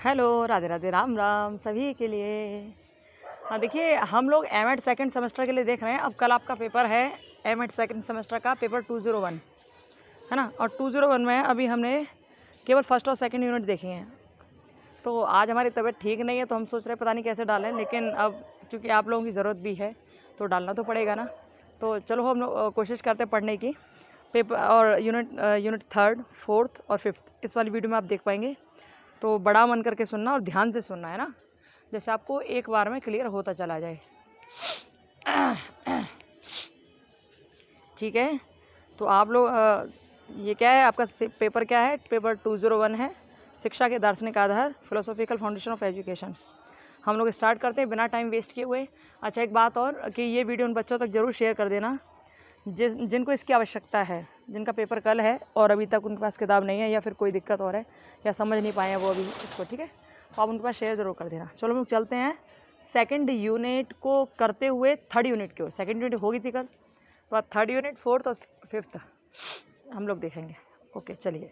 Hello, Radhe Radhe, Ram Ram सभी के लिए। हाँ देखिए, हम लोग एम.एड सेकंड सेमेस्टर के लिए देख रहे हैं। अब कल आपका पेपर है एम.एड सेकंड सेमेस्टर का पेपर 201, है ना। और 201 में अभी हमने केवल फर्स्ट और सेकंड यूनिट देखी हैं। तो आज हमारी तबीयत ठीक नहीं है, तो हम सोच रहे हैं पता नहीं कैसे डालें, लेकिन अब क्योंकि आप लोगों की ज़रूरत भी है तो डालना तो पड़ेगा ना। तो चलो हम लोग कोशिश करते हैं पढ़ने की। पेपर और यूनिट थर्ड, फोर्थ और फिफ्थ इस वाली वीडियो में आप देख पाएंगे। तो बड़ा मन करके सुनना और ध्यान से सुनना, है ना, जैसे आपको एक बार में क्लियर होता चला जाए। ठीक है, तो आप लोग ये क्या है आपका पेपर, क्या है पेपर 201 है, शिक्षा के दार्शनिक आधार, फिलोसॉफिकल फाउंडेशन ऑफ एजुकेशन। हम लोग स्टार्ट करते हैं बिना टाइम वेस्ट किए हुए। अच्छा, एक बात और कि ये वीडियो उन बच्चों तक ज़रूर शेयर कर देना जिनको इसकी आवश्यकता है, जिनका पेपर कल है और अभी तक उनके पास किताब नहीं है या फिर कोई दिक्कत और है या समझ नहीं पाए हैं वो अभी इसको। ठीक है, तो आप उनके पास शेयर ज़रूर कर देना। चलो हम लोग चलते हैं सेकंड यूनिट को करते हुए थर्ड यूनिट की ओर। सेकंड यूनिट होगी थी कल, तो आप थर्ड यूनिट, फोर्थ और फिफ्थ हम लोग देखेंगे। ओके चलिए,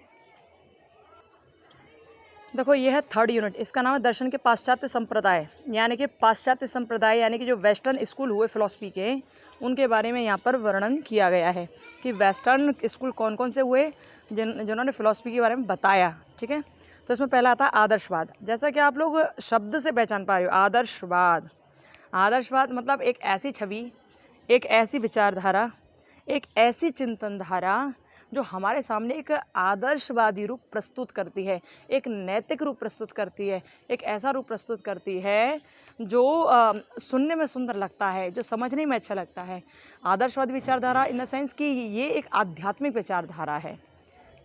देखो ये है थर्ड यूनिट। इसका नाम है दर्शन के पाश्चात्य संप्रदाय, यानी कि पाश्चात्य संप्रदाय यानी कि जो वेस्टर्न स्कूल हुए फिलॉसफी के, उनके बारे में यहाँ पर वर्णन किया गया है कि वेस्टर्न स्कूल कौन कौन से हुए जिन्होंने फिलॉसफी के बारे में बताया। ठीक है, तो इसमें पहला आता है आदर्शवाद। जैसा कि आप लोग शब्द से पहचान पा रहे हो, आदर्शवाद। आदर्शवाद मतलब एक ऐसी छवि, एक ऐसी विचारधारा, एक ऐसी चिंतन धारा जो हमारे सामने एक आदर्शवादी रूप प्रस्तुत करती है, एक नैतिक रूप प्रस्तुत करती है, एक ऐसा रूप प्रस्तुत करती है जो सुनने में सुंदर लगता है, जो समझने में अच्छा लगता है। आदर्शवादी विचारधारा इन द सेंस कि ये एक आध्यात्मिक विचारधारा है।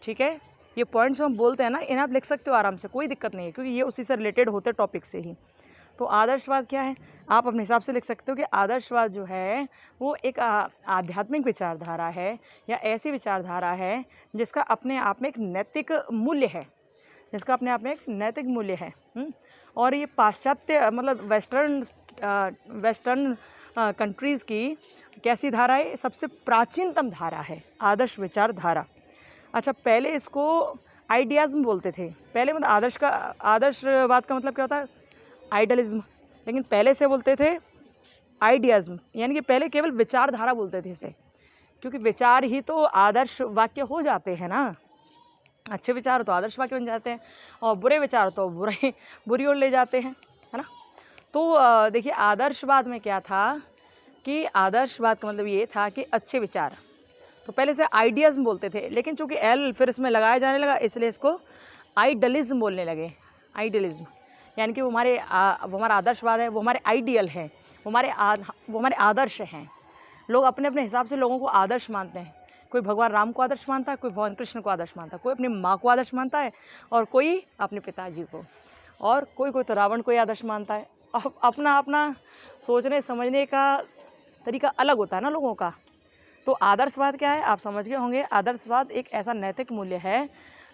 ठीक है, ये पॉइंट्स जो हम बोलते हैं ना, इन्हें आप लिख सकते हो आराम से, कोई दिक्कत नहीं है, क्योंकि ये उसी से रिलेटेड होते टॉपिक से ही। तो आदर्शवाद क्या है, आप अपने हिसाब से लिख सकते हो कि आदर्शवाद जो है वो एक आध्यात्मिक विचारधारा है या ऐसी विचारधारा है जिसका अपने आप में एक नैतिक मूल्य है, जिसका अपने आप में एक नैतिक मूल्य है। और ये पाश्चात्य मतलब वेस्टर्न कंट्रीज़ की कैसी धारा है, सबसे प्राचीनतम धारा है आदर्श विचारधारा। अच्छा, पहले इसको आइडियाज़्म बोलते थे। पहले मतलब आदर्शवाद का मतलब क्या होता है, आइडलिज्म, लेकिन पहले से बोलते थे आइडियाज़्म, यानी कि पहले केवल विचारधारा बोलते थे इसे, क्योंकि विचार ही तो आदर्श वाक्य हो जाते हैं ना। अच्छे विचार तो आदर्श वाक्य बन जाते हैं और बुरे विचार तो बुरी ओर ले जाते हैं, है ना। तो देखिए, आदर्शवाद में क्या था कि आदर्शवाद का मतलब ये था कि अच्छे विचार। तो पहले से आइडियाज़्म बोलते थे, लेकिन चूँकि एल फिर इसमें लगाया जाने लगा, इसलिए इसको आइडलिज्म बोलने लगे। आइडलिज्म यानी कि वो हमारा आदर्शवाद है, वो हमारे आइडियल है, वो हमारे आदर्श हैं। लोग अपने अपने हिसाब से लोगों को आदर्श मानते हैं। कोई भगवान राम को आदर्श मानता है, कोई भगवान कृष्ण को आदर्श मानता है, कोई अपनी माँ को आदर्श मानता है और कोई अपने पिताजी को, और कोई तो रावण को ही आदर्श मानता है। अब अपना अपना सोचने समझने का तरीका अलग होता है ना लोगों का। तो आदर्शवाद क्या है, आप समझ गए होंगे। आदर्शवाद एक ऐसा नैतिक मूल्य है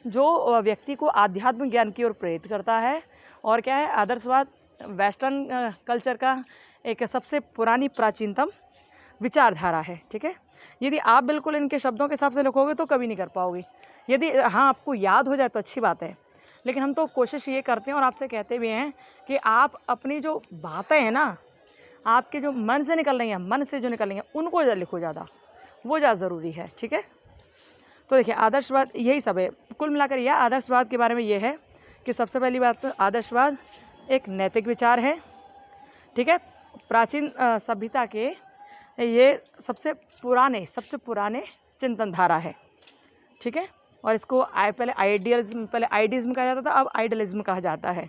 जो व्यक्ति को आध्यात्मिक ज्ञान की ओर प्रेरित करता है। और क्या है, आदर्शवाद वेस्टर्न कल्चर का एक सबसे पुरानी प्राचीनतम विचारधारा है। ठीक है, यदि आप बिल्कुल इनके शब्दों के हिसाब से लिखोगे तो कभी नहीं कर पाओगे। यदि हाँ आपको याद हो जाए तो अच्छी बात है, लेकिन हम तो कोशिश ये करते हैं और आपसे कहते भी हैं कि आप अपनी जो बातें हैं ना, आपके जो मन से निकल रही हैं, मन से जो निकल रही हैं, उनको लिखो ज़्यादा, वो ज़्यादा ज़रूरी है। ठीक है, तो देखिए आदर्शवाद यही सब है। कुल मिलाकर यह आदर्शवाद के बारे में ये है कि सबसे पहली बात तो आदर्शवाद एक नैतिक विचार है। ठीक है, प्राचीन सभ्यता के ये सबसे पुराने चिंतन धारा है। ठीक है, और इसको पहले आइडियलिज्म कहा जाता था, अब आइडलिज्म कहा जाता है।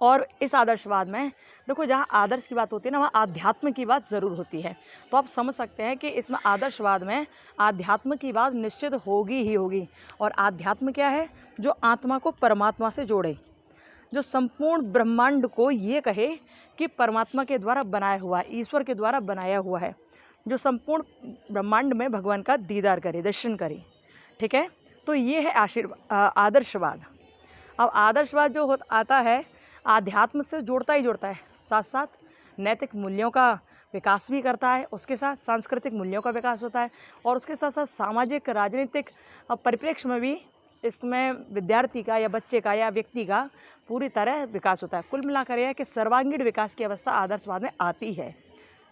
और इस आदर्शवाद में देखो, जहाँ आदर्श की बात होती है ना, वहाँ आध्यात्म की बात ज़रूर होती है। तो आप समझ सकते हैं कि इसमें आदर्शवाद में आध्यात्म की बात निश्चित होगी ही होगी। और आध्यात्म क्या है, जो आत्मा को परमात्मा से जोड़े, जो संपूर्ण ब्रह्मांड को ये कहे कि परमात्मा के द्वारा बनाया हुआ है, ईश्वर के द्वारा बनाया हुआ है, जो संपूर्ण ब्रह्मांड में भगवान का दीदार करे, दर्शन करे। ठीक है, तो ये है आदर्शवाद। अब आदर्शवाद जो आता है आध्यात्म से जोड़ता ही जोड़ता है, साथ साथ नैतिक मूल्यों का विकास भी करता है, उसके साथ सांस्कृतिक मूल्यों का विकास होता है, और उसके साथ साथ सामाजिक राजनीतिक परिप्रेक्ष्य में भी इसमें विद्यार्थी का या बच्चे का या व्यक्ति का पूरी तरह विकास होता है। कुल मिलाकर यह है कि सर्वांगीण विकास की अवस्था आदर्शवाद में आती है।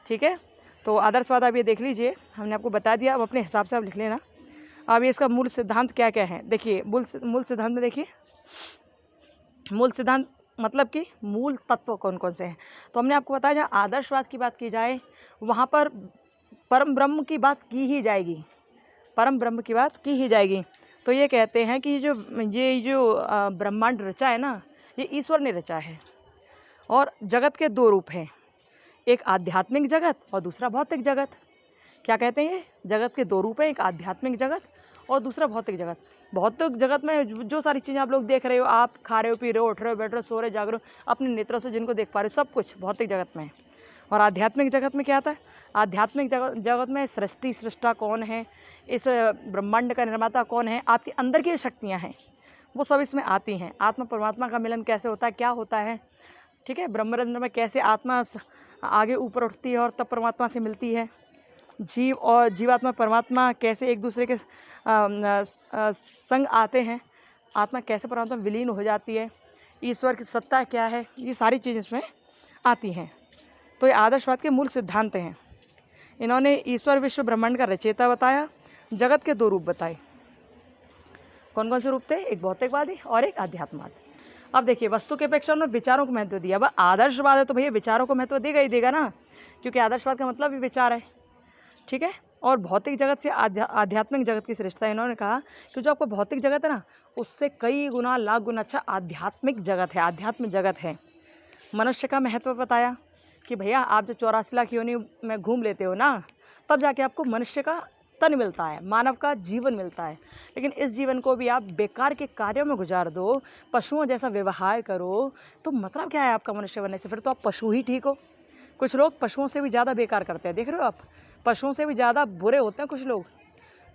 ठीक है, तो आदर्शवाद आप ये देख लीजिए, हमने आपको बता दिया, अब अपने हिसाब से आप लिख लेना। अब इसका मूल सिद्धांत क्या क्या है, देखिए मूल सिद्धांत में देखिए, मूल सिद्धांत मतलब कि मूल तत्व कौन कौन से हैं। तो हमने आपको बताया, जहाँ आदर्शवाद की बात की जाए वहाँ पर परम ब्रह्म की बात की ही जाएगी, परम ब्रह्म की बात की ही जाएगी। तो ये कहते हैं कि ये जो ब्रह्मांड रचा है ना, ये ईश्वर ने रचा है। और जगत के दो रूप हैं, एक आध्यात्मिक जगत और दूसरा भौतिक जगत। क्या कहते हैं, ये जगत के दो रूप हैं, एक आध्यात्मिक जगत और दूसरा भौतिक जगत। भौतिक जगत में जो सारी चीज़ें आप लोग देख रहे हो, आप खा रहे हो, पी रहे हो, उठ रहे हो, बैठ रहे हो, सो रहे हो, जाग रहे हो, अपने नेत्रों से जिनको देख पा रहे हो, सब कुछ भौतिक जगत में है। और आध्यात्मिक जगत में क्या आता है, आध्यात्मिक जगत में सृष्टा कौन है, इस ब्रह्मांड का निर्माता कौन है, आपके अंदर की शक्तियाँ हैं वो सब इसमें आती हैं। आत्मा परमात्मा का मिलन कैसे होता है, क्या होता है, ठीक है, ब्रह्मरंध्र में कैसे आत्मा आगे ऊपर उठती है और तब परमात्मा से मिलती है, जीव और जीवात्मा परमात्मा कैसे एक दूसरे के संग आते हैं, आत्मा कैसे परमात्मा विलीन हो जाती है, ईश्वर की सत्ता क्या है, ये सारी चीज़ें इसमें आती हैं। तो ये आदर्शवाद के मूल सिद्धांत हैं। इन्होंने ईश्वर विश्व ब्रह्मांड का रचयिता बताया, जगत के दो रूप बताए। कौन कौन से रूप थे, एक भौतिकवादी और एक आध्यात्मवाद। अब देखिए, वस्तु के अपेक्षा उन्होंने विचारों को महत्व दिया। अब आदर्शवाद है तो भैया विचारों को महत्व देगा ही देगा ना, क्योंकि आदर्शवाद का मतलब ही विचार है। ठीक है, और भौतिक जगत से आध्यात्मिक जगत की श्रेष्ठता इन्होंने कहा कि जो आपको भौतिक जगत है ना, उससे कई गुना लाख गुना अच्छा आध्यात्मिक जगत है, आध्यात्म जगत है। मनुष्य का महत्व बताया कि भैया आप जो 84 लाख योनि में घूम लेते हो ना, तब जाके आपको मनुष्य का तन मिलता है, मानव का जीवन मिलता है। लेकिन इस जीवन को भी आप बेकार के कार्यों में गुजार दो, पशुओं जैसा व्यवहार करो, तो मतलब क्या है आपका मनुष्य बनने से, फिर तो आप पशु ही ठीक हो। कुछ लोग पशुओं से भी ज़्यादा बेकार करते हैं, देख रहे हो आप, पशुओं से भी ज़्यादा बुरे होते हैं कुछ लोग,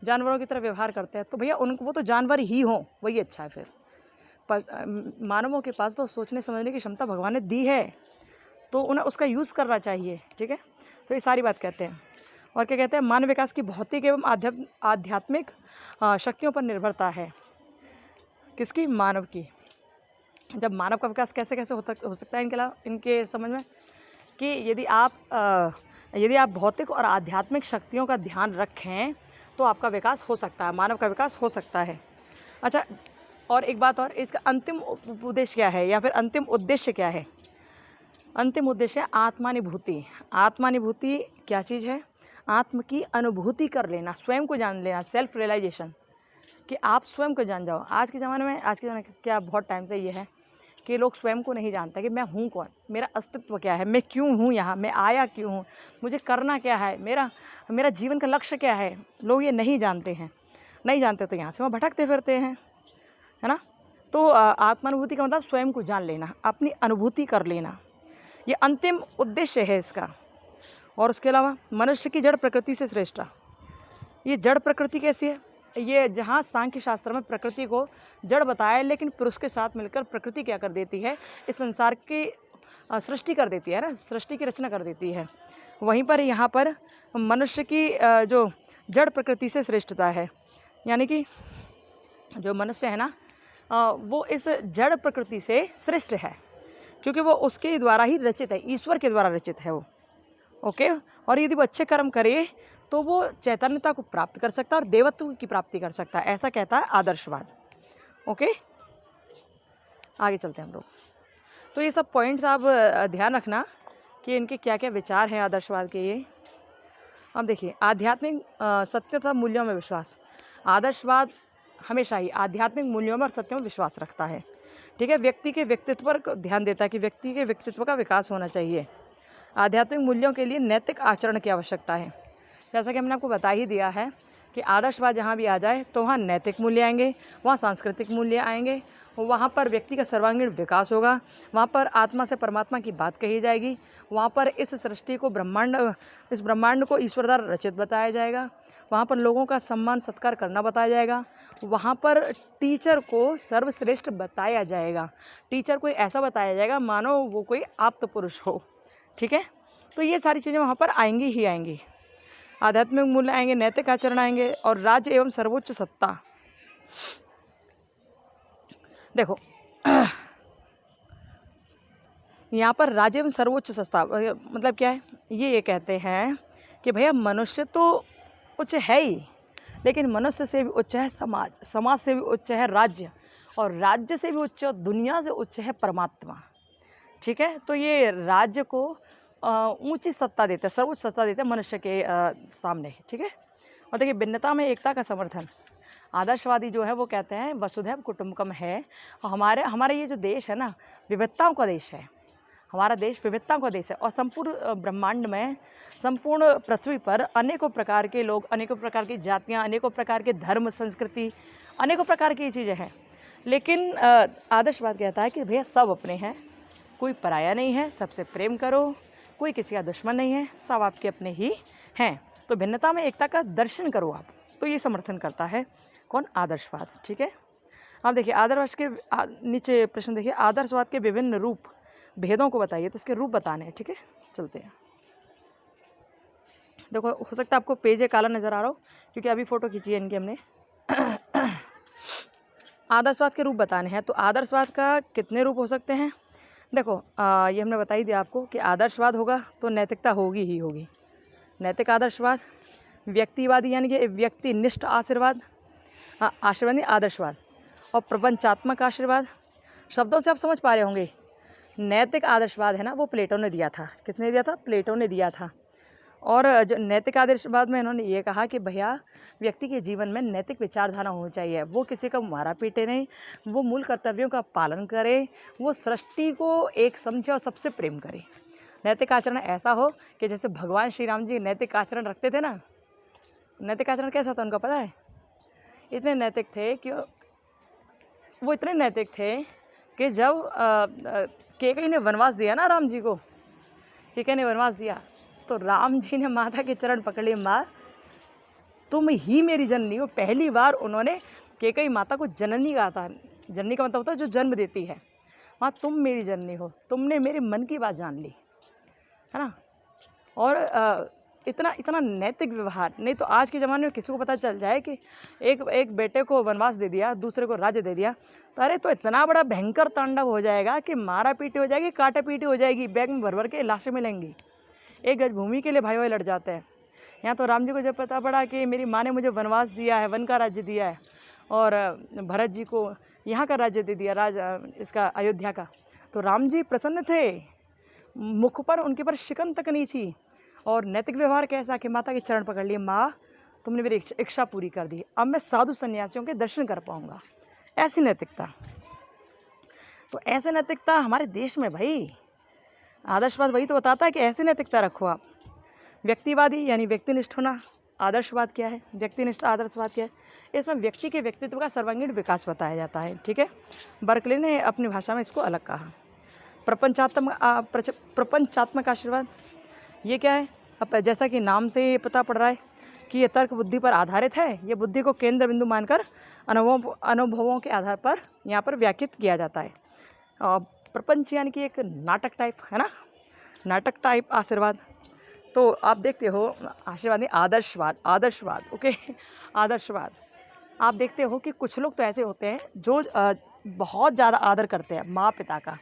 जानवरों की तरह व्यवहार करते हैं। तो भैया उनको, वो तो जानवर ही हों, वही अच्छा है। फिर मानवों के पास तो सोचने समझने की क्षमता भगवान ने दी है, तो उन्हें उसका यूज़ करना चाहिए। ठीक है, तो ये सारी बात कहते हैं। और क्या कहते हैं, मानव विकास की भौतिक एवं आध्यात्मिक शक्तियों पर निर्भरता है। किसकी, मानव की। जब मानव का विकास कैसे कैसे हो सकता है इनके समझ में, कि यदि आप भौतिक और आध्यात्मिक शक्तियों का ध्यान रखें तो आपका विकास हो सकता है, मानव का विकास हो सकता है। अच्छा, और एक बात और, इसका अंतिम उद्देश्य क्या है या फिर अंतिम उद्देश्य क्या है। अंतिम उद्देश्य है आत्मानुभूति। आत्मानुभूति क्या चीज़ है, आत्म की अनुभूति कर लेना, स्वयं को जान लेना, सेल्फ रियलाइजेशन, कि आप स्वयं को जान जाओ। आज के ज़माने में क्या बहुत टाइम से ये है कि लोग स्वयं को नहीं जानते कि मैं हूँ कौन, मेरा अस्तित्व क्या है, मैं क्यों हूँ यहाँ, मैं आया क्यों हूँ, मुझे करना क्या है, मेरा जीवन का लक्ष्य क्या है। लोग ये नहीं जानते हैं, नहीं जानते तो यहाँ से वहाँ भटकते फिरते हैं, है ना। तो आत्मानुभूति का मतलब स्वयं को जान लेना, अपनी अनुभूति कर लेना, ये अंतिम उद्देश्य है इसका। और उसके अलावा मनुष्य की जड़ प्रकृति से श्रेष्ठता। ये जड़ प्रकृति कैसी है, ये जहाँ सांख्य शास्त्र में प्रकृति को जड़ बताया है, लेकिन पुरुष के साथ मिलकर प्रकृति क्या कर देती है, इस संसार की सृष्टि कर देती है ना, सृष्टि की रचना कर देती है। वहीं पर यहाँ पर मनुष्य की जो जड़ प्रकृति से श्रेष्ठता है, यानी कि जो मनुष्य है ना, वो इस जड़ प्रकृति से श्रेष्ठ है, क्योंकि वो उसके द्वारा ही रचित है, ईश्वर के द्वारा रचित है वो। ओके, और यदि वो अच्छे कर्म करे तो वो चैतन्यता को प्राप्त कर सकता है और देवत्व की प्राप्ति कर सकता है, ऐसा कहता है आदर्शवाद। ओके, आगे चलते हैं हम लोग। तो ये सब पॉइंट्स आप ध्यान रखना कि इनके क्या क्या विचार हैं आदर्शवाद के ये। अब देखिए, आध्यात्मिक सत्य तथा मूल्यों में विश्वास। आदर्शवाद हमेशा ही आध्यात्मिक मूल्यों में और सत्यों में विश्वास रखता है। ठीक है, व्यक्ति के व्यक्तित्व पर ध्यान देता है कि व्यक्ति के व्यक्तित्व का विकास होना चाहिए। आध्यात्मिक मूल्यों के लिए नैतिक आचरण की आवश्यकता है। जैसा कि हमने आपको बता ही दिया है कि आदर्शवाद जहाँ भी आ जाए तो वहाँ नैतिक मूल्य आएंगे, वहाँ सांस्कृतिक मूल्य आएंगे, वहाँ पर व्यक्ति का सर्वांगीण विकास होगा, वहाँ पर आत्मा से परमात्मा की बात कही जाएगी, वहाँ पर इस सृष्टि को इस ब्रह्मांड को ईश्वर द्वारा रचित बताया जाएगा, वहाँ पर लोगों का सम्मान सत्कार करना बताया जाएगा, वहाँ पर टीचर को सर्वश्रेष्ठ बताया जाएगा। टीचर को ऐसा बताया जाएगा मानो वो कोई आप्त पुरुष हो। ठीक है, तो ये सारी चीज़ें वहाँ पर आएंगी ही आएंगी। आध्यात्मिक मूल्य आएंगे, नैतिक आचरण आएंगे और राज्य एवं सर्वोच्च सत्ता। देखो यहाँ पर राज्य एवं सर्वोच्च संस्था मतलब क्या है, ये कहते हैं कि भैया मनुष्य तो उच्च है ही, लेकिन मनुष्य से भी उच्च है समाज, समाज से भी उच्च है राज्य, और राज्य से भी उच्च, दुनिया से उच्च है परमात्मा। ठीक है, तो ये राज्य को ऊंची सत्ता देता है, सर्वोच्च सत्ता देता है मनुष्य के सामने। ठीक है, और देखिए भिन्नता में एकता का समर्थन, आदर्शवादी जो है वो कहते हैं वसुधैव कुटुंबकम है। और हमारे ये जो देश है ना, विविधताओं का देश है, हमारा देश विविधताओं का देश है, और संपूर्ण ब्रह्मांड में, संपूर्ण पृथ्वी पर अनेकों प्रकार के लोग, अनेकों प्रकार की जातियाँ, अनेकों प्रकार के धर्म, संस्कृति, अनेकों प्रकार की चीज़ें हैं। लेकिन आदर्शवाद कहता है कि भैया सब अपने हैं, कोई पराया नहीं है, सबसे प्रेम करो, कोई किसी का दुश्मन नहीं है, सब आपके अपने ही हैं, तो भिन्नता में एकता का दर्शन करो आप। तो ये समर्थन करता है कौन? आदर्शवाद। ठीक है, अब देखिए आदर्शवाद के नीचे प्रश्न देखिए, आदर्शवाद के विभिन्न रूप भेदों को बताइए, तो इसके रूप बताने हैं। ठीक है, चलते हैं। देखो हो सकता है आपको पेज काला नज़र आ रहा हो, क्योंकि अभी फ़ोटो खींची है इनकी हमने। आदर्शवाद के रूप बताने हैं, तो आदर्शवाद का कितने रूप हो सकते हैं? देखो ये हमने बता ही दिया आपको कि आदर्शवाद होगा तो नैतिकता होगी ही होगी। नैतिक आदर्शवाद, व्यक्तिवादी यानी कि व्यक्तिनिष्ठ आशीर्वाद, आशीर्वादी आदर्शवाद, और प्रपंचात्मक आशीर्वाद। शब्दों से आप समझ पा रहे होंगे, नैतिक आदर्शवाद है ना, वो प्लेटो ने दिया था। किसने दिया था? प्लेटो ने दिया था। और जो नैतिक आदर्शवाद में इन्होंने ये कहा कि भैया व्यक्ति के जीवन में नैतिक विचारधारा होनी चाहिए, वो किसी का मारा पीटे नहीं, वो मूल कर्तव्यों का पालन करे, वो सृष्टि को एक समझे और सबसे प्रेम करे। नैतिक आचरण ऐसा हो कि जैसे भगवान श्री राम जी नैतिक आचरण रखते थे ना, नैतिक आचरण कैसा था उनका पता है? इतने नैतिक थे कि वो इतने नैतिक थे कि जब कैकेयी ने वनवास दिया ना राम जी को, कैकेयी ने वनवास दिया, तो राम जी ने माता के चरण पकड़ लिए, माँ तुम ही मेरी जननी हो। पहली बार उन्होंने कैकेयी माता को जननी कहा था। जननी का मतलब होता है जो जन्म देती है। माँ तुम मेरी जननी हो, तुमने मेरे मन की बात जान ली, है ना। और इतना नैतिक व्यवहार, नहीं तो आज के ज़माने में किसी को पता चल जाए कि एक बेटे को वनवास दे दिया, दूसरे को राज्य दे दिया, तो अरे तो इतना बड़ा भयंकर तांडव हो जाएगा कि मारा पीटी हो जाएगी, काटा पीटी हो जाएगी, बैग में भर भर के लाशें मिलेंगी। एक गज भूमि के लिए भाई भाई लड़ जाते हैं। यहाँ तो राम जी को जब पता पड़ा कि मेरी माँ ने मुझे वनवास दिया है, वन का राज्य दिया है, और भरत जी को यहाँ का राज्य दे दिया, इसका अयोध्या का, तो राम जी प्रसन्न थे, मुख पर उनके पर शिकन तक नहीं थी। और नैतिक व्यवहार कैसा कि माता के चरण पकड़ लिए, माँ तुमने मेरी इच्छा पूरी कर दी, अब मैं साधु सन्यासियों के दर्शन कर पाऊँगा। ऐसी नैतिकता, तो ऐसे नैतिकता हमारे देश में भाई, आदर्शवाद वही तो बताता है कि ऐसी नैतिकता रखो आप। व्यक्तिवादी यानी व्यक्तिनिष्ठ होना, आदर्शवाद क्या है, व्यक्तिनिष्ठ आदर्शवाद क्या है? इसमें व्यक्ति के व्यक्तित्व का सर्वांगीण विकास बताया जाता है। ठीक है, बर्कले ने अपनी भाषा में इसको अलग कहा। प्रपंचात्मक आशीर्वाद, ये क्या है? अब जैसा कि नाम से ये पता पड़ रहा है कि ये तर्क बुद्धि पर आधारित है, ये बुद्धि को केंद्र बिंदु मानकर अनुभवों के आधार पर यहाँ पर व्याख्यात किया जाता है। प्रपंच यानी कि एक नाटक टाइप, है ना, नाटक टाइप आशीर्वाद। तो आप देखते हो आशीर्वाद नहीं, आदर्शवाद ओके, आदर्शवाद। आप देखते हो कि कुछ लोग तो ऐसे होते हैं जो बहुत ज़्यादा आदर करते हैं माँ पिता का।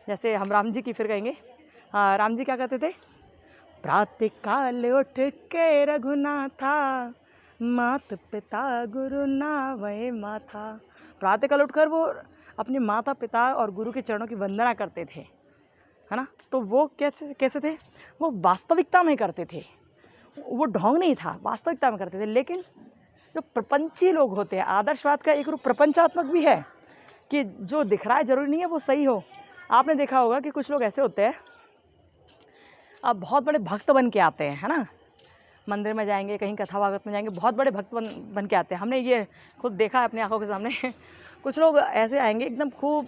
जैसे हम राम जी की फिर कहेंगे, राम जी क्या कहते थे? प्रातः काल उठ के रघुनाथा, मात पिता गुरु नावै माथा। प्रातः काल उठकर वो अपने माता पिता और गुरु के चरणों की वंदना करते थे, है ना। तो वो कैसे थे? वो वास्तविकता में करते थे, वो ढोंग नहीं था, वास्तविकता में करते थे। लेकिन जो प्रपंची लोग होते हैं, आदर्शवाद का एक रूप प्रपंचात्मक भी है कि जो दिख रहा है ज़रूरी नहीं है वो सही हो। आपने देखा होगा कि कुछ लोग ऐसे होते हैं, अब बहुत बड़े भक्त बन के आते हैं, है ना, मंदिर में जाएंगे, कहीं कथा वागत में जाएंगे, बहुत बड़े भक्त बन के आते हैं। हमने ये खुद देखा है अपनी आंखों के सामने। कुछ लोग ऐसे आएंगे एकदम खूब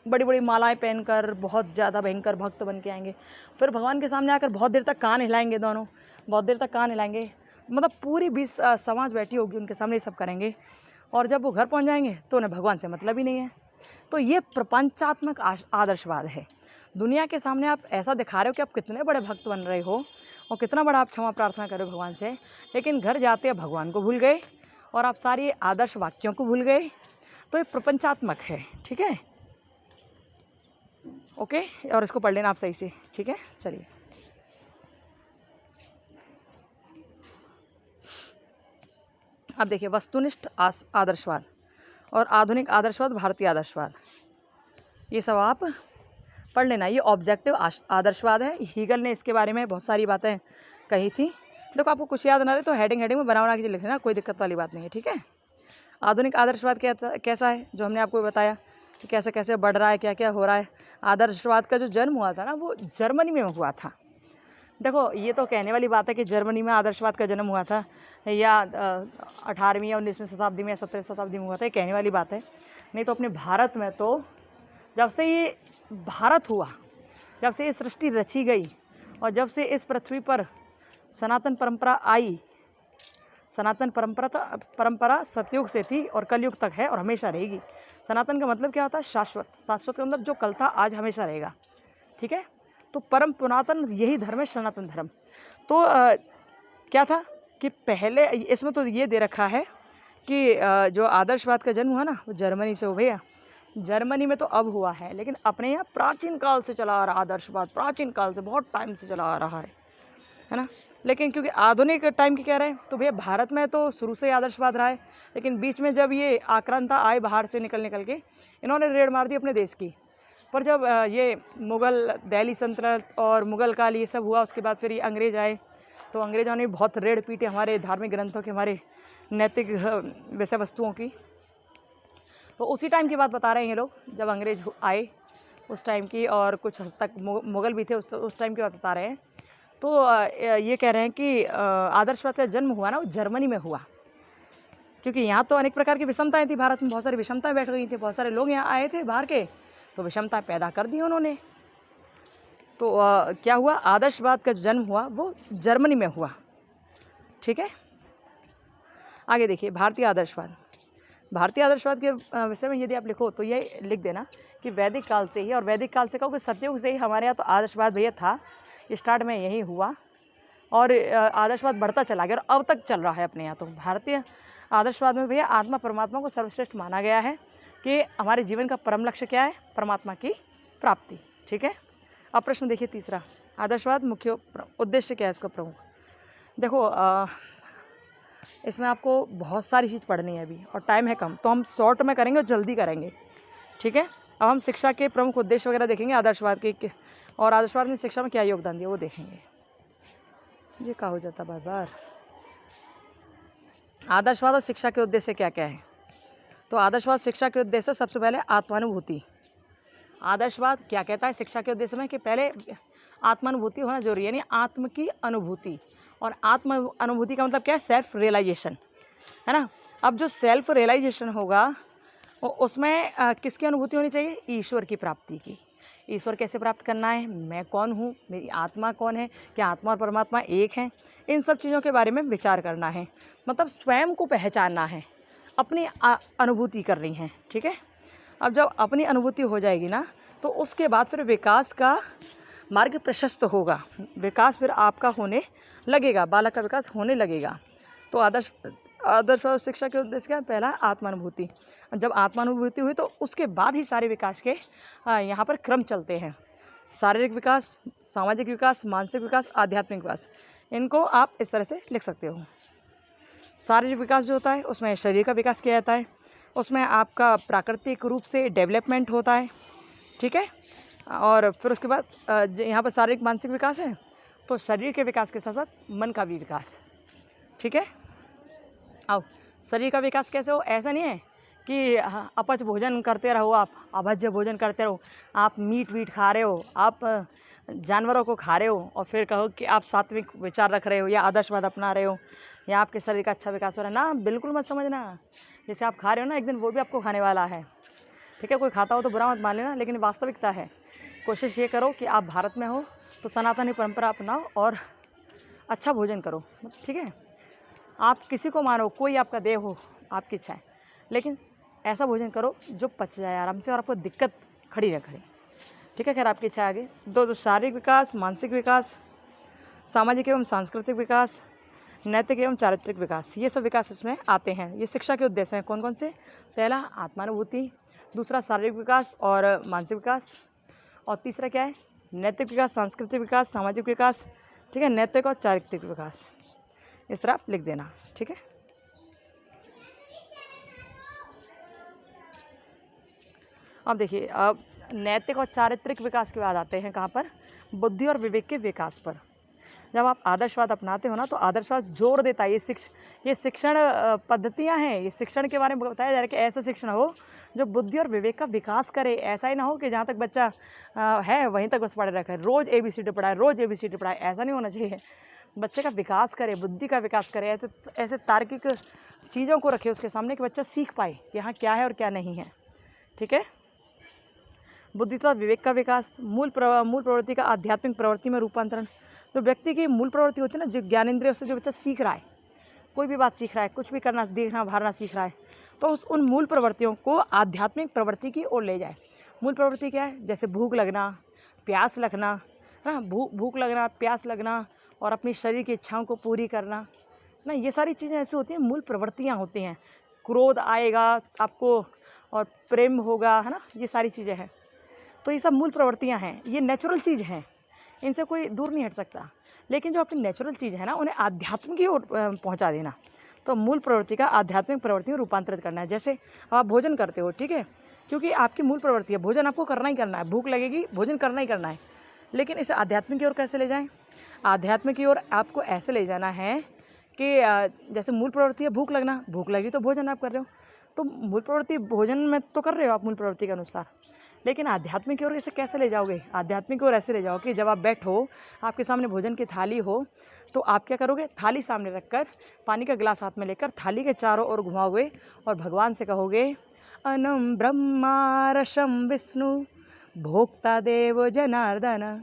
बड़ी बड़ी मालाएं पहनकर, बहुत ज़्यादा भयंकर भक्त बन के आएंगे, फिर भगवान के सामने आकर बहुत देर तक कान हिलाएंगे, दोनों बहुत देर तक कान हिलाएंगे, मतलब पूरी 20 समाज बैठी होगी उनके सामने, ये सब करेंगे। और जब वो घर पहुंच जाएंगे तो उन्हें भगवान से मतलब ही नहीं है। तो ये प्रपंचात्मक आदर्शवाद है। दुनिया के सामने आप ऐसा दिखा रहे हो कि आप कितने बड़े भक्त बन रहे हो और कितना बड़ा आप क्षमा प्रार्थना करो भगवान से, लेकिन घर जाते भगवान को भूल गए और आप सारी आदर्श वाक्यों को भूल गए। तो ये प्रपंचात्मक है, ठीक है, ओके। और इसको पढ़ लेना आप सही से, ठीक है। चलिए अब देखिए, वस्तुनिष्ठ आदर्शवाद और आधुनिक आदर्शवाद, भारतीय आदर्शवाद, ये सब आप पढ़ लेना। ये ऑब्जेक्टिव आदर्शवाद है। हीगल ने इसके बारे में बहुत सारी बातें कही थी। देखो आपको कुछ याद ना रहे तो हेडिंग में बना के लिख लेना, कोई दिक्कत वाली बात नहीं है, ठीक है। आधुनिक आदर्शवाद कैसा है, जो हमने आपको बताया कि कैसे कैसे बढ़ रहा है, क्या क्या हो रहा है। आदर्शवाद का जो जन्म हुआ था ना, वो जर्मनी में हुआ था। देखो ये तो कहने वाली बात है कि जर्मनी में आदर्शवाद का जन्म हुआ था, या 18वीं या 19वीं शताब्दी में या 17वीं शताब्दी में हुआ था, ये कहने वाली बात है। नहीं तो अपने भारत में तो जब से ये भारत हुआ, जब से ये सृष्टि रची गई और जब से इस पृथ्वी पर सनातन परंपरा आई, सनातन परंपरा सतयुग से थी और कलयुग तक है और हमेशा रहेगी। सनातन का मतलब क्या होता है? शाश्वत। शाश्वत का मतलब जो कल था आज हमेशा रहेगा, ठीक है। तो परम पुरातन यही धर्म है, सनातन धर्म। तो क्या था कि पहले इसमें तो ये दे रखा है कि जो आदर्शवाद का जन्म हुआ ना, वो जर्मनी से हो भैया। जर्मनी में तो अब हुआ है, लेकिन अपने यहाँ प्राचीन काल से चला आ रहा आदर्शवाद, प्राचीन काल से बहुत टाइम से चला आ रहा है ना। लेकिन क्योंकि आधुनिक टाइम की कह रहे हैं तो भैया भारत में तो शुरू से ही आदर्शवाद रहा है, लेकिन बीच में जब ये आक्रांता आए बाहर से निकल के, इन्होंने रेड मार दी अपने देश की। पर जब ये मुग़ल दिल्ली सल्तनत और मुग़ल काल ये सब हुआ, उसके बाद फिर ये अंग्रेज़ आए, तो अंग्रेज़ों ने बहुत रेड पीटे हमारे धार्मिक ग्रंथों के, हमारे नैतिक विषय वस्तुओं की। तो उसी टाइम की बात बता रहे हैं ये लोग, जब अंग्रेज़ आए उस टाइम की, और कुछ हद तक मुग़ल भी थे उस टाइम की बात बता रहे हैं। तो ये कह रहे हैं कि आदर्शवाद का जन्म हुआ ना, वो जर्मनी में हुआ, क्योंकि यहाँ तो अनेक प्रकार की विषमताएं थी। भारत में बहुत सारी विषमताएं बैठ गई थी, बहुत सारे लोग यहाँ आए थे बाहर के, तो विषमताएं पैदा कर दी उन्होंने। तो क्या हुआ, आदर्शवाद का जन्म हुआ वो जर्मनी में हुआ, ठीक है। आगे देखिए, भारतीय आदर्शवाद। भारतीय आदर्शवाद के विषय में यदि आप लिखो तो ये लिख देना कि वैदिक काल से ही, और वैदिक काल से कहो कि सतयुग से ही हमारे यहाँ तो आदर्शवाद भैया था, स्टार्ट में यही हुआ और आदर्शवाद बढ़ता चला गया और अब तक चल रहा है अपने यहाँ। तो भारतीय आदर्शवाद में भैया आत्मा परमात्मा को सर्वश्रेष्ठ माना गया है कि हमारे जीवन का परम लक्ष्य क्या है? परमात्मा की प्राप्ति, ठीक है। अब प्रश्न देखिए तीसरा, आदर्शवाद मुख्य उद्देश्य क्या है इसका प्रमुख? देखो इसमें आपको बहुत सारी चीज़ पढ़नी है अभी और टाइम है कम, तो हम शॉर्ट में करेंगे और जल्दी करेंगे, ठीक है। अब हम शिक्षा के प्रमुख उद्देश्य वगैरह देखेंगे आदर्शवाद के, और आदर्शवाद ने शिक्षा में क्या योगदान दिया वो देखेंगे। ये क्या हो जाता बार बार? आदर्शवाद और शिक्षा के उद्देश्य क्या क्या है? तो आदर्शवाद शिक्षा के उद्देश्य सबसे पहले आत्मानुभूति। आदर्शवाद क्या कहता है शिक्षा के उद्देश्य में कि पहले आत्मानुभूति होना जरूरी है, यानी आत्म की अनुभूति। और आत्म अनुभूति का मतलब क्या है? सेल्फ रियलाइजेशन, है ना। अब जो सेल्फ रियलाइजेशन होगा उसमें किसकी अनुभूति होनी चाहिए? ईश्वर की प्राप्ति की। ईश्वर कैसे प्राप्त करना है? मैं कौन हूँ, मेरी आत्मा कौन है, क्या आत्मा और परमात्मा एक हैं, इन सब चीज़ों के बारे में विचार करना है। मतलब स्वयं को पहचानना है, अपनी अनुभूति कर रही हैं, ठीक है। अब जब अपनी अनुभूति हो जाएगी ना, तो उसके बाद फिर विकास का मार्ग प्रशस्त होगा, विकास फिर आपका होने लगेगा, बालक का विकास होने लगेगा। तो आदर्श शिक्षा के उद्देश्य क्या है? पहला आत्मानुभूति। जब आत्मानुभूति हुई तो उसके बाद ही सारे विकास के यहाँ पर क्रम चलते हैं। शारीरिक विकास, सामाजिक विकास, मानसिक विकास, आध्यात्मिक विकास, इनको आप इस तरह से लिख सकते हो। शारीरिक विकास जो होता है उसमें शरीर का विकास किया जाता है, उसमें आपका प्राकृतिक रूप से डेवलपमेंट होता है, ठीक है। और फिर उसके बाद यहाँ पर शारीरिक मानसिक विकास है, तो शरीर के विकास के साथ साथ मन का भी विकास, ठीक है। आओ, शरीर का विकास कैसे हो? ऐसा नहीं है कि अपच भोजन करते रहो, आप अभज्य भोजन करते रहो, आप मीट वीट खा रहे हो, आप जानवरों को खा रहे हो और फिर कहो कि आप सात्विक विचार रख रहे हो या आदर्शवाद अपना रहे हो या आपके शरीर का अच्छा विकास हो रहा है ना। बिल्कुल मत समझना, जैसे आप खा रहे हो ना, एक दिन वो भी आपको खाने वाला है, ठीक है। कोई खाता हो तो बुरा मत मान लेना, लेकिन वास्तविकता है। कोशिश ये करो कि आप भारत में हो तो सनातनी परंपरा अपनाओ और अच्छा भोजन करो, ठीक है। आप किसी को मानो, कोई आपका देव हो, आपकी इच्छा है, लेकिन ऐसा भोजन करो जो पच जाए आराम से और आपको दिक्कत खड़ी न करे, ठीक है। खैर आपकी इच्छा आगे। दो शारीरिक विकास, मानसिक विकास, सामाजिक एवं सांस्कृतिक विकास, नैतिक एवं चारित्रिक विकास, ये सब विकास इसमें आते हैं। ये शिक्षा के उद्देश्य हैं कौन कौन से? पहला आत्मानुभूति, दूसरा शारीरिक विकास और मानसिक विकास, और तीसरा क्या है? नैतिक विकास, सांस्कृतिक विकास, सामाजिक विकास, ठीक है, नैतिक और चारित्रिक विकास। इस तरह आप लिख देना, ठीक है। अब देखिए, अब नैतिक और चारित्रिक विकास के बाद आते हैं कहाँ पर? बुद्धि और विवेक के विकास पर। जब आप आदर्शवाद अपनाते हो ना, तो आदर्शवाद जोर देता है, ये शिक्षण पद्धतियाँ हैं, ये शिक्षण के बारे में बताया जा रहा है कि ऐसा शिक्षण हो जो बुद्धि और विवेक का विकास करे। ऐसा ही ना हो कि जहाँ तक बच्चा है वहीं तक बस पढ़े रखे, रोज़ ABCD पढ़ाए, रोज़ ABCD पढ़ाए, ऐसा नहीं होना चाहिए। बच्चे का विकास करे, बुद्धि का विकास करे, ऐसे तार्किक चीज़ों को रखे उसके सामने कि बच्चा सीख पाए कि हाँ क्या है और क्या नहीं है, ठीक है। बुद्धि तथा विवेक का विकास, मूल प्रवृत्ति का आध्यात्मिक प्रवृत्ति में रूपांतरण। जो व्यक्ति की मूल प्रवृत्ति होती है ना, जो ज्ञानेंद्रियों से जो बच्चा सीख रहा है, कोई भी बात सीख रहा है, कुछ भी करना, देखना, भारना सीख रहा है, तो उन मूल प्रवृत्तियों को आध्यात्मिक प्रवृत्ति की ओर ले जाए। मूल प्रवृत्ति क्या है? जैसे भूख लगना, प्यास लगना, हाँ, भूख लगना, प्यास लगना और अपनी शरीर की इच्छाओं को पूरी करना ना, ये सारी चीज़ें ऐसी होती हैं, मूल प्रवृत्तियाँ होती हैं। क्रोध आएगा आपको और प्रेम होगा, है ना, ये सारी चीज़ें हैं। तो ये सब मूल प्रवृत्तियाँ हैं, ये नेचुरल चीज़ हैं, इनसे कोई दूर नहीं हट सकता। लेकिन जो अपनी नेचुरल चीज़ है ना, उन्हें आध्यात्म की ओर पहुँचा देना। तो मूल प्रवृत्ति का आध्यात्मिक प्रवृत्ति में रूपांतरित करना है। जैसे आप भोजन करते हो, ठीक है, क्योंकि आपकी मूल प्रवृत्ति है, भोजन आपको करना ही करना है, भूख लगेगी, भोजन करना ही करना है। लेकिन इसे आध्यात्मिक की ओर कैसे ले जाएं? आध्यात्मिक की ओर आपको ऐसे ले जाना है कि जैसे मूल प्रवृत्ति है भूख लगना, भूख लगी तो भोजन आप कर रहे हो, तो मूल प्रवृत्ति भोजन में तो कर रहे हो आप मूल प्रवृत्ति के अनुसार। लेकिन आध्यात्मिक की ओर इसे कैसे ले जाओगे? आध्यात्मिक की ओर ऐसे ले जाओ कि जब आप बैठो, आपके सामने भोजन की थाली हो, तो आप क्या करोगे? थाली सामने रखकर, पानी का गिलास हाथ में लेकर थाली के चारों ओर घुमाओगे और भगवान से कहोगे, अन्नं ब्रह्मा रसं विष्णु भोक्ता देव जनार्दन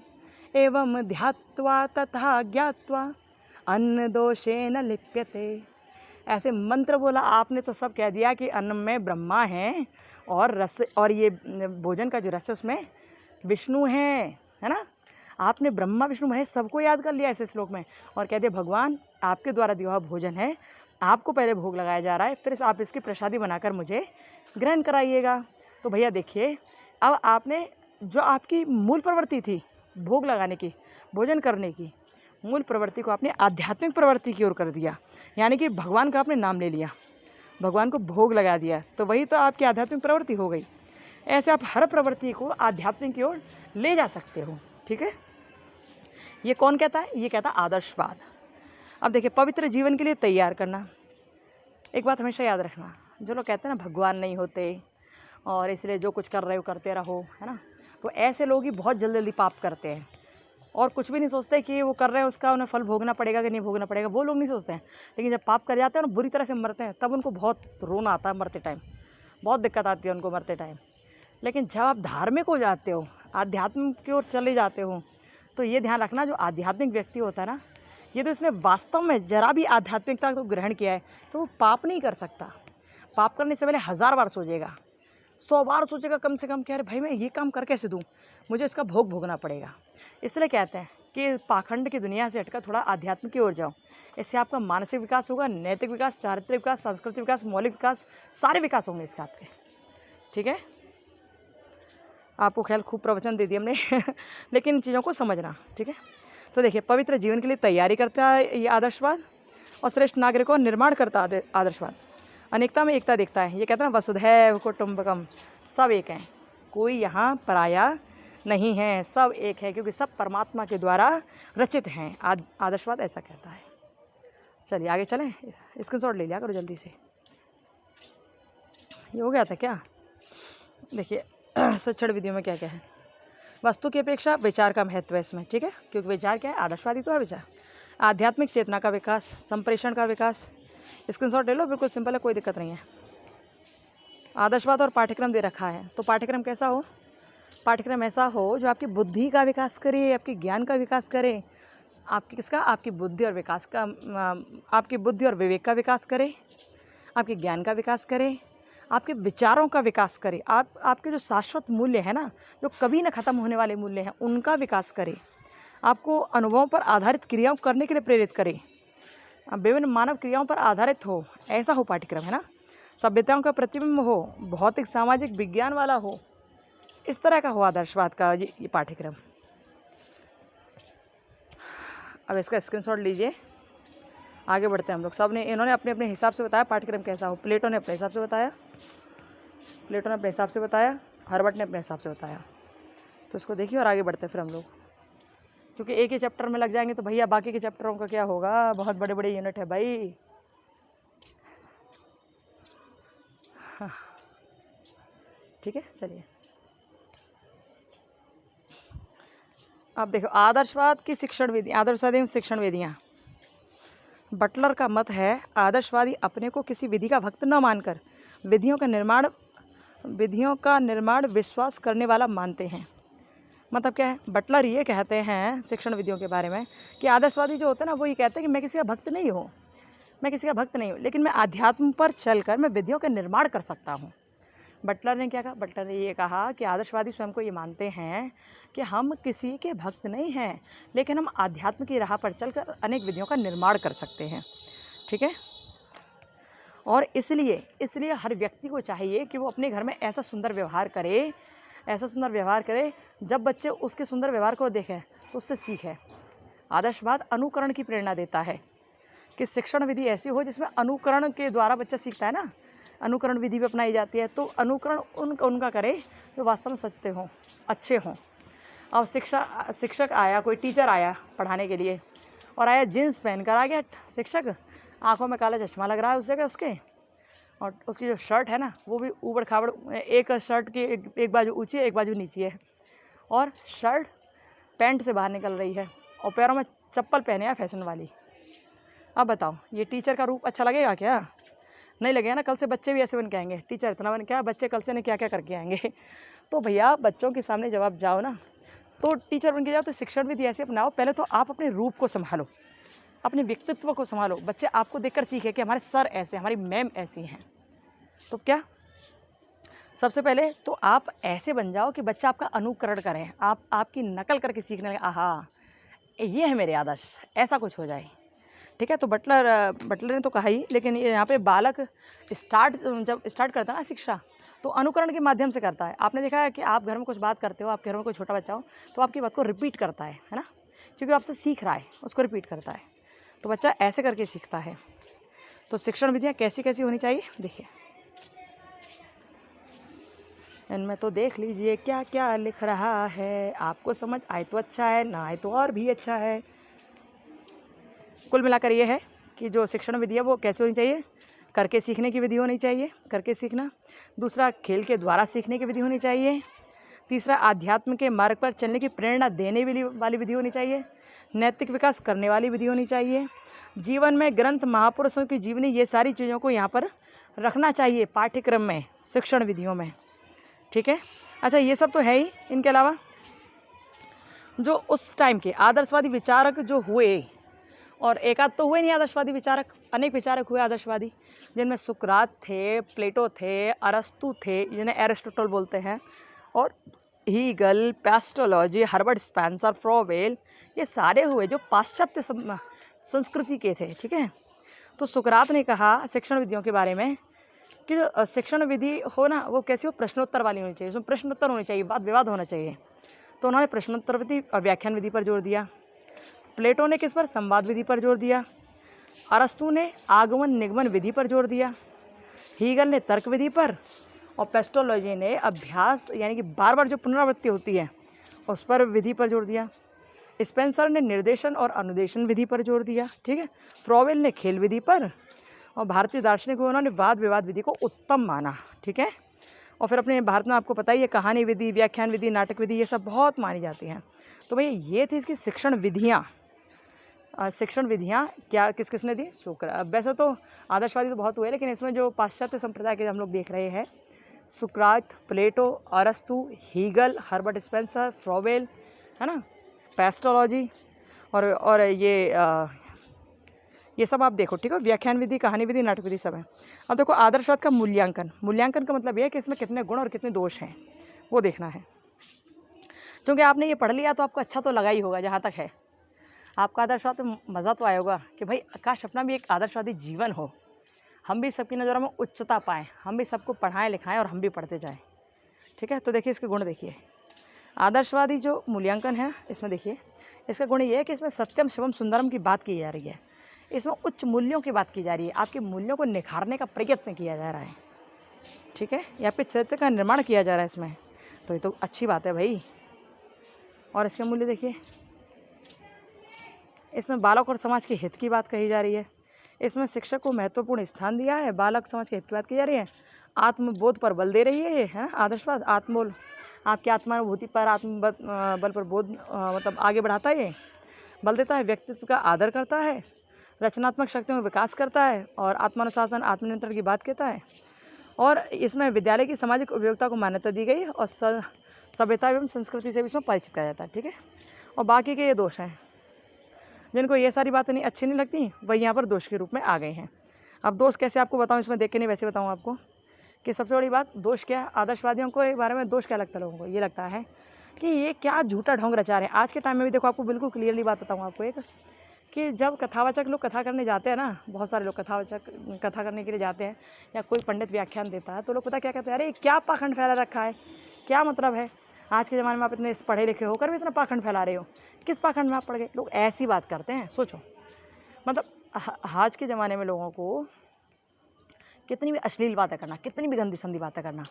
एवं ध्यात्वा तथा ज्ञात्वा अन्न दोषेन लिप्यते। ऐसे मंत्र बोला आपने तो सब कह दिया कि अन्न में ब्रह्मा है और रस, और ये भोजन का जो रस है उसमें विष्णु है ना। आपने ब्रह्मा विष्णु महेश सबको याद कर लिया ऐसे श्लोक में और कह दिया भगवान आपके द्वारा दिया हुआ भोजन है, आपको पहले भोग लगाया जा रहा है, फिर आप इसकी प्रसादी बनाकर मुझे ग्रहण कराइएगा। तो भैया देखिए, अब आपने जो आपकी मूल प्रवृत्ति थी भोग लगाने की, भोजन करने की, मूल प्रवृत्ति को आपने आध्यात्मिक प्रवृत्ति की ओर कर दिया, यानी कि भगवान का आपने नाम ले लिया, भगवान को भोग लगा दिया, तो वही तो आपकी आध्यात्मिक प्रवृत्ति हो गई। ऐसे आप हर प्रवृत्ति को आध्यात्मिक की ओर ले जा सकते हो, ठीक है। ये कौन कहता है? ये कहता है आदर्शवाद। अब देखिए, पवित्र जीवन के लिए तैयार करना। एक बात हमेशा याद रखना, जो लोग कहते हैं ना भगवान नहीं होते और इसलिए जो कुछ कर रहे हो करते रहो, है ना, तो ऐसे लोग ही बहुत जल्दी पाप करते हैं और कुछ भी नहीं सोचते कि वो कर रहे हैं उसका उन्हें फल भोगना पड़ेगा कि नहीं भोगना पड़ेगा, वो लोग नहीं सोचते हैं। लेकिन जब पाप कर जाते हैं ना, बुरी तरह से मरते हैं, तब उनको बहुत रोना आता है मरते टाइम, बहुत दिक्कत आती है उनको मरते टाइम। लेकिन जब आप धार्मिक हो जाते हो, आध्यात्म की ओर चले जाते हो, तो ये ध्यान रखना, जो आध्यात्मिक व्यक्ति होता है ना, ये तो इसने वास्तव में जरा भी आध्यात्मिकता को ग्रहण किया है तो वो पाप नहीं कर सकता। पाप करने से पहले 1000 बार सोचेगा, 100 बार सोचेगा कम से कम, कह रहे भाई मैं ये काम कर कैसे दूँ, मुझे इसका भोग भोगना पड़ेगा। इसलिए कहते हैं कि पाखंड की दुनिया से हटकर थोड़ा आध्यात्म की ओर जाओ, इससे आपका मानसिक विकास होगा, नैतिक विकास, चारित्रिक विकास, सांस्कृतिक विकास, मौलिक विकास, सारे विकास होंगे इसके आपके, ठीक है। आपको ख्याल खूब प्रवचन दे दिए हमने लेकिन इन चीज़ों को समझना, ठीक है। तो देखिए, पवित्र जीवन के लिए तैयारी करता है ये आदर्शवाद और श्रेष्ठ नागरिकों का निर्माण करता है आदर्शवाद। अनेकता में एकता देखता है, ये कहता है वसुधैव कुटुम्बकम, सब एक हैं, कोई यहाँ पराया नहीं है, सब एक है, क्योंकि सब परमात्मा के द्वारा रचित हैं। आदर्शवाद ऐसा कहता है। चलिए आगे चलें, स्क्रीनशॉट ले लिया करो जल्दी से। ये हो गया था क्या? देखिए शिक्षण विधियों में क्या क्या है। वस्तु की अपेक्षा विचार का महत्व है इसमें, ठीक है, क्योंकि विचार क्या है? आदर्शवादी तो है विचार। आध्यात्मिक चेतना का विकास, संप्रेषण का विकास, स्क्रीनशॉट ले लो, बिल्कुल सिंपल है, कोई दिक्कत नहीं है। आदर्शवाद और पाठ्यक्रम दे रखा है, तो पाठ्यक्रम कैसा हो? पाठ्यक्रम ऐसा हो जो आपकी बुद्धि का विकास करे, आपके ज्ञान का विकास करे, आपकी किसका? आपकी बुद्धि और विकास का, आपकी बुद्धि और विवेक का विकास करे, आपके ज्ञान का विकास करे, आपके विचारों का विकास करे, आपके जो शाश्वत मूल्य है ना, जो कभी ना ख़त्म होने वाले मूल्य हैं, उनका विकास करे, आपको अनुभवों पर आधारित क्रियाओं करने के लिए प्रेरित करे, विभिन्न मानव क्रियाओं पर आधारित हो, ऐसा हो पाठ्यक्रम, है ना। सभ्यताओं का प्रतिबिंब हो, भौतिक सामाजिक विज्ञान वाला हो, इस तरह का हो आदर्शवाद का ये पाठ्यक्रम। अब इसका स्क्रीनशॉट लीजिए, आगे बढ़ते हैं हम लोग। सब ने इन्होंने अपने अपने हिसाब से बताया पाठ्यक्रम कैसा हो। प्लेटो ने अपने हिसाब से बताया, हर्बर्ट ने अपने हिसाब से बताया। तो इसको देखिए और आगे बढ़ते हैं फिर हम लोग, क्योंकि एक ही चैप्टर में लग जाएंगे तो भैया बाकी के चैप्टरों का क्या होगा, बहुत बड़े बड़े यूनिट है भाई। हाँ, ठीक है, चलिए अब देखो आदर्शवाद की शिक्षण विधि, आदर्शवादी एवं शिक्षण विधियाँ। बटलर का मत है आदर्शवादी अपने को किसी विधि का भक्त न मानकर विधियों का निर्माण विश्वास करने वाला मानते हैं। मतलब क्या है, बटलर ये कहते हैं शिक्षण विधियों के बारे में कि आदर्शवादी जो होते हैं ना, वो ये कहते हैं कि मैं किसी का भक्त नहीं हूँ, लेकिन मैं अध्यात्म पर चलकर मैं विधियों का निर्माण कर सकता हूँ। बटलर ने क्या कहा, बटलर ने ये कहा कि आदर्शवादी स्वयं को ये मानते हैं कि हम किसी के भक्त नहीं हैं, लेकिन हम आध्यात्म की राह पर चलकर अनेक विधियों का निर्माण कर सकते हैं, ठीक है। और इसलिए हर व्यक्ति को चाहिए कि वो अपने घर में ऐसा सुंदर व्यवहार करे, जब बच्चे उसके सुंदर व्यवहार को देखें तो उससे सीखें। आदर्शवाद अनुकरण की प्रेरणा देता है कि शिक्षण विधि ऐसी हो जिसमें अनुकरण के द्वारा बच्चा सीखता है ना, अनुकरण विधि भी अपनाई जाती है, तो अनुकरण उनका करे जो वास्तव में सच्चे हों, अच्छे हों। अब शिक्षक आया, कोई टीचर आया पढ़ाने के लिए और आया जीन्स पहन कर आ गया शिक्षक, आंखों में काला चश्मा लग रहा है उस जगह उसके, और उसकी जो शर्ट है ना वो भी ऊबड़ खाबड़, एक शर्ट की एक बाजू ऊंची है, एक बाजू नीची है, और शर्ट पैंट से बाहर निकल रही है, और पैरों में चप्पल पहने हैं फैशन वाली। अब बताओ ये टीचर का रूप अच्छा लगेगा क्या? नहीं लगेगा ना। कल से बच्चे भी ऐसे बन के आएंगे, टीचर इतना बन के आया, बच्चे कल से ने क्या क्या करके आएंगे। तो भैया बच्चों के सामने जब आप जाओ ना तो टीचर बन के जाओ, तो शिक्षण विधि ऐसे अपनाओ। पहले तो आप अपने रूप को संभालो, अपने व्यक्तित्व को संभालो। बच्चे आपको देखकर सीखे कि हमारे सर ऐसे, हमारी मैम ऐसी हैं। तो क्या सबसे पहले तो आप ऐसे बन जाओ कि बच्चा आपका अनुकरण करें, आपकी नकल करके सीखने लगे, आहा ये है मेरे आदर्श, ऐसा कुछ हो जाए, ठीक है। तो बटलर ने तो कहा ही, लेकिन यहाँ पे बालक जब स्टार्ट करता है ना शिक्षा, तो अनुकरण के माध्यम से करता है। आपने देखा है कि आप घर में कुछ बात करते हो, आपके घर में कोई छोटा बच्चा हो तो आपकी बात को रिपीट करता है ना, क्योंकि आपसे सीख रहा है, उसको रिपीट करता है। तो बच्चा ऐसे करके सीखता है। तो शिक्षण विधियाँ कैसी कैसी होनी चाहिए, देखिए इनमें तो देख लीजिए क्या क्या लिख रहा है। आपको समझ आए तो अच्छा है, ना आए तो और भी अच्छा है। कुल मिलाकर ये है कि जो शिक्षण विधि है वो कैसे होनी चाहिए, करके सीखने की विधि होनी चाहिए, करके सीखना। दूसरा, खेल के द्वारा सीखने की विधि होनी चाहिए। तीसरा, आध्यात्म के मार्ग पर चलने की प्रेरणा देने वाली विधि होनी चाहिए। नैतिक विकास करने वाली विधि होनी चाहिए। जीवन में ग्रंथ, महापुरुषों की जीवनी, ये सारी चीज़ों को यहाँ पर रखना चाहिए पाठ्यक्रम में, शिक्षण विधियों में, ठीक है। अच्छा, ये सब तो है ही। इनके अलावा जो उस टाइम के आदर्शवादी विचारक जो हुए, और एक आध तो हुए नहीं आदर्शवादी विचारक, अनेक विचारक हुए आदर्शवादी, जिनमें सुकरात थे, प्लेटो थे, अरस्तु थे जिन्हें एरिस्टोटल बोलते हैं, और Hegel, Pestalozzi, Herbert Spencer, Froebel, ये सारे हुए जो पाश्चात्य संस्कृति के थे, ठीक है। तो सुकरात ने कहा शिक्षण विधियों के बारे में कि जो शिक्षण विधि हो ना वो कैसी हो, प्रश्नोत्तर वाली होनी चाहिए, उसमें प्रश्नोत्तर होने चाहिए, वाद विवाद होना चाहिए। तो उन्होंने प्रश्नोत्तर विधि और व्याख्यान विधि पर जोर दिया। प्लेटो ने किस पर, संवाद विधि पर जोर दिया। अरस्तु ने आगमन निगमन विधि पर जोर दिया। हीगल ने तर्क विधि पर, और पेस्टोलॉजी ने अभ्यास यानी कि बार बार जो पुनरावृत्ति होती है उस पर विधि पर जोर दिया। स्पेंसर ने निर्देशन और अनुदेशन विधि पर जोर दिया, ठीक है। फ्रोवेल ने खेल विधि पर, और भारतीय दार्शनिकों उन्होंने वाद विवाद विधि को उत्तम माना, ठीक है। और फिर अपने भारत में आपको पता ही है कहानी विधि, व्याख्यान विधि, नाटक विधि, ये सब बहुत मानी जाती हैं। तो भैया ये थी इसकी शिक्षण विधियाँ। शिक्षण विधियाँ क्या किस किसने दी, सुकरात। वैसे तो आदर्शवादी तो बहुत हुए, लेकिन इसमें जो पाश्चात्य संप्रदाय के हम लोग देख रहे हैं, सुकरात, प्लेटो, अरस्तु, हीगल, हर्बर्ट स्पेंसर, फ्रोवेल, है ना, पेस्टोलॉजी, और ये सब आप देखो, ठीक है। व्याख्यान विधि, कहानी विधि, नाटक विधि सब है। अब देखो आदर्शवाद का मूल्यांकन का मतलब ये है कि इसमें कितने गुण और कितने दोष हैं वो देखना है। क्योंकि आपने ये पढ़ लिया तो आपको अच्छा तो लगा ही होगा जहाँ तक है। आपका आदर्शवाद में मज़ा तो आया होगा कि भाई काश अपना भी एक आदर्शवादी जीवन हो, हम भी सबकी नज़रों में उच्चता पाएँ, हम भी सबको पढ़ाएं लिखाएं और हम भी पढ़ते जाएं। ठीक है, तो देखिए इसके गुण देखिए। आदर्शवादी जो मूल्यांकन है इसमें देखिए, इसका गुण ये है कि इसमें सत्यम शिवम सुंदरम की बात की जा रही है, इसमें उच्च मूल्यों की बात की जा रही है, आपके मूल्यों को निखारने का प्रयत्न किया जा रहा है। ठीक है, ये आपके चरित्र का निर्माण किया जा रहा है इसमें, तो ये तो अच्छी बात है भाई। और इसके मूल्य देखिए, इसमें बालक और समाज के हित की बात कही जा रही है, इसमें शिक्षक को महत्वपूर्ण स्थान दिया है, बालक समाज के हित की बात की जा रही है, आत्मबोध पर बल दे रही है ये, है आदर्शवाद। आत्मबोध आपकी आत्मानुभूति पर, बल पर बोध मतलब आगे बढ़ाता है, ये बल देता है, व्यक्तित्व का आदर करता है, रचनात्मक शक्तियों का विकास करता है और आत्मानुशासन आत्मनियंत्रण की बात कहता है। और इसमें विद्यालय की सामाजिक उपयोगिता को मान्यता दी गई और सभ्यता एवं संस्कृति से भी इसमें परिचित किया जाता है। ठीक है, और बाकी के ये दोष हैं, जिनको ये सारी बातें नहीं अच्छी नहीं लगती वही यहाँ पर दोष के रूप में आ गए हैं। अब दोष कैसे आपको बताऊँ, इसमें देख के नहीं वैसे बताऊँ आपको कि सबसे बड़ी बात दोष क्या है। आदर्शवादियों को के बारे में दोष क्या लगता है लोगों को, ये लगता है कि ये क्या झूठा ढोंग रचा रहे हैं। आज के टाइम में भी देखो, आपको बिल्कुल क्लियरली बात बताऊँ आपको एक, कि जब कथावाचक लोग कथा करने जाते हैं ना, बहुत सारे लोग कथा करने के लिए जाते हैं या कोई पंडित व्याख्यान देता है, तो लोग पता क्या कहते हैं, अरे क्या पाखंड फैला रखा है, क्या मतलब है, आज के ज़माने में आप इतने पढ़े लिखे होकर भी इतना पाखंड फैला रहे हो, किस पाखंड में आप पढ़ गए। लोग ऐसी बात करते हैं, सोचो। मतलब आज के ज़माने में लोगों को कितनी भी अश्लील बातें करना, कितनी भी गंदी संदी बातें करना,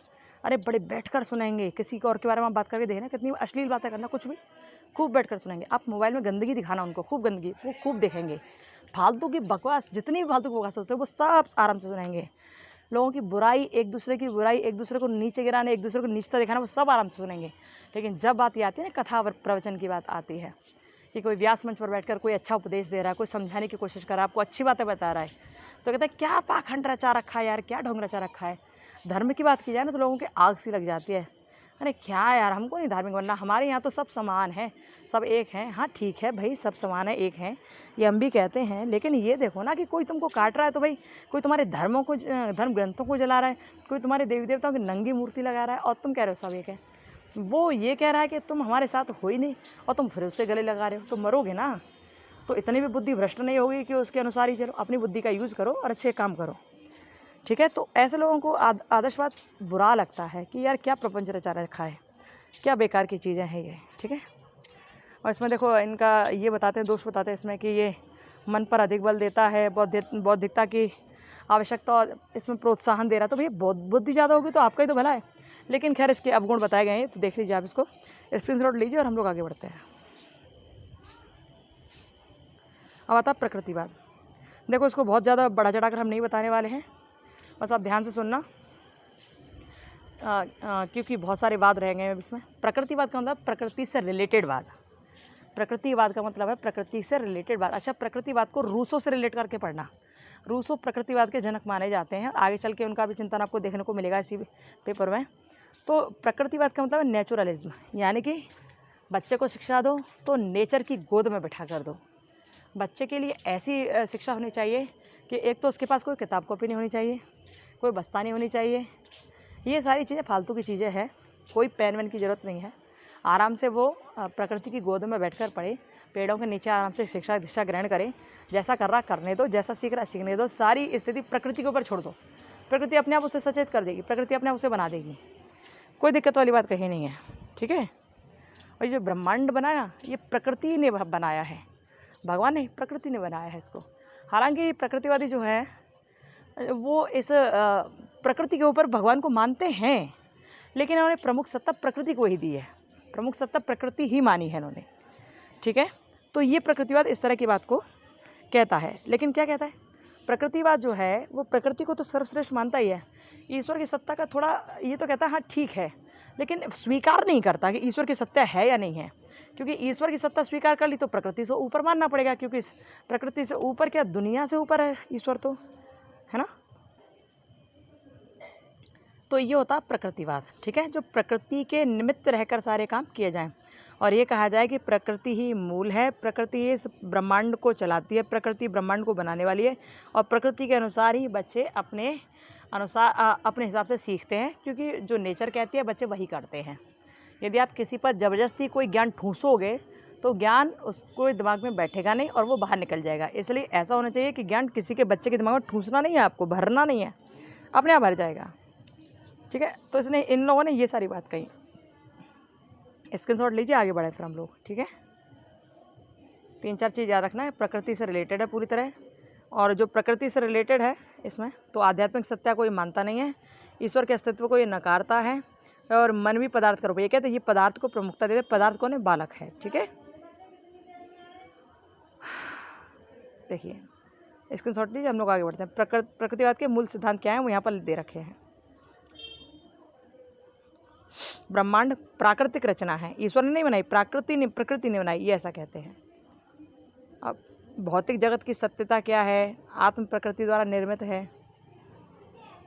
अरे बड़े बैठकर सुनेंगे, किसी को और के बारे में बात करके देखना, कितनी भी अश्लील बातें करना, कुछ भी खूब बैठकर सुनेंगे। आप मोबाइल में गंदगी दिखाना उनको, खूब गंदगी, वो खूब देखेंगे। फालतू की बकवास, जितनी भी फालतू की बकवास होते हैं वो सब आराम से सुनेंगे। लोगों की बुराई, एक दूसरे की बुराई, एक दूसरे को नीचे गिराने, एक दूसरे को नीचता दिखाना, वो सब आराम से सुनेंगे। लेकिन जब बात ये आती है ना, कथा प्रवचन की बात आती है कि कोई व्यास मंच पर बैठकर कोई अच्छा उपदेश दे रहा है, कोई समझाने की कोशिश कर रहा है, आपको अच्छी बातें बता रहा है, तो कहते हैं क्या पाखंड रचा रखा है यार, क्या ढोंग रचा रखा है। धर्म की बात की जाए ना तो लोगों की आग सी लग जाती है, अरे क्या यार, हमको नहीं धार्मिक बनना, हमारे यहाँ तो सब समान है, सब एक हैं। हाँ ठीक है भाई, सब समान है, एक हैं, ये हम भी कहते हैं, लेकिन ये देखो ना कि कोई तुमको काट रहा है तो भाई कोई तुम्हारे धर्म ग्रंथों को जला रहा है, कोई तुम्हारे देवी देवताओं की नंगी मूर्ति लगा रहा है और तुम कह रहे हो सब एक है। वो ये कह रहा है कि तुम हमारे साथ हो ही नहीं और तुम फिर उससे गले लगा रहे हो, तो मरोगे ना। तो इतनी भी बुद्धि भ्रष्ट नहीं होगी कि उसके अनुसार ही चलो, अपनी बुद्धि का यूज़ करो और अच्छे काम करो। ठीक है, तो ऐसे लोगों को आदर्शवाद बुरा लगता है कि यार क्या प्रपंच रचा रखा है, क्या बेकार की चीज़ें हैं ये। ठीक है, और इसमें देखो इनका ये बताते हैं, दोष बताते हैं इसमें कि ये मन पर अधिक बल देता है, बौद्धिकता की आवश्यकता और इसमें प्रोत्साहन दे रहा है। तो भैया बुद्धि ज़्यादा होगी तो आपका ही तो भला है, लेकिन खैर इसके अवगुण बताए गए हैं, तो देख लीजिए आप, इसको स्क्रीनशॉट लीजिए और हम लोग आगे बढ़ते हैं। अब आता प्रकृतिवाद। देखो इसको बहुत ज़्यादा बढ़ा चढ़ाकर हम नहीं बताने वाले हैं, बस आप ध्यान से सुनना, क्योंकि बहुत सारे वाद रह गए हैं इसमें। प्रकृतिवाद का मतलब प्रकृति से रिलेटेड वाद, प्रकृतिवाद का मतलब है प्रकृति से रिलेटेड बात। अच्छा, प्रकृतिवाद को रूसो से रिलेट करके पढ़ना। रूसो प्रकृतिवाद के जनक माने जाते हैं, आगे चल के उनका भी चिंतन आपको देखने को मिलेगा इसी पेपर में। तो प्रकृतिवाद का मतलब है नेचुरलिज्म, यानी कि बच्चे को शिक्षा दो तो नेचर की गोद में बैठा कर दो। बच्चे के लिए ऐसी शिक्षा होनी चाहिए कि एक तो उसके पास कोई किताब कॉपी नहीं होनी चाहिए, कोई बस्ता नहीं होनी चाहिए, ये सारी चीज़ें फालतू की चीज़ें हैं, कोई पेन वेन की ज़रूरत नहीं है। आराम से वो प्रकृति की गोद में बैठकर पढ़े, पेड़ों के नीचे आराम से शिक्षा दीक्षा ग्रहण करे, जैसा कर रहा करने दो, जैसा सीख रहा सीखने दो, सारी स्थिति प्रकृति के ऊपर छोड़ दो, प्रकृति अपने आप उसे सचेत कर देगी, प्रकृति अपने आप उसे बना देगी, कोई दिक्कत वाली बात कहीं नहीं है। ठीक है, और ये जो ब्रह्मांड बनाया ये प्रकृति ने बनाया है, भगवान ने, प्रकृति ने बनाया है इसको। हालांकि प्रकृतिवादी जो है वो इस प्रकृति के ऊपर भगवान को मानते हैं, लेकिन उन्होंने प्रमुख सत्ता प्रकृति को ही दी है, प्रमुख सत्ता प्रकृति ही मानी है उन्होंने। ठीक है, तो ये प्रकृतिवाद इस तरह की बात को कहता है, लेकिन क्या कहता है प्रकृतिवाद जो है वो प्रकृति को तो सर्वश्रेष्ठ मानता ही है, ईश्वर की सत्ता का थोड़ा ये तो कहता है हाँ ठीक है, लेकिन स्वीकार नहीं करता कि ईश्वर की सत्ता है या नहीं है, क्योंकि ईश्वर की सत्ता स्वीकार कर ली तो प्रकृति से ऊपर मानना पड़ेगा, क्योंकि प्रकृति से ऊपर क्या, दुनिया से ऊपर है ईश्वर, तो है ना। तो ये होता प्रकृतिवाद। ठीक है, जो प्रकृति के निमित्त रहकर सारे काम किए जाएं, और ये कहा जाए कि प्रकृति ही मूल है, प्रकृति इस ब्रह्मांड को चलाती है, प्रकृति ब्रह्मांड को बनाने वाली है, और प्रकृति के अनुसार ही बच्चे अपने हिसाब से सीखते हैं, क्योंकि जो नेचर कहती है बच्चे वही करते हैं। यदि आप किसी पर ज़बरदस्ती कोई ज्ञान ठूंसोगे तो ज्ञान उसको दिमाग में बैठेगा नहीं और वो बाहर निकल जाएगा। इसलिए ऐसा होना चाहिए कि ज्ञान किसी के बच्चे के दिमाग में ठूंसना नहीं है, आपको भरना नहीं है, अपने आप भर जाएगा। ठीक है, तो इसने इन लोगों ने ये सारी बात कही। स्क्रीनशॉट लीजिए, आगे बढ़े फिर हम लोग। ठीक है, 3-4 चीज़ याद रखना है। प्रकृति से रिलेटेड है पूरी तरह, और जो प्रकृति से रिलेटेड है इसमें तो आध्यात्मिक सत्य को ये मानता नहीं है, ईश्वर के अस्तित्व को ये नकारता है, और मन भी पदार्थ का रूप है। ये कहते हैं ये पदार्थ को प्रमुखता देते, पदार्थ कौन है? बालक है। ठीक है, देखिए स्क्रीनशॉट लीजिए, हम लोग आगे बढ़ते हैं। प्रकृतिवाद के मूल सिद्धांत क्या है वो यहाँ पर दे रखे हैं। ब्रह्मांड प्राकृतिक रचना है, ईश्वर ने नहीं बनाई, प्रकृति ने बनाई, ये ऐसा कहते हैं। अब भौतिक जगत की सत्यता क्या है? आत्म प्रकृति द्वारा निर्मित है,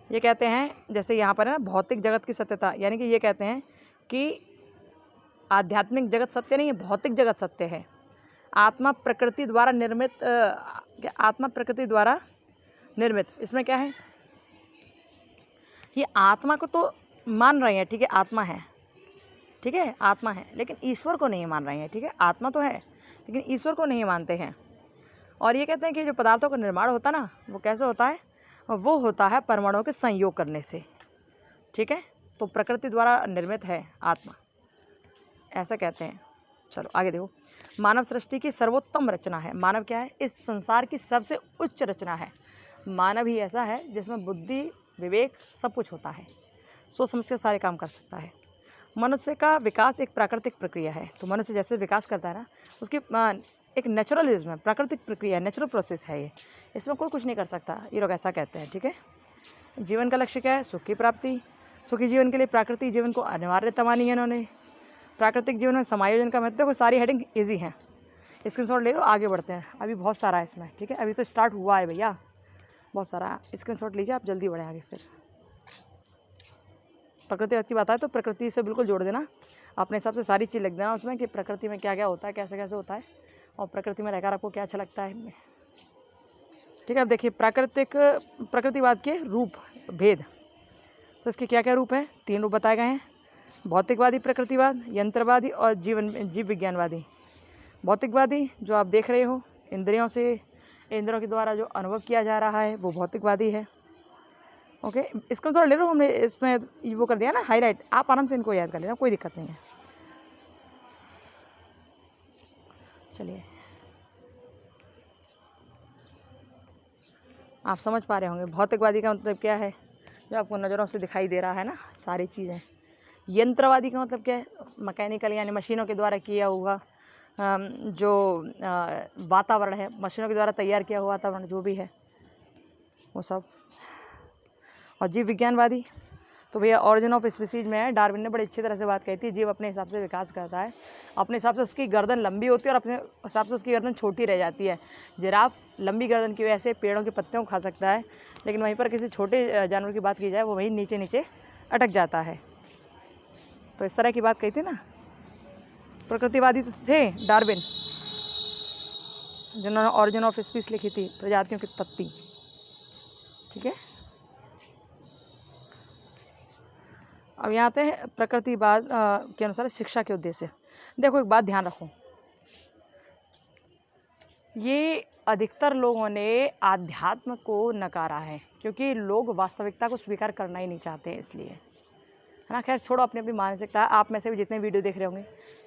ये कहते हैं। जैसे यहाँ पर है ना, भौतिक जगत की सत्यता, यानी कि ये कहते हैं कि आध्यात्मिक जगत सत्य नहीं है, भौतिक जगत सत्य है। आत्मा प्रकृति द्वारा निर्मित, आत्मा प्रकृति द्वारा निर्मित, इसमें क्या है? ये आत्मा को तो मान रहे हैं, ठीक है, आत्मा है, ठीक है, आत्मा है, लेकिन ईश्वर को नहीं मान रहे हैं। ठीक है, आत्मा तो है लेकिन ईश्वर को नहीं मानते हैं। और ये कहते हैं कि जो पदार्थों का निर्माण होता है ना, वो कैसे होता है? वो होता है परमाणुओं के संयोग करने से। ठीक है, तो प्रकृति द्वारा निर्मित है आत्मा, ऐसा कहते हैं। चलो आगे देखो, मानव सृष्टि की सर्वोत्तम रचना है। मानव क्या है? इस संसार की सबसे उच्च रचना है। मानव ही ऐसा है जिसमें बुद्धि, विवेक, सब कुछ होता है, सोच समझ के सारे काम कर सकता है। मनुष्य का विकास एक प्राकृतिक प्रक्रिया है। तो मनुष्य जैसे विकास करता है ना, उसकी एक नेचुरलिज्म है, प्राकृतिक प्रक्रिया है, नेचुरल प्रोसेस है ये, इसमें कोई कुछ नहीं कर सकता, ये लोग ऐसा कहते हैं। ठीक है, जीवन का लक्ष्य क्या है? सुख की प्राप्ति। सुखी जीवन के लिए प्राकृतिक जीवन को अनिवार्यता मानी है इन्होंने। प्राकृतिक जीवन में समायोजन का महत्व, देखो सारी हेडिंग ईजी हैं, स्क्रीनशॉट ले लो, आगे बढ़ते हैं। अभी बहुत सारा है इसमें। ठीक है, अभी तो स्टार्ट हुआ है भैया, बहुत सारा स्क्रीनशॉट लीजिए, आप जल्दी बढ़ें आगे। फिर प्रकृति अच्छी बात है तो प्रकृति से बिल्कुल जोड़ देना, अपने हिसाब से सारी चीज़ लिख देना उसमें कि प्रकृति में क्या क्या होता है, कैसे कैसे होता है, और प्रकृति में रहकर आपको क्या अच्छा लगता है। ठीक है, अब देखिए प्रकृतिवाद के रूप भेद, तो इसके क्या क्या रूप हैं? 3 रूप बताए गए हैं, भौतिकवादी प्रकृतिवाद, यंत्रवादी और जीव विज्ञानवादी। भौतिकवादी जो आप देख रहे हो, इंद्रियों के द्वारा जो अनुभव किया जा रहा है वो भौतिकवादी है। ओके, इसको थोड़ा ले लो, हमने इसमें वो कर दिया ना हाईलाइट, आप आराम से इनको याद कर लेना, कोई दिक्कत नहीं है। चलिए, आप समझ पा रहे होंगे भौतिकवादी का मतलब क्या है, जो आपको नज़रों से दिखाई दे रहा है ना सारी चीज़ें। यंत्रवादी का मतलब क्या है? मैकेनिकल यानी मशीनों के द्वारा किया हुआ जो वातावरण है, मशीनों के द्वारा तैयार किया हुआ वातावरण जो भी है वो सब। और जीव विज्ञानवादी तो भैया ऑरिजिन ऑफ स्पीसीज में है, डार्विन ने बड़ी अच्छी तरह से बात कही थी, जीव अपने हिसाब से विकास करता है, अपने हिसाब से उसकी गर्दन लंबी होती है और अपने हिसाब से उसकी गर्दन छोटी रह जाती है। जिराफ लंबी गर्दन की वजह से पेड़ों के पत्तियों को खा सकता है, लेकिन वहीं पर किसी छोटे जानवर की बात की जाए वो वहीं नीचे नीचे अटक जाता है। तो इस तरह की बात कही थी ना, प्रकृतिवादी तो थे डार्विन, जिन्होंने ऑरिजिन ऑफ स्पीसीज लिखी थी, प्रजातियों की उत्पत्ति। ठीक है, अब यहाँ आते हैं प्रकृतिवाद के अनुसार शिक्षा के उद्देश्य। देखो एक बात ध्यान रखो, ये अधिकतर लोगों ने आध्यात्म को नकारा है क्योंकि लोग वास्तविकता को स्वीकार करना ही नहीं चाहते हैं, इसलिए, है ना। खैर छोड़ो, अपनी अपनी मानसिकता। आप में से भी जितने वीडियो देख रहे होंगे,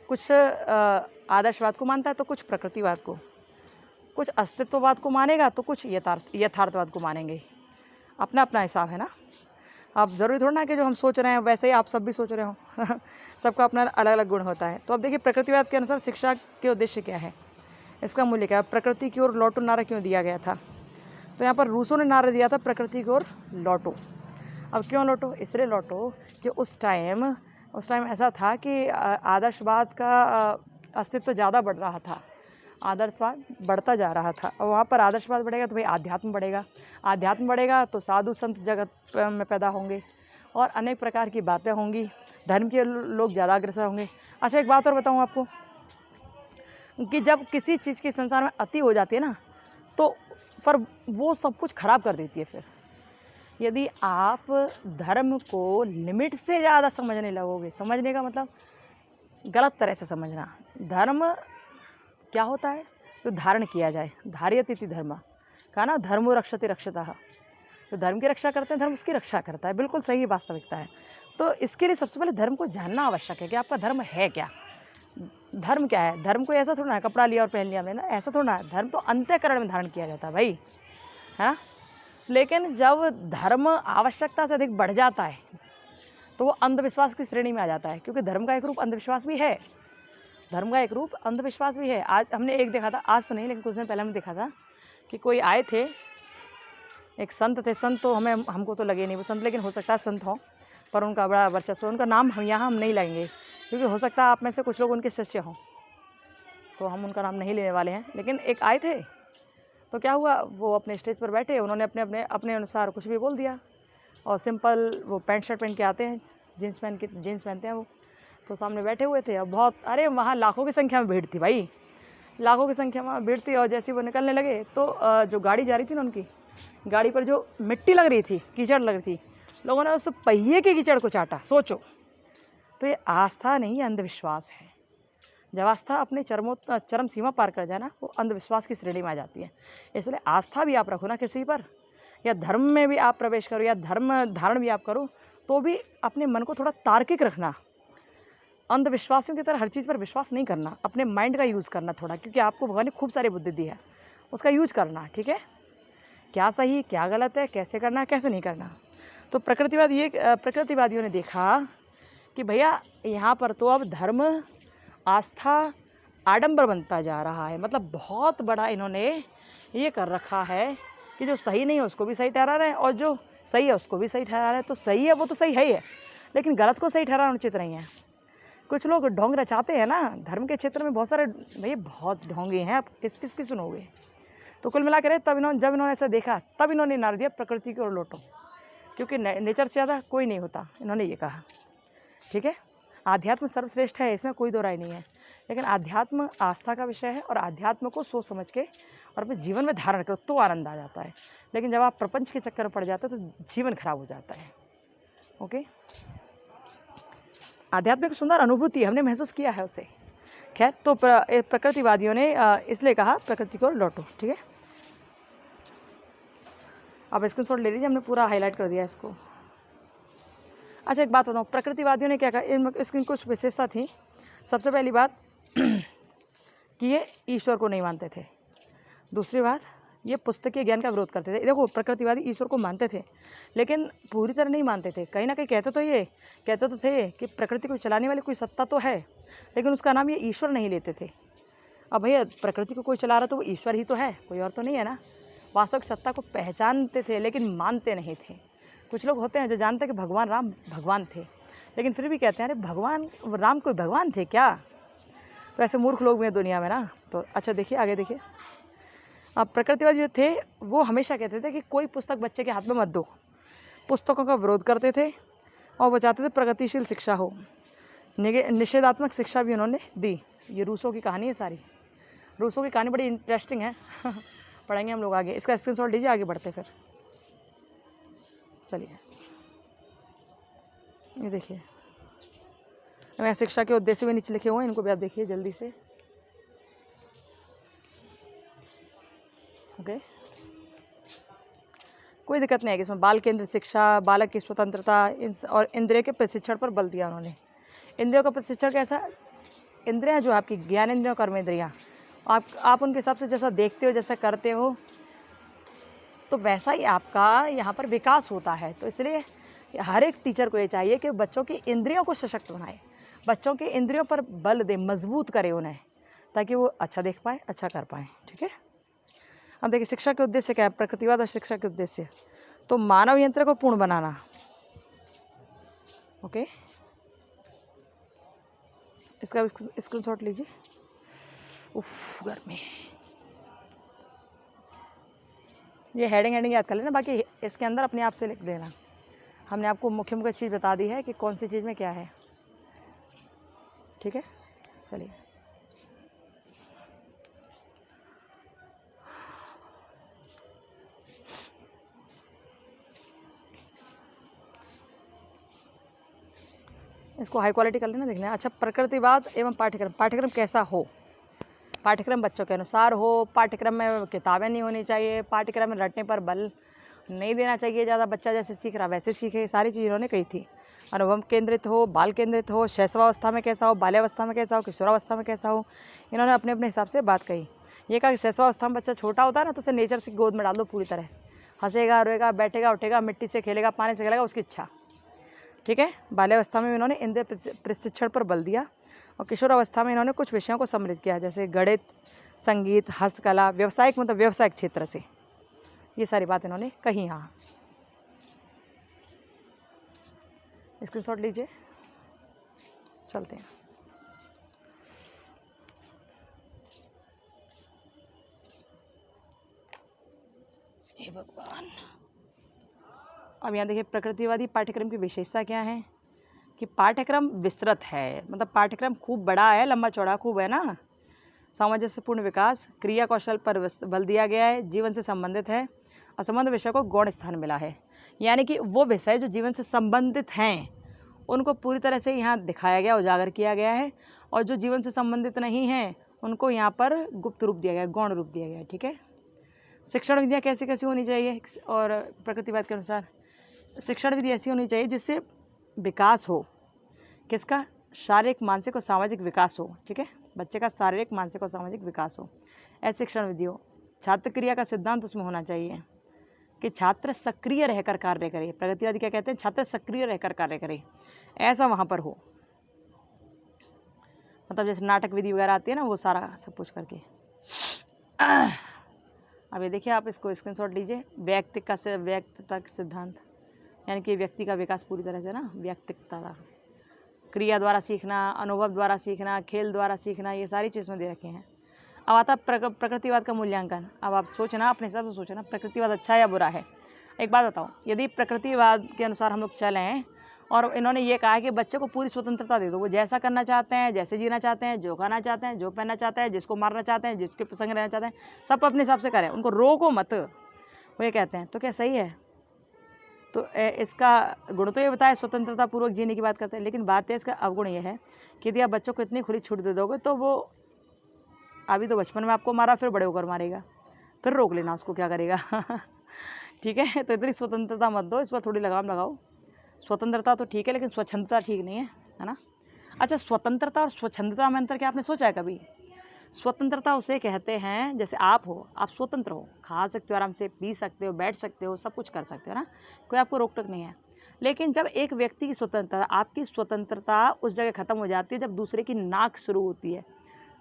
कुछ आदर्शवाद को मानता है तो कुछ प्रकृतिवाद को, कुछ अस्तित्ववाद को मानेगा तो कुछ यथार्थवाद को मानेंगे। अपना अपना हिसाब है ना। अब ज़रूरी थोड़ा ना कि जो हम सोच रहे हैं वैसे ही आप सब भी सोच रहे हो सबका अपना अलग अलग गुण होता है। तो अब देखिए प्रकृतिवाद के अनुसार शिक्षा के उद्देश्य क्या है, इसका मूल्य क्या है, प्रकृति की ओर लौटो नारा क्यों दिया गया था? तो यहाँ पर रूसों ने नारा दिया था प्रकृति की ओर लौटो। अब क्यों लौटो? इसलिए लौटो कि उस टाइम ऐसा था कि आदर्शवाद का अस्तित्व ज़्यादा बढ़ रहा था, आदर्शवाद बढ़ता जा रहा था, और वहाँ पर आदर्शवाद बढ़ेगा तो भाई आध्यात्म बढ़ेगा, आध्यात्म बढ़ेगा तो साधु संत जगत में पैदा होंगे और अनेक प्रकार की बातें होंगी, धर्म के लोग ज़्यादा अग्रसर होंगे। अच्छा एक बात और बताऊँ आपको कि जब किसी चीज़ की संसार में अति हो जाती है ना, तो फिर वो सब कुछ खराब कर देती है। फिर यदि आप धर्म को लिमिट से ज़्यादा समझने लगोगे, समझने का मतलब गलत तरह से समझना, धर्म क्या होता है? तो धारण किया जाए, धार्यति इति धर्म, कहा ना, धर्मो रक्षति रक्षतः। तो धर्म की रक्षा करते हैं, धर्म उसकी रक्षा करता है, बिल्कुल सही वास्तविकता है। तो इसके लिए सबसे पहले धर्म को जानना आवश्यक है कि आपका धर्म है क्या। धर्म क्या है? धर्म कोई ऐसा थोड़ा है कपड़ा लिया और पहन लिया हमने ना, ऐसा थोड़ा है। धर्म तो अंतःकरण में धारण किया जाता है भाई, है ना। लेकिन जब धर्म आवश्यकता से अधिक बढ़ जाता है तो वो अंधविश्वास की श्रेणी में आ जाता है, क्योंकि धर्म का एक रूप अंधविश्वास भी है। धर्म का एक रूप अंधविश्वास भी है। आज हमने एक देखा था, आज तो नहीं लेकिन कुछ दिन पहले हमने देखा था कि कोई आए थे, एक संत थे। संत तो हमको तो लगे नहीं वो संत, लेकिन हो सकता है संत हो, पर उनका बड़ा वर्चस्व, उनका नाम हम नहीं लेंगे क्योंकि हो सकता है आप में से कुछ लोग उनके शिष्य हों, तो हम उनका नाम नहीं लेने वाले हैं। लेकिन एक आए थे, तो क्या हुआ, वो अपने स्टेज पर बैठे, उन्होंने अपने अनुसार कुछ भी बोल दिया, और सिंपल वो पैंट शर्ट पहन के आते हैं, जीन्स पहनते हैं वो, तो सामने बैठे हुए थे। और बहुत, अरे वहाँ लाखों की संख्या में भीड़ थी भाई, लाखों की संख्या में भीड़ थी। और जैसे वो निकलने लगे तो जो गाड़ी जा रही थी ना, उनकी गाड़ी पर जो मिट्टी लग रही थी, कीचड़ लग रही थी, लोगों ने उस पहिए के कीचड़ को चाटा। सोचो, तो ये आस्था नहीं, ये अंधविश्वास है। जब आस्था अपने चरम सीमा पार कर जाए ना, वो अंधविश्वास की श्रेणी में आ जाती है। इसलिए आस्था भी आप रखो ना किसी पर, या धर्म में भी आप प्रवेश करो, या धर्म धारण भी आप करो, तो भी अपने मन को थोड़ा तार्किक रखना। अंधविश्वासियों की तरह हर चीज़ पर विश्वास नहीं करना, अपने माइंड का यूज़ करना थोड़ा, क्योंकि आपको भगवान ने खूब सारी बुद्धि दी है, उसका यूज करना, ठीक है। क्या सही क्या गलत है, कैसे करना है कैसे नहीं करना। तो प्रकृतिवादियों ने देखा कि भैया यहाँ पर तो अब धर्म आस्था आडंबर बनता जा रहा है, मतलब बहुत बड़ा इन्होंने ये कर रखा है कि जो सही नहीं है उसको भी सही ठहरा रहे हैं, और जो सही है उसको भी सही ठहरा रहे हैं। तो सही है वो तो सही है ही है, लेकिन गलत को सही ठहराना उचित नहीं है। कुछ लोग ढोंग रचाते हैं ना धर्म के क्षेत्र में, बहुत सारे भैया बहुत ढोंगे हैं, आप किस की सुनोगे। तो कुल मिला कर जब इन्होंने ऐसा देखा, तब इन्होंने नार दिया प्रकृति की ओर लौटो, क्योंकि नेचर से ज़्यादा कोई नहीं होता, इन्होंने ये कहा, ठीक है। आध्यात्म सर्वश्रेष्ठ है, इसमें कोई दो राय नहीं है, लेकिन आध्यात्म आस्था का विषय है, और आध्यात्म को सोच समझ के और अपने जीवन में धारण करो तो आनंद आ जाता है। लेकिन जब आप प्रपंच के चक्कर में पड़ जाते हो तो जीवन खराब हो जाता है। ओके, आध्यात्मिक सुंदर अनुभूति हमने महसूस किया है उसे। खैर, तो प्रकृतिवादियों ने इसलिए कहा प्रकृति को लौटो, ठीक है। आप स्क्रीनशॉट ले लीजिए, हमने पूरा हाईलाइट कर दिया इसको। अच्छा, एक बात बताऊँ, प्रकृतिवादियों ने क्या कहा, इसकी कुछ विशेषता थी। सबसे पहली बात कि ये ईश्वर को नहीं मानते थे। दूसरी बात, ये पुस्तकीय ज्ञान का विरोध करते थे। देखो, प्रकृतिवादी ईश्वर को मानते थे, लेकिन पूरी तरह नहीं मानते थे। कहीं ना कहीं कहते तो थे कि प्रकृति को चलाने वाली कोई सत्ता तो है, लेकिन उसका नाम ये ईश्वर नहीं लेते थे। अब भैया प्रकृति को कोई चला रहा तो वो ईश्वर ही तो है, कोई और तो नहीं है ना। वास्तविक सत्ता को पहचानते थे, लेकिन मानते नहीं थे। कुछ लोग होते हैं जो जानते हैं कि भगवान राम भगवान थे, लेकिन फिर भी कहते हैं अरे भगवान राम कोई भगवान थे क्या। तो ऐसे मूर्ख लोग भी हैं दुनिया में ना। तो अच्छा देखिए, आगे देखिए। अब प्रकृतिवादी जो थे वो हमेशा कहते थे कि कोई पुस्तक बच्चे के हाथ में मत दो, पुस्तकों का विरोध करते थे, और वो चाहते थे प्रगतिशील शिक्षा हो। निषेधात्मक शिक्षा भी उन्होंने दी। ये रूसों की कहानी है सारी। रूसों की कहानी बड़ी इंटरेस्टिंग है पढ़ेंगे हम लोग आगे। इसका स्क्रीनशॉट लीजिए, आगे बढ़ते फिर। चलिए, ये देखिए, मैं शिक्षा के उद्देश्य भी नीचे लिखे हुए हैं, इनको भी आप देखिए जल्दी से। ओके, कोई दिक्कत नहीं है कि इसमें बाल केंद्रित शिक्षा, बालक की स्वतंत्रता और इंद्रिय के प्रशिक्षण पर बल दिया उन्होंने। इंद्रियों का प्रशिक्षण कैसा? इंद्रियां जो आपकी ज्ञान इंद्रियों, कर्म इंद्रियां, आप उनके हिसाब से जैसा देखते हो, जैसा करते हो, तो वैसा ही आपका यहाँ पर विकास होता है। तो इसलिए हर एक टीचर को ये चाहिए कि बच्चों की इंद्रियों को सशक्त बनाए, बच्चों के इंद्रियों पर बल दे, मजबूत करे उन्हें, ताकि वो अच्छा देख पाए, अच्छा कर पाए, ठीक है। अब देखिए, शिक्षा के उद्देश्य क्या है, प्रकृतिवाद और शिक्षा के उद्देश्य। तो मानव यंत्र को पूर्ण बनाना। ओके, इसका स्क्रीनशॉट लीजिए। उफ, गर्मी। ये हेडिंग याद कर लेना, बाकी इसके अंदर अपने आप से लिख देना। हमने आपको मुख्य मुख्य चीज़ बता दी है कि कौन सी चीज़ में क्या है, ठीक है। चलिए, इसको हाई क्वालिटी कर लेना, देखना। अच्छा, प्रकृतिवाद एवं पाठ्यक्रम कैसा हो। पाठ्यक्रम बच्चों के अनुसार हो, पाठ्यक्रम में किताबें नहीं होनी चाहिए, पाठ्यक्रम में रटने पर बल नहीं देना चाहिए ज़्यादा, बच्चा जैसे सीख रहा वैसे सीखे, सारी चीज़ इन्होंने कही थी। अनुभव केंद्रित हो, बाल केंद्रित हो, शैशवावस्था में कैसा हो, बाल्यावस्था में कैसा हो, किशोरावस्था में कैसा हो, इन्होंने अपने अपने हिसाब से बात कही। ये कहा कि शैशवावस्था में बच्चा छोटा होता है ना, तो उसे नेचर से गोद में डाल दो पूरी तरह, हंसेगा, रोएगा, बैठेगा, उठेगा, मिट्टी से खेलेगा, पानी से खेलेगा, उसकी इच्छा, ठीक है। बाल्यावस्था में इन्होंने इंद्रिय प्रशिक्षण पर बल दिया, और किशोरावस्था में इन्होंने कुछ विषयों को सम्मिलित किया, जैसे गणित, संगीत, हस्तकला, व्यावसायिक मतलब व्यावसायिक क्षेत्र से, ये सारी बात इन्होंने कही। यहाँ स्क्रीनशॉट लीजिए, चलते हैं। हे भगवान। अब यहाँ देखिए प्रकृतिवादी पाठ्यक्रम की विशेषता क्या है कि पाठ्यक्रम विस्तृत है, मतलब पाठ्यक्रम खूब बड़ा है, लंबा चौड़ा खूब है ना। सामंजस्यपूर्ण विकास, क्रिया कौशल पर बल दिया गया है, जीवन से संबंधित है, असंबद्ध विषय को गौण स्थान मिला है। यानी कि वो विषय जो जीवन से संबंधित हैं उनको पूरी तरह से यहाँ दिखाया गया, उजागर किया गया है, और जो जीवन से संबंधित नहीं हैं उनको यहाँ पर गुप्त रूप दिया गया, गौण रूप दिया गया है, ठीक है। शिक्षण विधियाँ कैसी कैसी होनी चाहिए, और प्रकृतिवाद के अनुसार शिक्षण विधि ऐसी होनी चाहिए जिससे विकास हो, किसका, शारीरिक, मानसिक और सामाजिक विकास हो, ठीक है, बच्चे का शारीरिक, मानसिक और सामाजिक विकास हो, ऐसी शिक्षण विधि हो। छात्र क्रिया का सिद्धांत उसमें होना चाहिए कि छात्र सक्रिय रहकर कार्य करे। प्रगतिवादी क्या कहते हैं, छात्र सक्रिय रहकर कार्य करे, ऐसा वहाँ पर हो, मतलब जैसे नाटक विधि वगैरह आती है ना, वो सारा सब कुछ करके। अब ये देखिए, आप इसको स्क्रीनशॉट लीजिए। व्यक्तित्व का सिद्धांत, यानी कि व्यक्ति का विकास पूरी तरह से ना व्यक्तित्व, क्रिया द्वारा सीखना, अनुभव द्वारा सीखना, खेल द्वारा सीखना, ये सारी चीज़ में दे रखे हैं। अब आता प्रकृतिवाद का मूल्यांकन। अब आप सोचना, अपने हिसाब से सोचना, प्रकृतिवाद अच्छा है या बुरा है। एक बात बताओ, यदि प्रकृतिवाद के अनुसार हम लोग चलें और इन्होंने ये कहा है कि बच्चे को पूरी स्वतंत्रता दे दो, वो जैसा करना चाहते हैं, जैसे जीना चाहते हैं, जो खाना चाहते हैं, जो पहनना चाहते हैं, जिसको मारना चाहते हैं, जिसके संग रहना चाहते हैं, सब अपने हिसाब से करें, उनको रोको मत, वो ये कहते हैं, तो क्या सही है? तो इसका गुण तो ये बताया, स्वतंत्रता पूर्वक जीने की बात करते हैं, लेकिन बात है इसका अवगुण ये है कि यदि आप बच्चों को इतनी खुली छूट दे दोगे तो वो अभी तो बचपन में आपको मारा, फिर बड़े होकर मारेगा, फिर रोक लेना उसको, क्या करेगा। ठीक है, तो इतनी स्वतंत्रता मत दो, इस पर थोड़ी लगाम लगाओ। स्वतंत्रता तो ठीक है, लेकिन स्वच्छंदता ठीक नहीं है ना। अच्छा, स्वतंत्रता और स्वच्छंदता में अंतर क्या आपने सोचा है कभी? स्वतंत्रता उसे कहते हैं जैसे आप हो, आप स्वतंत्र हो, खा सकते हो, आराम से पी सकते हो, बैठ सकते हो, सब कुछ कर सकते हो ना, कोई आपको रोक टोक नहीं है। लेकिन जब एक व्यक्ति की स्वतंत्रता, आपकी स्वतंत्रता उस जगह ख़त्म हो जाती है जब दूसरे की नाक शुरू होती है,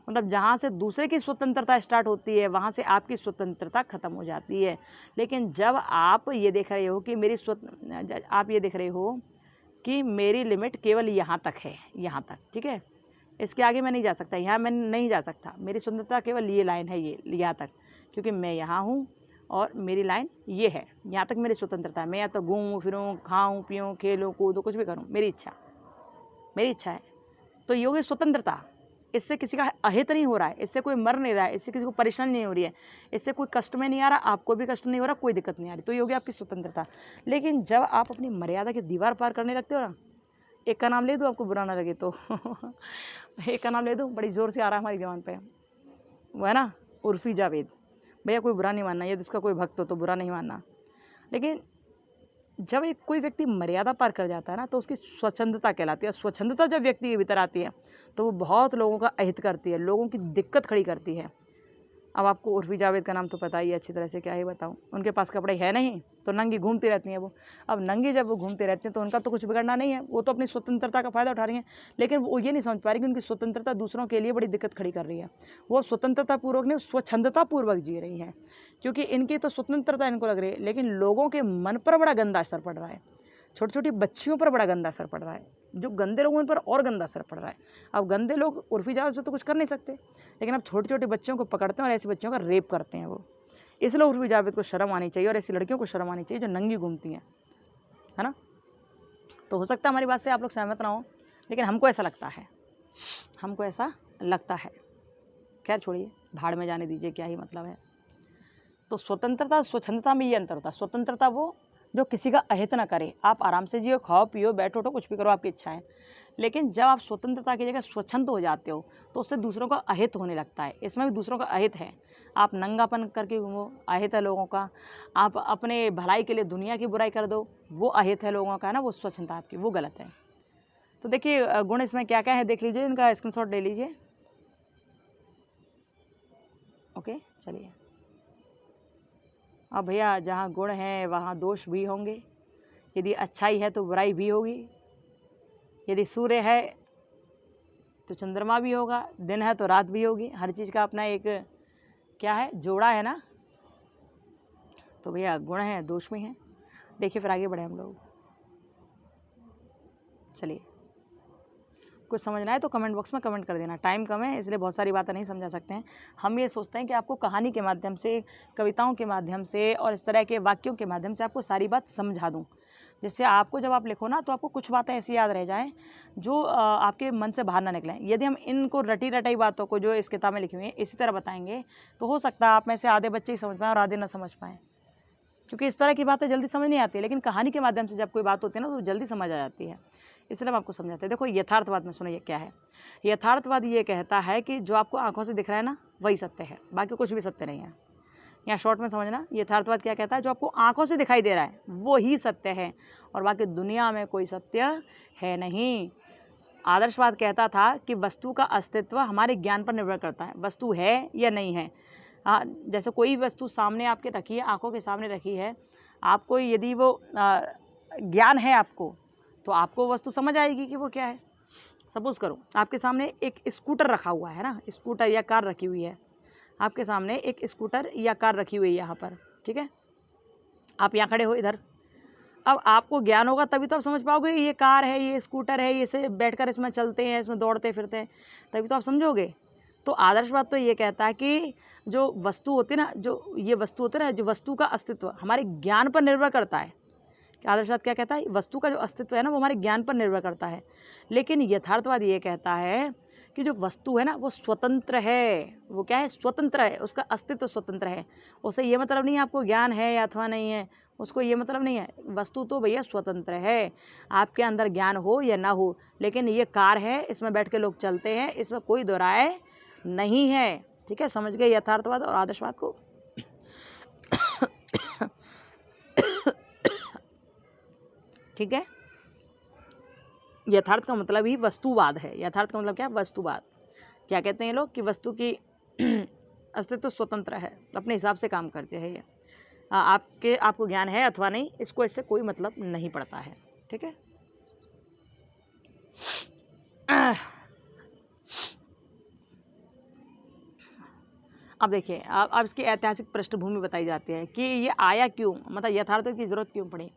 मतलब जहाँ से दूसरे की स्वतंत्रता स्टार्ट होती है वहाँ से आपकी स्वतंत्रता ख़त्म हो जाती है। लेकिन जब आप ये देख रहे हो कि आप ये देख रहे हो कि मेरी लिमिट केवल यहाँ तक है, यहाँ तक, ठीक है, इसके आगे मैं नहीं जा सकता, यहाँ मैं नहीं जा सकता, मेरी स्वतंत्रता केवल ये लाइन है, ये यहाँ तक, क्योंकि मैं यहाँ हूँ और मेरी लाइन ये है, यहाँ तक मेरी स्वतंत्रता है। मैं या तो घूमूँ फिरूँ, खाऊँ पीऊँ, खेलूँ कूदूँ, कुछ भी करूँ, मेरी इच्छा है। तो ये होगी स्वतंत्रता। इससे किसी का अहित नहीं हो रहा है, इससे कोई मर नहीं रहा है, इससे किसी को परेशानी नहीं हो रही है, इससे कोई कष्ट में नहीं आ रहा, आपको भी कष्ट नहीं हो रहा, कोई दिक्कत नहीं आ रही, तो ये होगी आपकी स्वतंत्रता। लेकिन जब आप अपनी मर्यादा की दीवार पार करने लगते हो ना, एक का नाम ले दूँ, आपको बुरा ना लगे तो। एक का नाम ले दूँ, बड़ी ज़ोर से आ रहा है हमारी ज़बान पे, वो है ना, उर्फ़ी जावेद। भैया कोई बुरा नहीं मानना, यदि उसका कोई भक्त हो तो बुरा नहीं मानना, लेकिन जब एक कोई व्यक्ति मर्यादा पार कर जाता है ना, तो उसकी स्वच्छंदता कहलाती है। स्वच्छंदता जब व्यक्ति के भीतर आती है तो वो बहुत लोगों का अहित करती है, लोगों की दिक्कत खड़ी करती है। अब आपको उर्फ़ी जावेद का नाम तो पता ही है अच्छी तरह से, क्या ही बताऊँ, उनके पास कपड़े है नहीं तो नंगी घूमती रहती हैं वो। अब नंगी जब वो घूमते रहते हैं तो उनका तो कुछ बिगड़ना नहीं है, वो तो अपनी स्वतंत्रता का फ़ायदा उठा रही हैं, लेकिन वो ये नहीं समझ पा रही कि उनकी स्वतंत्रता दूसरों के लिए बड़ी दिक्कत खड़ी कर रही है। वो स्वतंत्रता पूर्वक नहीं, स्वच्छंदता पूर्वक जी रही हैं, क्योंकि इनकी तो स्वतंत्रता इनको लग रही है, लेकिन लोगों के मन पर बड़ा गंदा असर पड़ रहा है, छोटी छोटी बच्चियों पर बड़ा गंदा असर पड़ रहा है, जो गंदे लोगों पर और गंदा असर पड़ रहा है। अब गंदे लोग उर्फ़ी जावेद से तो कुछ कर नहीं सकते, लेकिन अब छोटे छोटे बच्चों को पकड़ते हैं और ऐसी बच्चियों का रेप करते हैं वो। इसलिए उर्फ़ी जावेद को शर्म आनी चाहिए और ऐसी लड़कियों को शर्म आनी चाहिए जो नंगी घूमती हैं, है ना। तो हो सकता है हमारी बात से आप लोग सहमत ना हो, लेकिन हमको ऐसा लगता है, खैर छोड़िए, भाड़ में जाने दीजिए, क्या ही मतलब है। तो स्वतंत्रता स्वच्छंदता में ये अंतर होता है। स्वतंत्रता वो जो किसी का अहित ना करे, आप आराम से जियो, खाओ पियो, बैठो उठो, कुछ भी करो, आपकी इच्छा है। लेकिन जब आप स्वतंत्रता की जगह स्वच्छंद हो जाते हो तो उससे दूसरों का अहित होने लगता है। इसमें भी दूसरों का अहित है। आप नंगापन करके घूमो, अहित है लोगों का। आप अपने भलाई के लिए दुनिया की बुराई कर दो, वो अहित है लोगों का ना, वो स्वच्छंदता आपकी, वो गलत है। तो देखिए गुण इसमें क्या क्या है देख लीजिए, इनका स्क्रीनशॉट ले लीजिए। ओके चलिए। अब भैया जहाँ गुण है वहाँ दोष भी होंगे। यदि अच्छाई है तो बुराई भी होगी। यदि सूर्य है तो चंद्रमा भी होगा, दिन है तो रात भी होगी। हर चीज़ का अपना एक क्या है, जोड़ा है ना। तो भैया गुण है दोष भी हैं। देखिए फिर आगे बढ़े हम लोग। चलिए, कुछ समझना है तो कमेंट बॉक्स में कमेंट कर देना। टाइम कम है इसलिए बहुत सारी बातें नहीं समझा सकते हैं। हम ये सोचते हैं कि आपको कहानी के माध्यम से, कविताओं के माध्यम से और इस तरह के वाक्यों के माध्यम से आपको सारी बात समझा दूँ, जिससे आपको जब आप लिखो ना तो आपको कुछ बातें ऐसी याद रह जाएं जो आपके मन से बाहर ना निकलें। यदि हम इनको रटी रटाई बातों को जो इस किताब में लिखी हुई है इसी तरह बताएंगे तो हो सकता है आप में से आधे बच्चे ही समझ पाएँ और आधे ना समझ पाएँ, क्योंकि इस तरह की बातें जल्दी समझ नहीं आती है। लेकिन कहानी के माध्यम से जब कोई बात होती है ना तो जल्दी समझ आ जाती है, इसलिए हम आपको समझाते हैं। देखो यथार्थवाद में सुनिए क्या है। यथार्थवाद ये कहता है कि जो आपको आंखों से दिख रहा है ना वही सत्य है, बाकी कुछ भी सत्य नहीं है। यहाँ शॉर्ट में समझना, यथार्थवाद क्या कहता है, जो आपको आंखों से दिखाई दे रहा है वो ही सत्य है और बाकी दुनिया में कोई सत्य है नहीं। आदर्शवाद कहता था कि वस्तु का अस्तित्व हमारे ज्ञान पर निर्भर करता है, वस्तु है या नहीं है। जैसे कोई वस्तु सामने आपके रखी है, आंखों के सामने रखी है, आपको यदि वो ज्ञान है आपको तो आपको वस्तु समझ आएगी कि वो क्या है। सपोज़ करो आपके सामने एक स्कूटर रखा हुआ है ना, स्कूटर या कार रखी हुई है, आपके सामने एक स्कूटर या कार रखी हुई है यहाँ पर, ठीक है। आप यहाँ खड़े हो इधर, अब आपको ज्ञान होगा तभी तो आप समझ पाओगे ये कार है, ये स्कूटर है, ये से बैठकर इसमें चलते हैं, इसमें दौड़ते फिरते हैं, तभी तो आप समझोगे। तो आदर्शवाद तो ये कहता है कि जो वस्तु होती है ना, जो ये वस्तु होती है ना, जो वस्तु का अस्तित्व हमारे ज्ञान पर निर्भर करता है। आदर्शवाद क्या कहता है, वस्तु का जो अस्तित्व है ना वो हमारे ज्ञान पर निर्भर करता है। लेकिन यथार्थवाद ये कहता है कि जो वस्तु है ना वो स्वतंत्र है। वो क्या है, स्वतंत्र है, उसका अस्तित्व स्वतंत्र है। उसे ये मतलब नहीं है आपको ज्ञान है या अथवा नहीं है, उसको ये मतलब नहीं है। वस्तु तो भैया स्वतंत्र है, आपके अंदर ज्ञान हो या ना हो। लेकिन ये कार है, इसमें बैठ के लोग चलते हैं, इसमें कोई दो राय नहीं है। ठीक है, समझ गए यथार्थवाद और आदर्शवाद को। ठीक है, यथार्थ का मतलब ही वस्तुवाद है। यथार्थ का मतलब क्या है, वस्तुवाद। क्या कहते हैं ये लोग कि वस्तु की अस्तित्व स्वतंत्र है, अपने हिसाब से काम करते हैं। ये आपको ज्ञान है अथवा नहीं, इसको इससे कोई मतलब नहीं पड़ता है। ठीक है, अब देखिए, अब इसकी ऐतिहासिक पृष्ठभूमि बताई जाती है कि ये आया क्यों, मतलब यथार्थ की ज़रूरत क्यों पड़ी।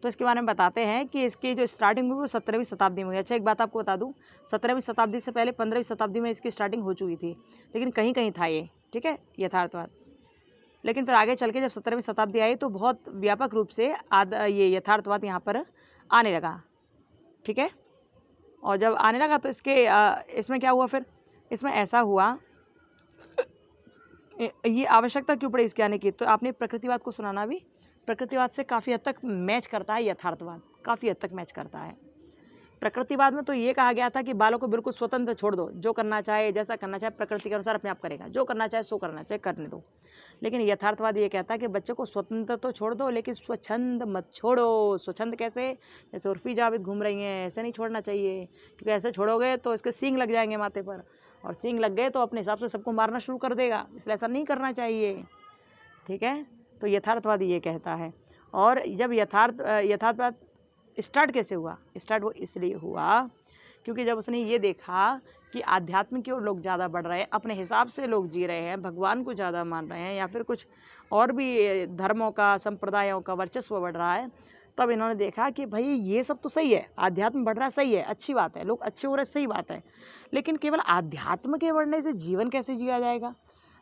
तो इसके बारे में बताते हैं कि इसकी जो स्टार्टिंग हुई वो 17वीं शताब्दी में हुई। अच्छा, एक बात आपको बता दूं, 17वीं शताब्दी से पहले 15वीं शताब्दी में इसकी स्टार्टिंग हो चुकी थी, लेकिन कहीं कहीं था ये। ठीक है, यथार्थवाद। लेकिन फिर आगे चल के जब 17वीं शताब्दी आई तो बहुत व्यापक रूप से ये यथार्थवाद यहाँ पर आने लगा। ठीक है, और जब आने लगा तो इसमें क्या हुआ, फिर इसमें ऐसा हुआ, ये आवश्यकता क्यों पड़ी इसके आने की। तो आपने प्रकृतिवाद को सुनाना भी, प्रकृतिवाद से काफ़ी हद तक मैच करता है यथार्थवाद, काफ़ी हद तक मैच करता है। प्रकृतिवाद में तो ये कहा गया था कि बालों को बिल्कुल स्वतंत्र छोड़ दो, जो करना चाहे जैसा करना चाहे प्रकृति के अनुसार अपने आप करेगा, जो करना चाहे सो करना चाहे करने दो। लेकिन यथार्थवाद ये कहता है कि बच्चे को स्वतंत्र तो छोड़ दो लेकिन स्वच्छंद मत छोड़ो। स्वच्छंद कैसे, जैसे उर्फी जावेद घूम रही हैं, ऐसे नहीं छोड़ना चाहिए, क्योंकि ऐसे छोड़ोगे तो इसके सींग लग जाएंगे माथे पर, और सींग लग गए तो अपने हिसाब से सबको मारना शुरू कर देगा, इसलिए ऐसा नहीं करना चाहिए। ठीक है, तो यथार्थवाद ये कहता है। और जब यथार्थवाद स्टार्ट कैसे हुआ, स्टार्ट वो इसलिए हुआ क्योंकि जब उसने ये देखा कि आध्यात्म की ओर लोग ज़्यादा बढ़ रहे हैं, अपने हिसाब से लोग जी रहे हैं, भगवान को ज़्यादा मान रहे हैं, या फिर कुछ और भी धर्मों का, संप्रदायों का वर्चस्व बढ़ रहा है, तब इन्होंने देखा कि भाई ये सब तो सही है, आध्यात्म बढ़ रहा है, सही है, अच्छी बात है, लोग अच्छे हो रहे, सही बात है, लेकिन केवल आध्यात्म के बढ़ने से जीवन कैसे जिया जाएगा।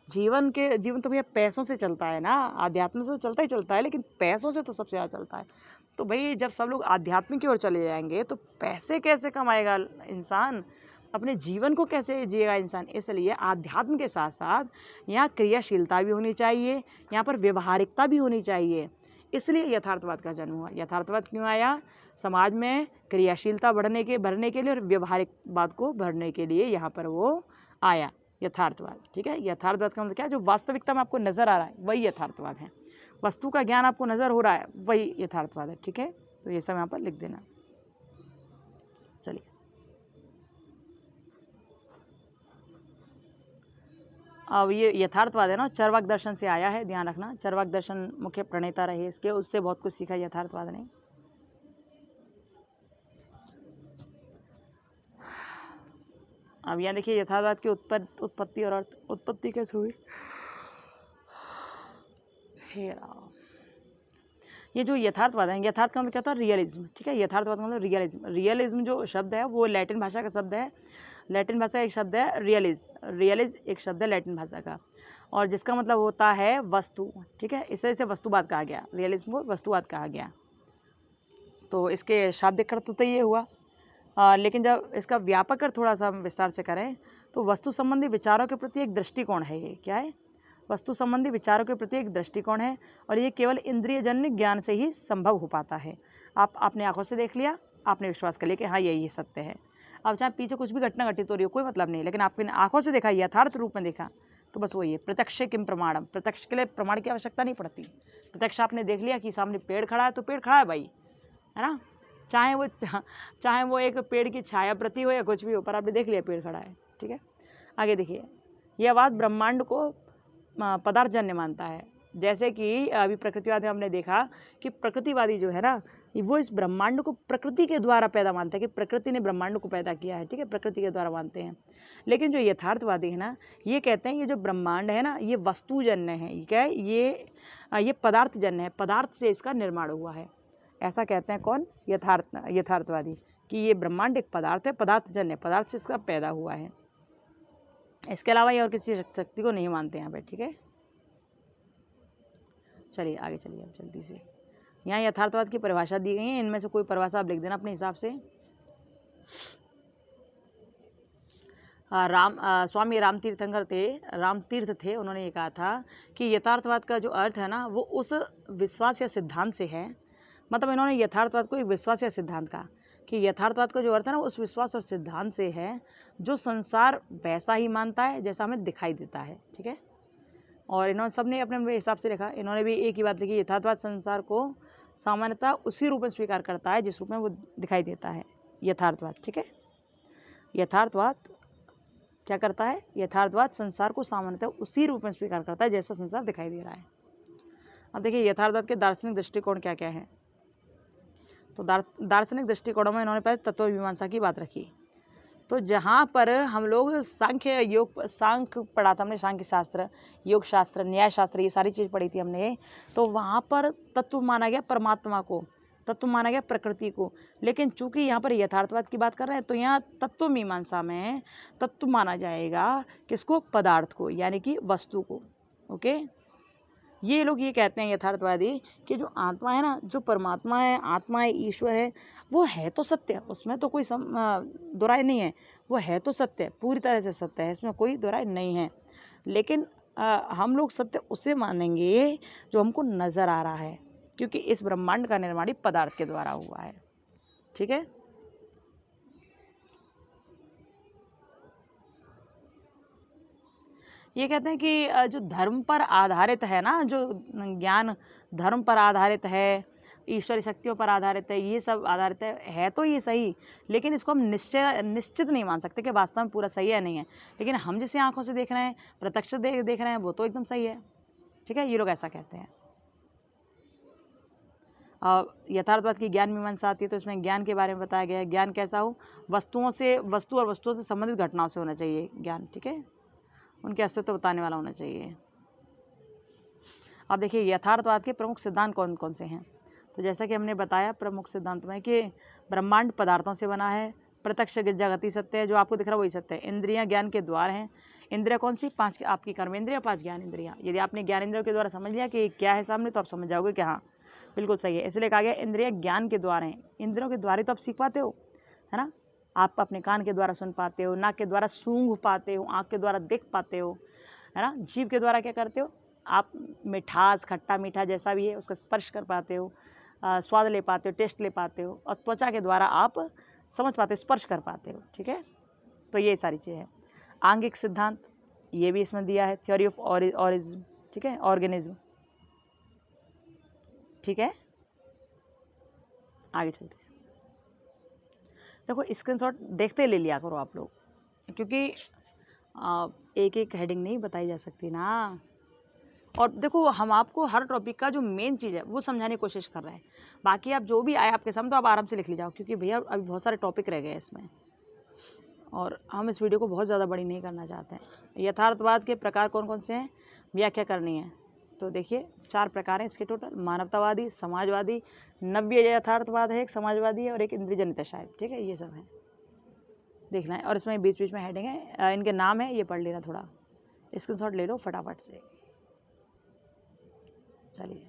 जीवन तो भैया पैसों से चलता है ना, आध्यात्म से तो चलता ही चलता है, लेकिन पैसों से तो सबसे ज़्यादा चलता है। तो भाई जब सब लोग आध्यात्म की ओर चले जाएंगे तो पैसे कैसे कमाएगा इंसान, अपने जीवन को कैसे जिएगा इंसान। इसलिए आध्यात्म के साथ साथ यहाँ क्रियाशीलता भी होनी चाहिए, यहाँ पर व्यवहारिकता भी होनी चाहिए। इसलिए यथार्थवाद का जन्म हुआ। यथार्थवाद क्यों आया? समाज में क्रियाशीलता भरने के लिए और व्यवहारिकवाद को भरने के लिए यहाँ पर वो आया यथार्थवाद। ठीक है, यथार्थवाद का मतलब क्या है? जो वास्तविकता में आपको नज़र आ रहा है वही यथार्थवाद है। वस्तु का ज्ञान आपको नज़र हो रहा है वही यथार्थवाद है। ठीक है, तो ये सब यहाँ पर लिख देना। चलिए, अब ये यथार्थवाद है ना, चरवाक दर्शन से आया है, ध्यान रखना। चरवाक दर्शन मुख्य प्रणेता रहे इसके, उससे बहुत कुछ सीखा यथार्थवाद ने। अब यहाँ देखिए यथार्थवाद की उत्पत्ति और अर्थ। उत्पत्ति कैसे हुई? ये जो यथार्थवाद है, यथार्थ का मतलब क्या था? रियलिज्म। ठीक है, यथार्थवाद का मतलब रियलिज्म। रियलिज्म जो शब्द है वो लैटिन भाषा का शब्द है। लैटिन भाषा का एक शब्द है रियलिज। रियलिज एक शब्द है लैटिन भाषा का, और जिसका मतलब होता है वस्तु। ठीक है, इस तरह से वस्तुवाद कहा गया, रियलिज्म को वस्तुवाद कहा गया। तो इसके शाब्दिक अर्थ तो ये हुआ, लेकिन जब इसका व्यापक अर्थ थोड़ा सा विस्तार से करें तो वस्तु संबंधी विचारों के प्रति एक दृष्टिकोण है। ये क्या है? वस्तु संबंधी विचारों के प्रति एक दृष्टिकोण है, और ये केवल इंद्रियजन्य ज्ञान से ही संभव हो पाता है। आप अपने आंखों से देख लिया, आपने विश्वास कर लिया कि हाँ यही सत्य है। अब चाहे पीछे कुछ भी घटना घटित हो रही हो, कोई मतलब नहीं, लेकिन आपने आंखों से देखा, यथार्थ रूप में देखा, तो बस वही है। प्रत्यक्ष किम प्रमाणम। प्रत्यक्ष के लिए प्रमाण की आवश्यकता नहीं पड़ती। प्रत्यक्ष आपने देख लिया कि सामने पेड़ खड़ा है तो पेड़ खड़ा है भाई, है ना। चाहे वो एक पेड़ की छाया प्रति हो या कुछ भी हो, पर आपने देख लिया पेड़ खड़ा है। ठीक है, आगे देखिए, यह बात ब्रह्मांड को पदार्थजन्य मानता है। जैसे कि अभी प्रकृतिवाद में हमने देखा कि प्रकृतिवादी जो है ना, वो इस ब्रह्मांड को प्रकृति के द्वारा पैदा मानता है, कि प्रकृति ने ब्रह्मांड को पैदा किया है। ठीक है, प्रकृति के द्वारा मानते हैं। लेकिन जो यथार्थवादी है ना, ये कहते हैं ये जो ब्रह्मांड है ना, ये वस्तुजन्य है। ये क्या है? ये पदार्थजन्य है, पदार्थ से इसका निर्माण हुआ है। ऐसा कहते हैं कौन? यथार्थवादी, कि ये ब्रह्मांड एक पदार्थ है, पदार्थजन्य, पदार्थ से इसका पैदा हुआ है। इसके अलावा ये और किसी शक्ति को नहीं मानते यहाँ पे। ठीक है, चलिए आगे चलिए अब जल्दी से। यहाँ यथार्थवाद की परिभाषा दी गई है, इनमें से कोई परिभाषा आप लिख देना अपने हिसाब से। स्वामी रामतीर्थ थे, उन्होंने ये कहा था कि यथार्थवाद का जो अर्थ है ना, वो उस विश्वास या सिद्धांत से है। मतलब इन्होंने यथार्थवाद को एक विश्वास या सिद्धांत कहा, कि यथार्थवाद का जो अर्थ है ना, उस विश्वास और सिद्धांत से है जो संसार वैसा ही मानता है जैसा हमें दिखाई देता है। ठीक है, और इन्होंने सबने अपने अपने हिसाब से लिखा। इन्होंने भी एक ही बात लिखी, यथार्थवाद संसार को सामान्यतः उसी रूप में स्वीकार करता है जिस रूप में वो दिखाई देता है। यथार्थवाद, ठीक है, यथार्थवाद क्या करता है? यथार्थवाद संसार को सामान्यतः उसी रूप में स्वीकार करता है जैसा संसार दिखाई दे रहा है। अब देखिए यथार्थवाद के दार्शनिक दृष्टिकोण क्या क्या है। तो दार्शनिक दृष्टिकोणों में इन्होंने पहले तत्व मीमांसा की बात रखी। तो जहाँ पर हम लोग सांख्य पढ़ा था हमने, सांख्य शास्त्र, योग शास्त्र, न्याय शास्त्र, ये सारी चीज़ पढ़ी थी हमने। तो वहाँ पर तत्व माना गया परमात्मा को, तत्व माना गया प्रकृति को। लेकिन चूंकि यहाँ पर यथार्थवाद की बात कर रहे हैं, तो यहाँ तत्व मीमांसा में तत्व माना जाएगा किसको? पदार्थ को, यानी कि वस्तु को। ओके, ये लोग ये कहते हैं यथार्थवादी कि जो आत्मा है ना, जो परमात्मा है, आत्मा है, ईश्वर है, वो है तो सत्य, उसमें तो कोई दोराय नहीं है। वो है तो सत्य, पूरी तरह से सत्य है, इसमें कोई दोराय नहीं है। लेकिन हम लोग सत्य उसे मानेंगे जो हमको नज़र आ रहा है, क्योंकि इस ब्रह्मांड का निर्माण ही पदार्थ के द्वारा हुआ है। ठीक है, ये कहते हैं कि जो धर्म पर आधारित है ना, जो ज्ञान धर्म पर आधारित है, ईश्वरी शक्तियों पर आधारित है, ये सब आधारित है तो ये सही, लेकिन इसको हम निश्चित नहीं मान सकते कि वास्तव में पूरा सही है नहीं है। लेकिन हम जिसे आंखों से देख रहे हैं, प्रत्यक्ष देख रहे हैं, वो तो एकदम सही है। ठीक है, ये लोग ऐसा कहते हैं। यथार्थवाद की ज्ञान मीमांसा आती है, तो इसमें ज्ञान के बारे में बताया गया है। ज्ञान कैसा हो? वस्तु और वस्तुओं से संबंधित घटनाओं से होना चाहिए ज्ञान। ठीक है, उनके अस्तित्व बताने वाला होना चाहिए। अब देखिए यथार्थवाद के प्रमुख सिद्धांत कौन कौन से हैं। तो जैसा कि हमने बताया प्रमुख सिद्धांत में कि ब्रह्मांड पदार्थों से बना है, प्रत्यक्ष जगती सत्य है, जो आपको दिख रहा है वही सत्य है। इंद्रियां ज्ञान के द्वार हैं। इंद्रिया कौन सी? 5 आपकी कर्मेंद्रिया, 5 ज्ञान इंद्रियां। यदि आपने ज्ञान इंद्रियों के द्वारा समझ लिया कि क्या है सामने, तो आप समझ जाओगे कि हाँ बिल्कुल सही है। इसलिए कहा गया इंद्रिया ज्ञान के द्वार हैं। इंद्रियों के द्वारा तो आप सीख पाते हो, है ना। आप अपने कान के द्वारा सुन पाते हो, नाक के द्वारा सूंघ पाते हो, आँख के द्वारा देख पाते हो, है ना। जीभ के द्वारा क्या करते हो? आप मिठास, खट्टा मीठा जैसा भी है उसका स्पर्श कर पाते हो, स्वाद ले पाते हो, टेस्ट ले पाते हो, और त्वचा के द्वारा आप समझ पाते हो, स्पर्श कर पाते हो। ठीक है, तो ये सारी चीज़ें हैं। आंगिक सिद्धांत ये भी इसमें दिया है, थ्योरी ऑफ ऑरिजिन, ठीक है, ऑर्गेनिज्म। ठीक है, आगे चलते हैं। देखो स्क्रीनशॉट देखते ले लिया करो आप लोग, क्योंकि एक एक हेडिंग नहीं बताई जा सकती ना। और देखो हम आपको हर टॉपिक का जो मेन चीज़ है वो समझाने की कोशिश कर रहे हैं। बाकी आप जो भी आए आपके सामने तो आप आराम से लिख लीजिए, क्योंकि भैया अभी बहुत सारे टॉपिक रह गए हैं इसमें, और हम इस वीडियो को बहुत ज़्यादा बड़ी नहीं करना चाहते हैं। यथार्थवाद के प्रकार कौन कौन से हैं, व्याख्या करनी है। तो देखिए 4 प्रकार हैं इसके टोटल, मानवतावादी, समाजवादी, नव्य यथार्थवाद है एक, समाजवादी है, और एक इंद्रियजनित शायद। ठीक है, ये सब है, देखना है। और इसमें बीच बीच में हेडिंग है, इनके नाम है, ये पढ़ लेना, थोड़ा स्क्रीनशॉट ले लो फटाफट से। चलिए,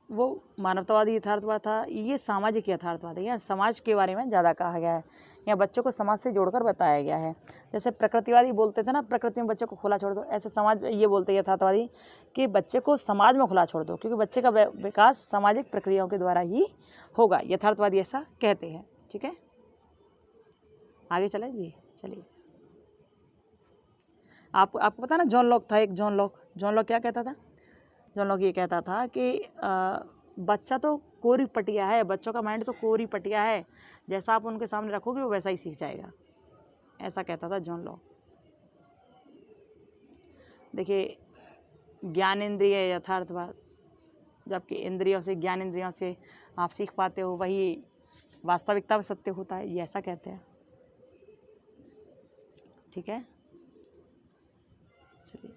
वो मानवतावादी यथार्थवाद था, ये सामाजिक यथार्थवाद है। यहाँ समाज के बारे में ज़्यादा कहा गया है, यहाँ बच्चों को समाज से जोड़कर बताया गया है। जैसे प्रकृतिवादी बोलते थे ना, प्रकृति में बच्चे को खुला छोड़ दो, ऐसे समाज ये बोलते हैं यथार्थवादी कि बच्चे को समाज में खुला छोड़ दो, क्योंकि बच्चे का विकास सामाजिक प्रक्रियाओं के द्वारा ही होगा। यथार्थवादी ऐसा कहते हैं। ठीक है, आगे चले जी। चलिए, आपको पता ना, जॉन लॉक था एक, जॉन लॉक क्या कहता था? जॉन लॉक ये कहता था कि बच्चा तो कोरी पटिया है, बच्चों का माइंड तो कोरी पटिया है, जैसा आप उनके सामने रखोगे वो वैसा ही सीख जाएगा, ऐसा कहता था जॉन लॉक। देखिए, ज्ञानेंद्रिय यथार्थवाद, जबकि इंद्रियों से, ज्ञान इंद्रियों से आप सीख पाते हो, वही वास्तविकता में सत्य होता है, ये ऐसा कहते हैं। ठीक है, चलिए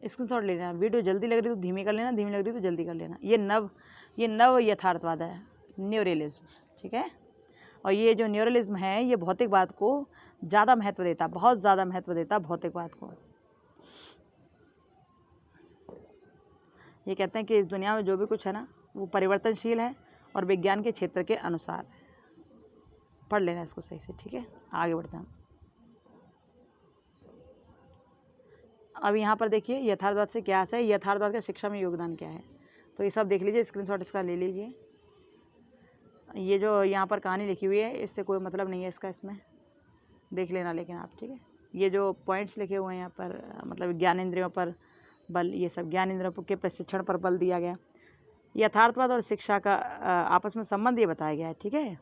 स्क्रीनशॉट ले लेना। वीडियो जल्दी लग रही तो धीमी कर लेना, धीमी लग रही तो जल्दी कर लेना। ये नव यथार्थवाद है, न्यूरलिज्म। ठीक है, और ये जो न्यूरलिज्म है ये भौतिकवाद को ज़्यादा महत्व देता, बहुत ज़्यादा महत्व देता भौतिकवाद को। ये कहते हैं कि इस दुनिया में जो भी कुछ है ना वो परिवर्तनशील है और विज्ञान के क्षेत्र के अनुसार। पढ़ लेना इसको सही से। ठीक है, आगे बढ़ते हैं। अब यहाँ पर देखिए यथार्थवाद से क्या है, यथार्थवाद का शिक्षा में योगदान क्या है, तो ये सब देख लीजिए, स्क्रीनशॉट इसका ले लीजिए। ये जो यहाँ पर कहानी लिखी हुई है इससे कोई मतलब नहीं है इसका, इसमें देख लेना लेकिन आप। ठीक है, ये जो पॉइंट्स लिखे हुए हैं यहाँ पर, मतलब ज्ञानेंद्रियों पर बल, ये सब ज्ञानेंद्रियों के प्रशिक्षण पर बल दिया गया। यथार्थवाद और शिक्षा का आपस में संबंध ये बताया गया है। ठीक है,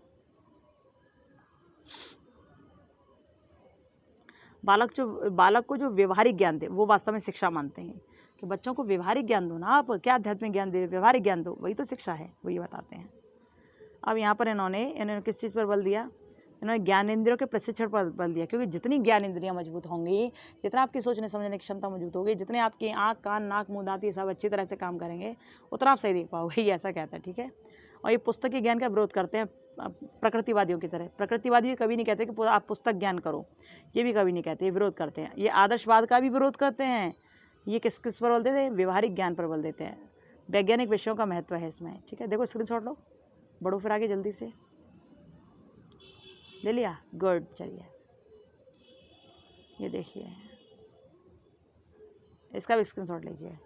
बालक को जो व्यवहारिक ज्ञान दे वो वास्तव में शिक्षा मानते हैं, कि बच्चों को व्यवहारिक ज्ञान दो ना, आप क्या आध्यात्मिक ज्ञान दे, व्यवहारिक ज्ञान दो, वही तो शिक्षा है, वो ये बताते हैं। अब यहाँ पर इन्होंने किस चीज़ पर बल दिया, इन्होंने ज्ञानेंद्रियों के प्रशिक्षण पर बल दिया, क्योंकि जितनी ज्ञानेंद्रियाँ मजबूत होंगी, जितना आपकी सोचने समझने की क्षमता मजबूत होगी, जितने आपकी आँख, कान, नाक, मुँह, दाँत ये सब अच्छी तरह से काम करेंगे, उतना आप सही देख पाओगे, ये ऐसा कहता है। ठीक है, और ये पुस्तकीय ज्ञान का विरोध करते हैं प्रकृतिवादियों की तरह। प्रकृतिवादी कभी नहीं कहते कि आप पुस्तक ज्ञान करो, ये भी कभी नहीं कहते, ये विरोध करते हैं। ये आदर्शवाद का भी विरोध करते हैं। ये किस पर बल देते हैं? व्यवहारिक ज्ञान पर बल देते हैं। वैज्ञानिक विषयों का महत्व है इसमें। ठीक है, देखो स्क्रीनशॉट लो, बढ़ो फिर आगे जल्दी से। ले लिया, गुड। चलिए ये देखिए, इसका भी स्क्रीनशॉट लीजिए।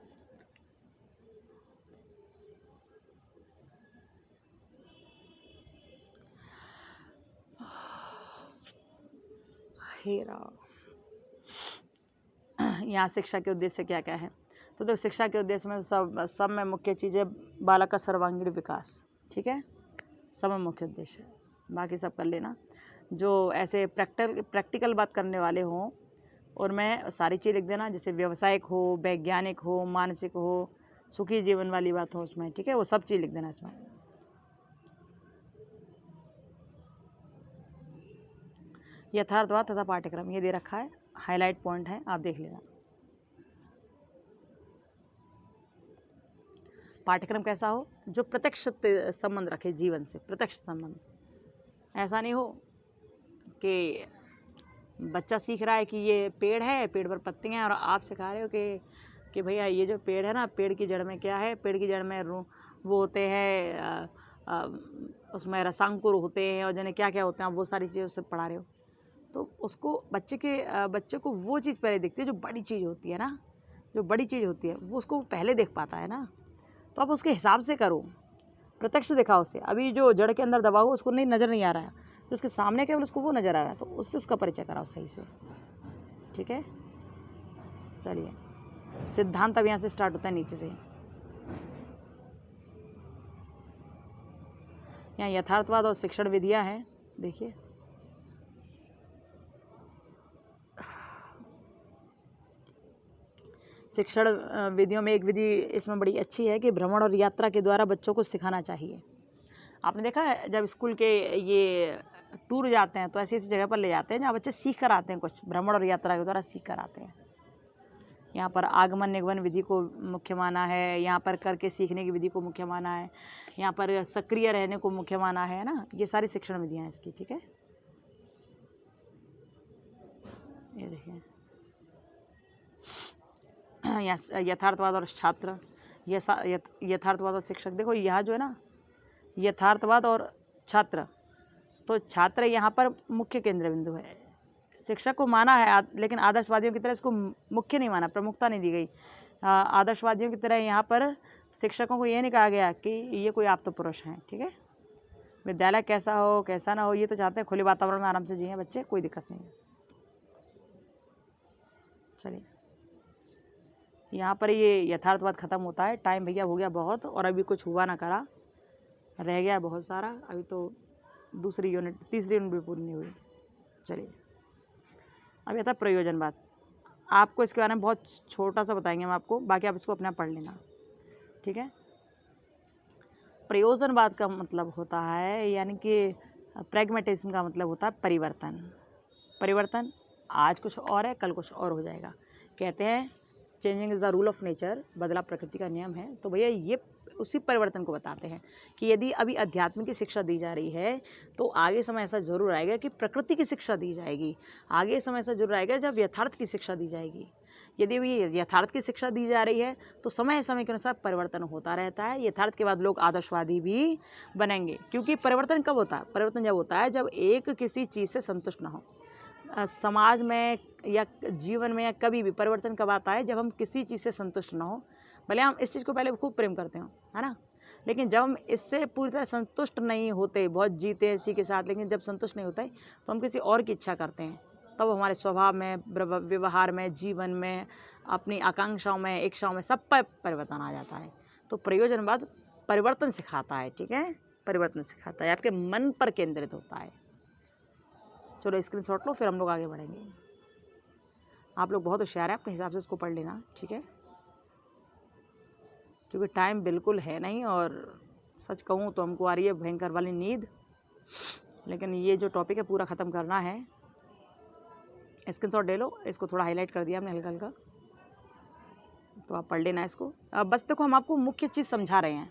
यहाँ शिक्षा के उद्देश्य क्या क्या है, तो देखो शिक्षा के उद्देश्य में सब में मुख्य चीज़ है बालक का सर्वांगीण विकास। ठीक है, सब में मुख्य उद्देश्य है, बाकी सब कर लेना। जो ऐसे प्रैक्टिकल बात करने वाले हों और मैं सारी चीज़ लिख देना, जैसे व्यवसायिक हो, वैज्ञानिक हो, मानसिक हो, सुखी जीवन वाली बात हो उसमें। ठीक है, वो सब चीज़ लिख देना इसमें। यथार्थवाद तथा पाठ्यक्रम ये दे रखा है, हाईलाइट पॉइंट है, आप देख लेना। पाठ्यक्रम कैसा हो, जो प्रत्यक्ष संबंध रखे जीवन से, प्रत्यक्ष संबंध। ऐसा नहीं हो कि बच्चा सीख रहा है कि ये पेड़ है, पेड़ पर पत्तियां हैं, और आप सिखा रहे हो कि भैया ये जो पेड़ है ना, पेड़ की जड़ में क्या है, पेड़ की जड़ में वो होते हैं, उसमें रसांकुर होते हैं, और जाने क्या क्या होते हैं, आप वो सारी चीज़ें उससे पढ़ा रहे हो, तो उसको बच्चे को वो चीज़ पहले दिखती है जो बड़ी चीज़ होती है ना, जो बड़ी चीज़ होती है वो उसको पहले देख पाता है ना। तो आप उसके हिसाब से करो, प्रत्यक्ष दिखाओ उसे। अभी जो जड़ के अंदर दबा हुआ उसको नज़र नहीं आ रहा है, तो उसके सामने केवल उसको वो नज़र आ रहा है, तो उससे उसका परिचय कराओ सही से। ठीक है, चलिए। सिद्धांत अब यहाँ से स्टार्ट होता है नीचे से। यहाँ यथार्थवाद और शिक्षण विधियाँ हैं, देखिए। शिक्षण विधियों में एक विधि इसमें बड़ी अच्छी है कि भ्रमण और यात्रा के द्वारा बच्चों को सिखाना चाहिए। आपने देखा है जब स्कूल के ये टूर जाते हैं तो ऐसी ऐसी जगह पर ले जाते हैं जहाँ बच्चे सीख कर आते हैं, कुछ भ्रमण और यात्रा के द्वारा सीख कर आते हैं। यहाँ पर आगमन निगमन विधि को मुख्य माना है, यहाँ पर करके सीखने की विधि को मुख्य माना है, यहाँ पर सक्रिय रहने को मुख्य माना है ना। ये सारी शिक्षण विधियाँ हैं इसकी। ठीक है, ये देखिए यथार्थवाद और छात्र, यथार्थवाद और शिक्षक। देखो यहाँ जो है ना, यथार्थवाद और छात्र, तो छात्र यहाँ पर मुख्य केंद्र बिंदु है। शिक्षक को माना है लेकिन आदर्शवादियों की तरह इसको मुख्य नहीं माना, प्रमुखता नहीं दी गई। आदर्शवादियों की तरह यहाँ पर शिक्षकों को ये नहीं कहा गया कि ये कोई आप तो पुरुष हैं। ठीक है, विद्यालय कैसा हो कैसा ना हो ये तो चाहते हैं खुले वातावरण में आराम से जिए बच्चे, कोई दिक्कत नहीं है। चलिए, यहाँ पर ये यथार्थवाद ख़त्म होता है। टाइम भैया हो गया बहुत, और अभी कुछ हुआ ना करा, रह गया बहुत सारा। अभी तो तीसरी यूनिट भी पूरी नहीं हुई। चलिए, अब यथा प्रयोजनवाद। आपको इसके बारे में बहुत छोटा सा बताएंगे हम आपको, बाकी आप इसको अपने आप पढ़ लेना। ठीक है, प्रयोजनवाद का मतलब होता है, यानी कि प्रैग्मेटिज्म का मतलब होता है परिवर्तन। परिवर्तन, आज कुछ और है कल कुछ और हो जाएगा। कहते हैं changing is the rule of nature, बदलाव प्रकृति का नियम है। तो भैया ये उसी परिवर्तन को बताते हैं कि यदि अभी अध्यात्म की शिक्षा दी जा रही है तो आगे समय ऐसा ज़रूर आएगा कि प्रकृति की शिक्षा दी जाएगी। आगे समय ऐसा ज़रूर आएगा जब यथार्थ की शिक्षा दी जाएगी। यदि अभी यथार्थ की शिक्षा दी जा रही है तो समय समय के अनुसार परिवर्तन होता रहता है। यथार्थ के बाद लोग आदर्शवादी भी बनेंगे, क्योंकि परिवर्तन कब होता है? परिवर्तन जब होता है जब एक किसी चीज़ से संतुष्ट ना हो। समाज में या जीवन में या कभी भी परिवर्तन कब आता है? जब हम किसी चीज़ से संतुष्ट ना हो। भले हम इस चीज़ को पहले खूब प्रेम करते हो, है ना, लेकिन जब हम इससे पूरी तरह संतुष्ट नहीं होते, बहुत जीते हैं इसी के साथ, लेकिन जब संतुष्ट नहीं होता है तो हम किसी और की इच्छा करते हैं। तब हमारे स्वभाव में, व्यवहार में, जीवन में, अपनी आकांक्षाओं में, इच्छाओं में, सब पर परिवर्तन आ जाता है। तो प्रयोजनवाद परिवर्तन सिखाता है। ठीक है, परिवर्तन सिखाता है, आपके मन पर केंद्रित होता है। चलो स्क्रीनशॉट लो, फिर हम लोग आगे बढ़ेंगे। आप लोग बहुत होशियार हैं, अपने हिसाब से इसको पढ़ लेना। ठीक है, क्योंकि टाइम बिल्कुल है नहीं, और सच कहूँ तो हमको आ रही है भयंकर वाली नींद, लेकिन ये जो टॉपिक है पूरा ख़त्म करना है। स्क्रीनशॉट ले लो, इसको थोड़ा हाईलाइट कर दिया हमने हल्का हल्का, तो आप पढ़ लेना इसको। अब बस देखो, हम आपको मुख्य चीज़ समझा रहे हैं,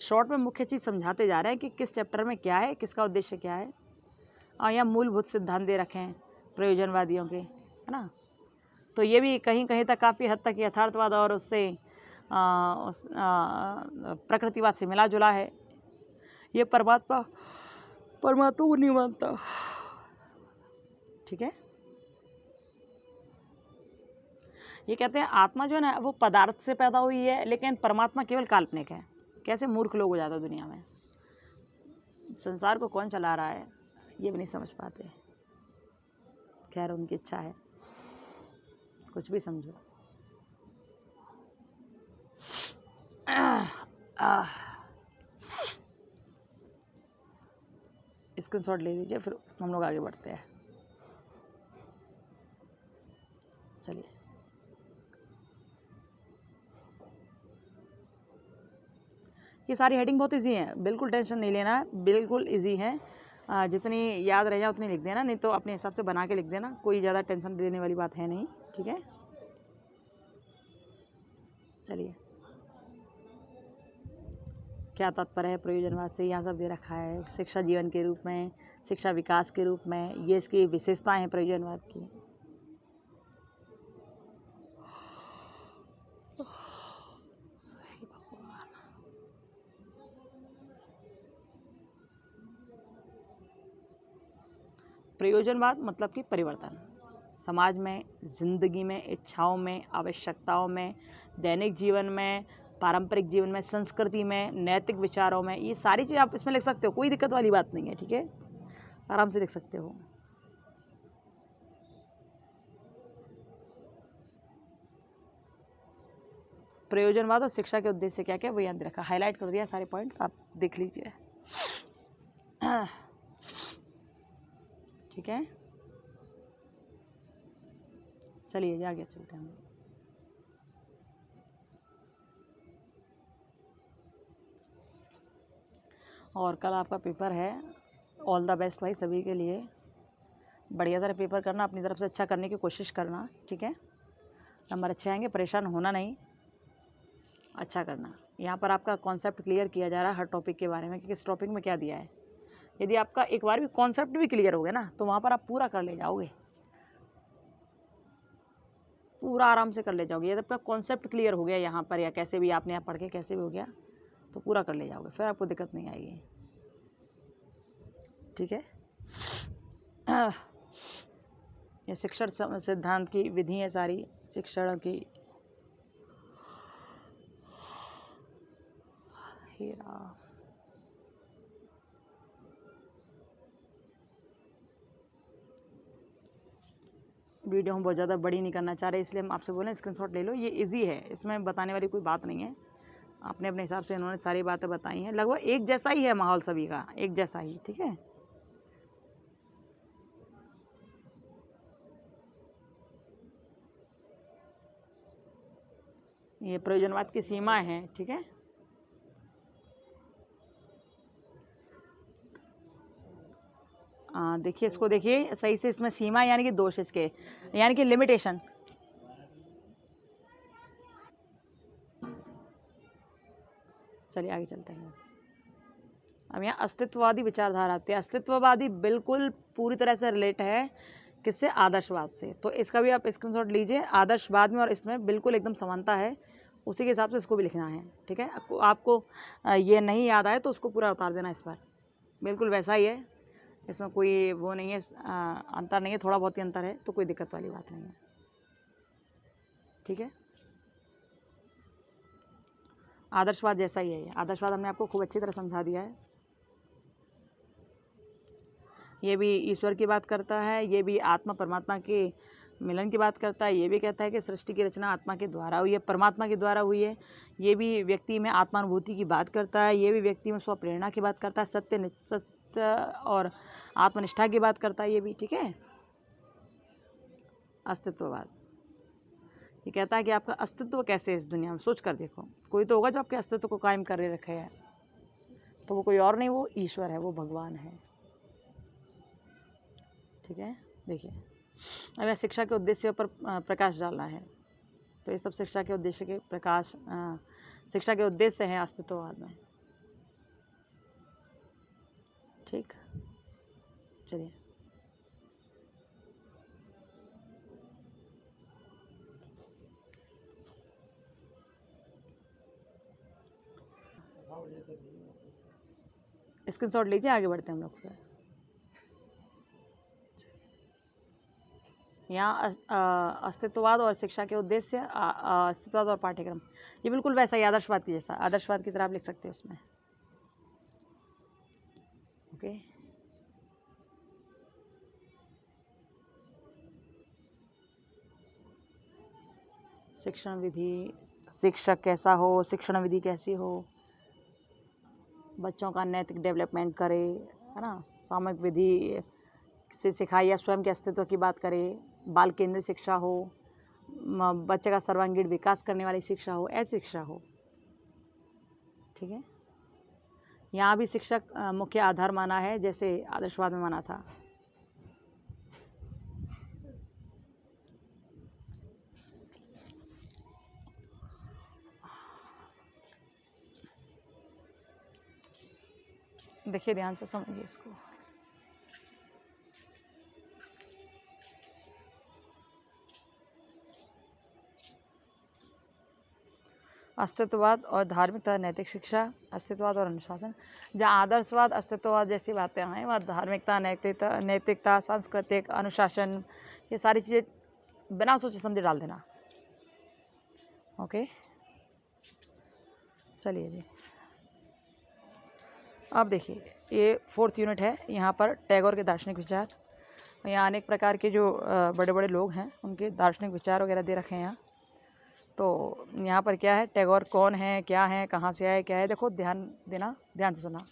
शॉर्ट में मुख्य चीज़ समझाते जा रहे हैं कि किस चैप्टर में क्या है, किसका उद्देश्य क्या है। और यहाँ मूलभूत सिद्धांत दे रखे हैं प्रयोजनवादियों के, है ना। तो ये भी कहीं कहीं तक काफ़ी हद तक यथार्थवाद और उससे प्रकृतिवाद से मिला जुला है। ये परमात्मा को नहीं मानता। ठीक है, ये कहते हैं आत्मा जो है ना वो पदार्थ से पैदा हुई है, लेकिन परमात्मा केवल काल्पनिक है। कैसे मूर्ख लोग हो जाते हैं दुनिया में, संसार को कौन चला रहा है ये भी नहीं समझ पाते। खैर, उनकी इच्छा है, कुछ भी समझो। स्क्रीनशॉट ले लीजिए, फिर हम लोग आगे बढ़ते हैं। चलिए, ये सारी हेडिंग बहुत इजी है, बिल्कुल टेंशन नहीं लेना है, बिल्कुल इजी है। जितनी याद रह जाए उतनी लिख देना, नहीं तो अपने हिसाब से बना के लिख देना, कोई ज़्यादा टेंशन देने वाली बात है नहीं। ठीक है, चलिए, क्या तात्पर्य है प्रयोजनवाद से, यहाँ सब दे रखा है। शिक्षा जीवन के रूप में, शिक्षा विकास के रूप में, ये इसकी विशेषताएं हैं प्रयोजनवाद की। प्रयोजनवाद मतलब कि परिवर्तन, समाज में, जिंदगी में, इच्छाओं में, आवश्यकताओं में, दैनिक जीवन में, पारंपरिक जीवन में, संस्कृति में, नैतिक विचारों में, ये सारी चीज़ आप इसमें लिख सकते हो, कोई दिक्कत वाली बात नहीं है। ठीक है, आराम से लिख सकते हो। प्रयोजनवाद और शिक्षा के उद्देश्य क्या क्या वो याद रखा, हाईलाइट कर दिया सारे पॉइंट्स, आप देख लीजिए। ठीक है, चलिए आगे चलते हैं। और कल आपका पेपर है, ऑल द बेस्ट भाई सभी के लिए, बढ़िया तरह पेपर करना, अपनी तरफ से अच्छा करने की कोशिश करना। ठीक है, नंबर अच्छे आएंगे, परेशान होना नहीं, अच्छा करना। यहाँ पर आपका कॉन्सेप्ट क्लियर किया जा रहा है हर टॉपिक के बारे में कि किस टॉपिक में क्या दिया है। यदि आपका एक बार भी कॉन्सेप्ट भी क्लियर हो गया ना, तो वहाँ पर आप पूरा कर ले जाओगे, पूरा आराम से कर ले जाओगे। यदि आपका कॉन्सेप्ट क्लियर हो गया यहाँ पर, या कैसे भी आपने यहाँ पढ़ के कैसे भी हो गया, तो पूरा कर ले जाओगे, फिर आपको दिक्कत नहीं आएगी। ठीक है, ये शिक्षण सिद्धांत की विधि है सारी, शिक्षण की। हीरा वीडियो हम बहुत ज़्यादा बड़ी नहीं करना चाह रहे, इसलिए हम आपसे बोले स्क्रीनशॉट ले लो, ये इजी है, इसमें बताने वाली कोई बात नहीं है। अपने अपने हिसाब से इन्होंने सारी बातें बताई हैं, लगभग एक जैसा ही है माहौल सभी का, एक जैसा ही। ठीक है, ये प्रयोजनवाद की सीमा है। ठीक है, देखिए इसको, देखिए सही से, इसमें सीमा यानी कि दोष, इसके यानी कि लिमिटेशन। चलिए आगे चलते हैं। अब यहाँ अस्तित्ववादी विचारधारा आती है। अस्तित्ववादी बिल्कुल पूरी तरह से रिलेट है किससे, आदर्शवाद से। तो इसका भी आप स्क्रीनशॉट लीजिए, आदर्शवाद में और इसमें बिल्कुल एकदम समानता है, उसी के हिसाब से इसको भी लिखना है। ठीक है, आपको ये नहीं याद आए तो उसको पूरा उतार देना इस पर, बिल्कुल वैसा ही है, इसमें कोई वो नहीं है, अंतर नहीं है, थोड़ा बहुत ही अंतर है, तो कोई दिक्कत वाली बात नहीं है। ठीक है, आदर्शवाद जैसा ही है ये, आदर्शवाद हमने आपको खूब अच्छी तरह समझा दिया है। ये भी ईश्वर की बात करता है, ये भी आत्मा परमात्मा के मिलन की बात करता है, ये भी कहता है कि सृष्टि की रचना आत्मा के द्वारा हुई है, परमात्मा के द्वारा हुई है। ये भी व्यक्ति में आत्मानुभूति की बात करता है, ये भी व्यक्ति में स्वप्रेरणा की बात करता है, सत्य और आत्मनिष्ठा की बात करता है ये भी। ठीक है, अस्तित्ववाद ये कहता है कि आपका अस्तित्व कैसे है इस दुनिया में, सोच कर देखो, कोई तो होगा जो आपके अस्तित्व को कायम कर रखे है, तो वो कोई और नहीं, वो ईश्वर है, वो भगवान है। ठीक है, देखिए अब शिक्षा के उद्देश्य पर प्रकाश डालना है, तो ये सब शिक्षा के उद्देश्य के प्रकाश, शिक्षा के उद्देश्य हैं अस्तित्ववाद में। ठीक, चलिए स्क्रीनशॉट लीजिए, आगे बढ़ते हैं हम लोग फिर। यहाँ अस्तित्ववाद और शिक्षा के उद्देश्य, अस्तित्ववाद और पाठ्यक्रम, ये बिल्कुल वैसा ही आदर्शवाद की जैसा, आदर्शवाद की तरह आप लिख सकते हैं उसमें। ओके, शिक्षण विधि, शिक्षक कैसा हो, शिक्षण विधि कैसी हो, बच्चों का नैतिक डेवलपमेंट करे, है ना, सामूहिक विधि से सिखाए या स्वयं के अस्तित्व की बात करे, बाल केंद्रित शिक्षा हो, बच्चे का सर्वांगीण विकास करने वाली शिक्षा हो, ऐसी शिक्षा हो। ठीक है, यहाँ भी शिक्षक मुख्य आधार माना है, जैसे आदर्शवाद में माना था। देखिए ध्यान से समझिए इसको। अस्तित्ववाद और धार्मिकता, नैतिक शिक्षा, अस्तित्ववाद और अनुशासन। जहाँ आदर्शवाद, अस्तित्ववाद जैसी बातें हैं, वहाँ धार्मिकता, नैतिकता, सांस्कृतिक, अनुशासन, ये सारी चीज़ें बिना सोचे समझे डाल देना। ओके, चलिए जी, अब देखिए ये 4th यूनिट है। यहाँ पर टैगोर के दार्शनिक विचार, यहाँ अनेक प्रकार के जो बड़े बड़े लोग हैं उनके दार्शनिक विचार वगैरह दे रखे हैं यहाँ। तो यहाँ पर क्या है, टैगोर कौन है, क्या है, कहाँ से आए, क्या है, देखो ध्यान देना, ध्यान से सुना।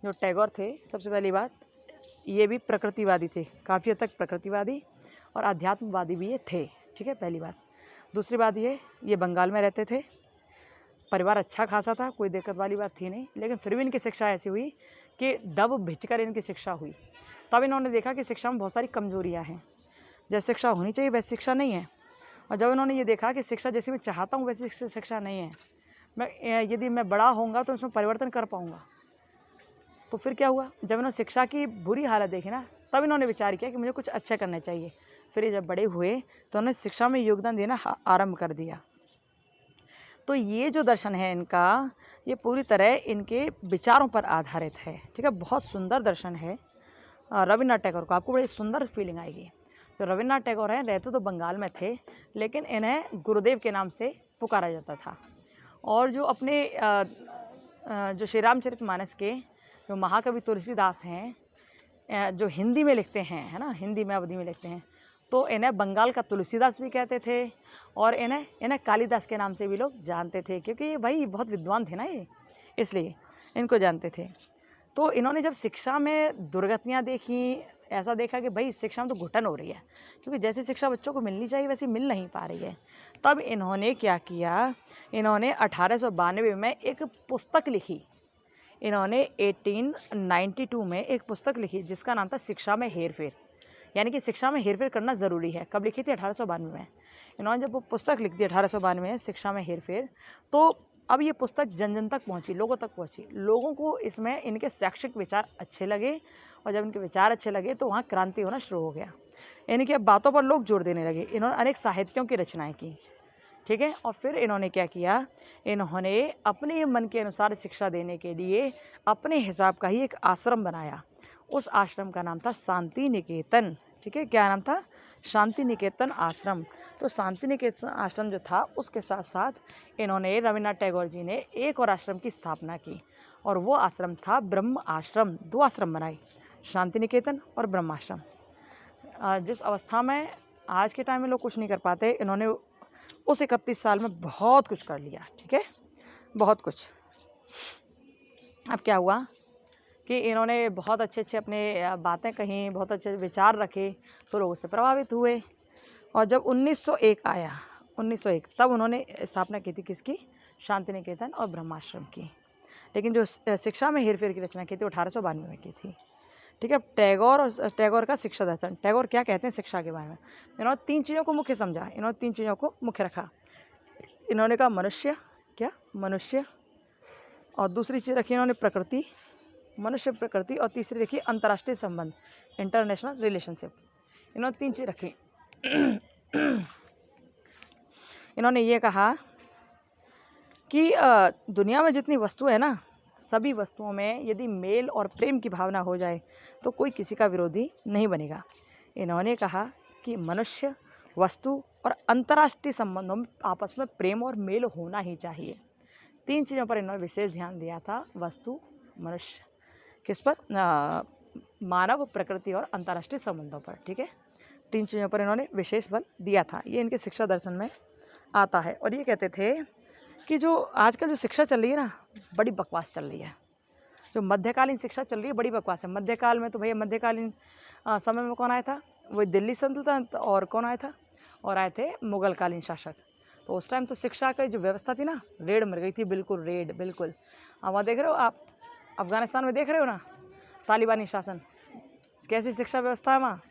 जो टैगोर थे, सबसे पहली बात, ये भी प्रकृतिवादी थे, काफ़ी हद तक प्रकृतिवादी और आध्यात्मवादी भी ये थे, ठीक है, पहली बात। दूसरी बात ये बंगाल में रहते थे, परिवार अच्छा खासा था, कोई दिक्कत वाली बात थी नहीं, लेकिन फिर भी इनकी शिक्षा ऐसी हुई कि दब भिजकर इनकी शिक्षा हुई। तब इन्होंने देखा कि शिक्षा में बहुत सारी कमजोरियाँ हैं, जैसे शिक्षा होनी चाहिए वैसी शिक्षा नहीं है। और जब इन्होंने ये देखा कि शिक्षा जैसी मैं चाहता हूँ वैसी शिक्षा नहीं है, यदि मैं बड़ा होऊंगा तो इसमें परिवर्तन कर पाऊँगा, तो फिर क्या हुआ, जब इन्होंने शिक्षा की बुरी हालत देखी ना, तब इन्होंने विचार किया कि मुझे कुछ अच्छा करना चाहिए। फिर जब बड़े हुए तो उन्होंने शिक्षा में योगदान देना आरंभ कर दिया। तो ये जो दर्शन है इनका, ये पूरी तरह इनके विचारों पर आधारित है, ठीक है, बहुत सुंदर दर्शन है रविन्द्रनाथ टैगोर को, आपको बड़ी सुंदर फीलिंग आएगी। तो रविन्द्रनाथ टैगोर हैं, रहते तो बंगाल में थे, लेकिन इन्हें गुरुदेव के नाम से पुकारा जाता था। और जो अपने जो श्री रामचरितमानस के जो महाकवि तुलसीदास हैं, जो हिंदी में लिखते हैं, है ना, हिंदी में अवधि में लिखते हैं, तो इन्हें बंगाल का तुलसीदास भी कहते थे और इन्हें कालिदास के नाम से भी लोग जानते थे, क्योंकि भाई बहुत विद्वान थे ना ये, इसलिए इनको जानते थे। तो इन्होंने जब शिक्षा में दुर्गतियाँ देखी, ऐसा देखा कि भाई शिक्षा में तो घुटन हो रही है, क्योंकि जैसी शिक्षा बच्चों को मिलनी चाहिए वैसी मिल नहीं पा रही है, तब इन्होंने क्या किया, इन्होंने 1892 में एक पुस्तक लिखी। इन्होंने 1892 में एक पुस्तक लिखी जिसका नाम था शिक्षा में हेरफेर, यानी कि शिक्षा में हेरफेर करना ज़रूरी है। कब लिखी थी? 1892 में। इन्होंने जब वो पुस्तक लिख दी 1892 में, शिक्षा में हेरफेर, तो अब ये पुस्तक जन जन तक पहुंची, लोगों तक पहुंची। लोगों को इसमें इनके शैक्षिक विचार अच्छे लगे, और जब इनके विचार अच्छे लगे तो वहाँ क्रांति होना शुरू हो गया। इनकी बातों पर लोग जोर देने लगे। इन्होंने अनेक साहित्यों की रचनाएं की, ठीक है। और फिर इन्होंने क्या किया, इन्होंने अपने मन के अनुसार शिक्षा देने के लिए अपने हिसाब का ही एक आश्रम बनाया। उस आश्रम का नाम था शांति निकेतन, ठीक है। क्या नाम था? शांति निकेतन आश्रम। तो शांति निकेतन आश्रम जो था, उसके साथ साथ इन्होंने, रविन्द्रनाथ टैगोर जी ने एक और आश्रम की स्थापना की, और वो आश्रम था ब्रह्म आश्रम। 2 आश्रम बनाए, शांति निकेतन और ब्रह्म आश्रम। जिस अवस्था में आज के टाइम में लोग कुछ नहीं कर पाते, इन्होंने उस 31 साल में बहुत कुछ कर लिया, ठीक है, बहुत कुछ। अब क्या हुआ कि इन्होंने बहुत अच्छे अपने बातें कहीं, बहुत अच्छे विचार रखे, तो लोग उससे प्रभावित हुए। और जब 1901 आया, 1901, तब उन्होंने स्थापना की थी किसकी? शांति निकेतन और ब्रह्माश्रम की। लेकिन जो शिक्षा में हेरफेर की रचना की थी, 1892 में की थी, ठीक है। टैगोर का शिक्षा दर्शन। टैगोर क्या कहते हैं शिक्षा के बारे में? इन्होंने 3 चीज़ों को मुख्य समझा, इन्होंने 3 चीज़ों को मुख्य रखा। इन्होंने कहा मनुष्य, क्या मनुष्य, और दूसरी चीज़ रखी इन्होंने प्रकृति, मनुष्य प्रकृति, और तीसरी रखी अंतर्राष्ट्रीय संबंध, इंटरनेशनल रिलेशनशिप। इन्होंने 3 चीज़ रखी। इन्होंने ये कहा कि दुनिया में जितनी वस्तु है ना, सभी वस्तुओं में यदि मेल और प्रेम की भावना हो जाए तो कोई किसी का विरोधी नहीं बनेगा। इन्होंने कहा कि मनुष्य, वस्तु और अंतर्राष्ट्रीय संबंधों में आपस में प्रेम और मेल होना ही चाहिए। 3 चीज़ों पर इन्होंने विशेष ध्यान दिया था, वस्तु, मनुष्य, किस पर? मानव, प्रकृति और अंतर्राष्ट्रीय संबंधों पर, ठीक है। 3 चीज़ों पर इन्होंने विशेष बल दिया था। ये इनके शिक्षा दर्शन में आता है। और ये कहते थे कि जो आजकल जो शिक्षा चल रही है ना, बड़ी बकवास चल रही है। जो मध्यकालीन शिक्षा चल रही है, बड़ी बकवास है। मध्यकाल में तो भैया, मध्यकालीन समय में कौन आया था? वही दिल्ली सल्तनत, और कौन आया था? और आए थे मुगलकालीन शासक। तो उस टाइम तो शिक्षा की जो व्यवस्था थी ना, रेड मर गई थी, बिल्कुल रेड, बिल्कुल। वहाँ देख रहे हो आप, अफ़गानिस्तान में देख रहे हो ना, तालिबानी शासन, कैसी शिक्षा व्यवस्था है वहाँ,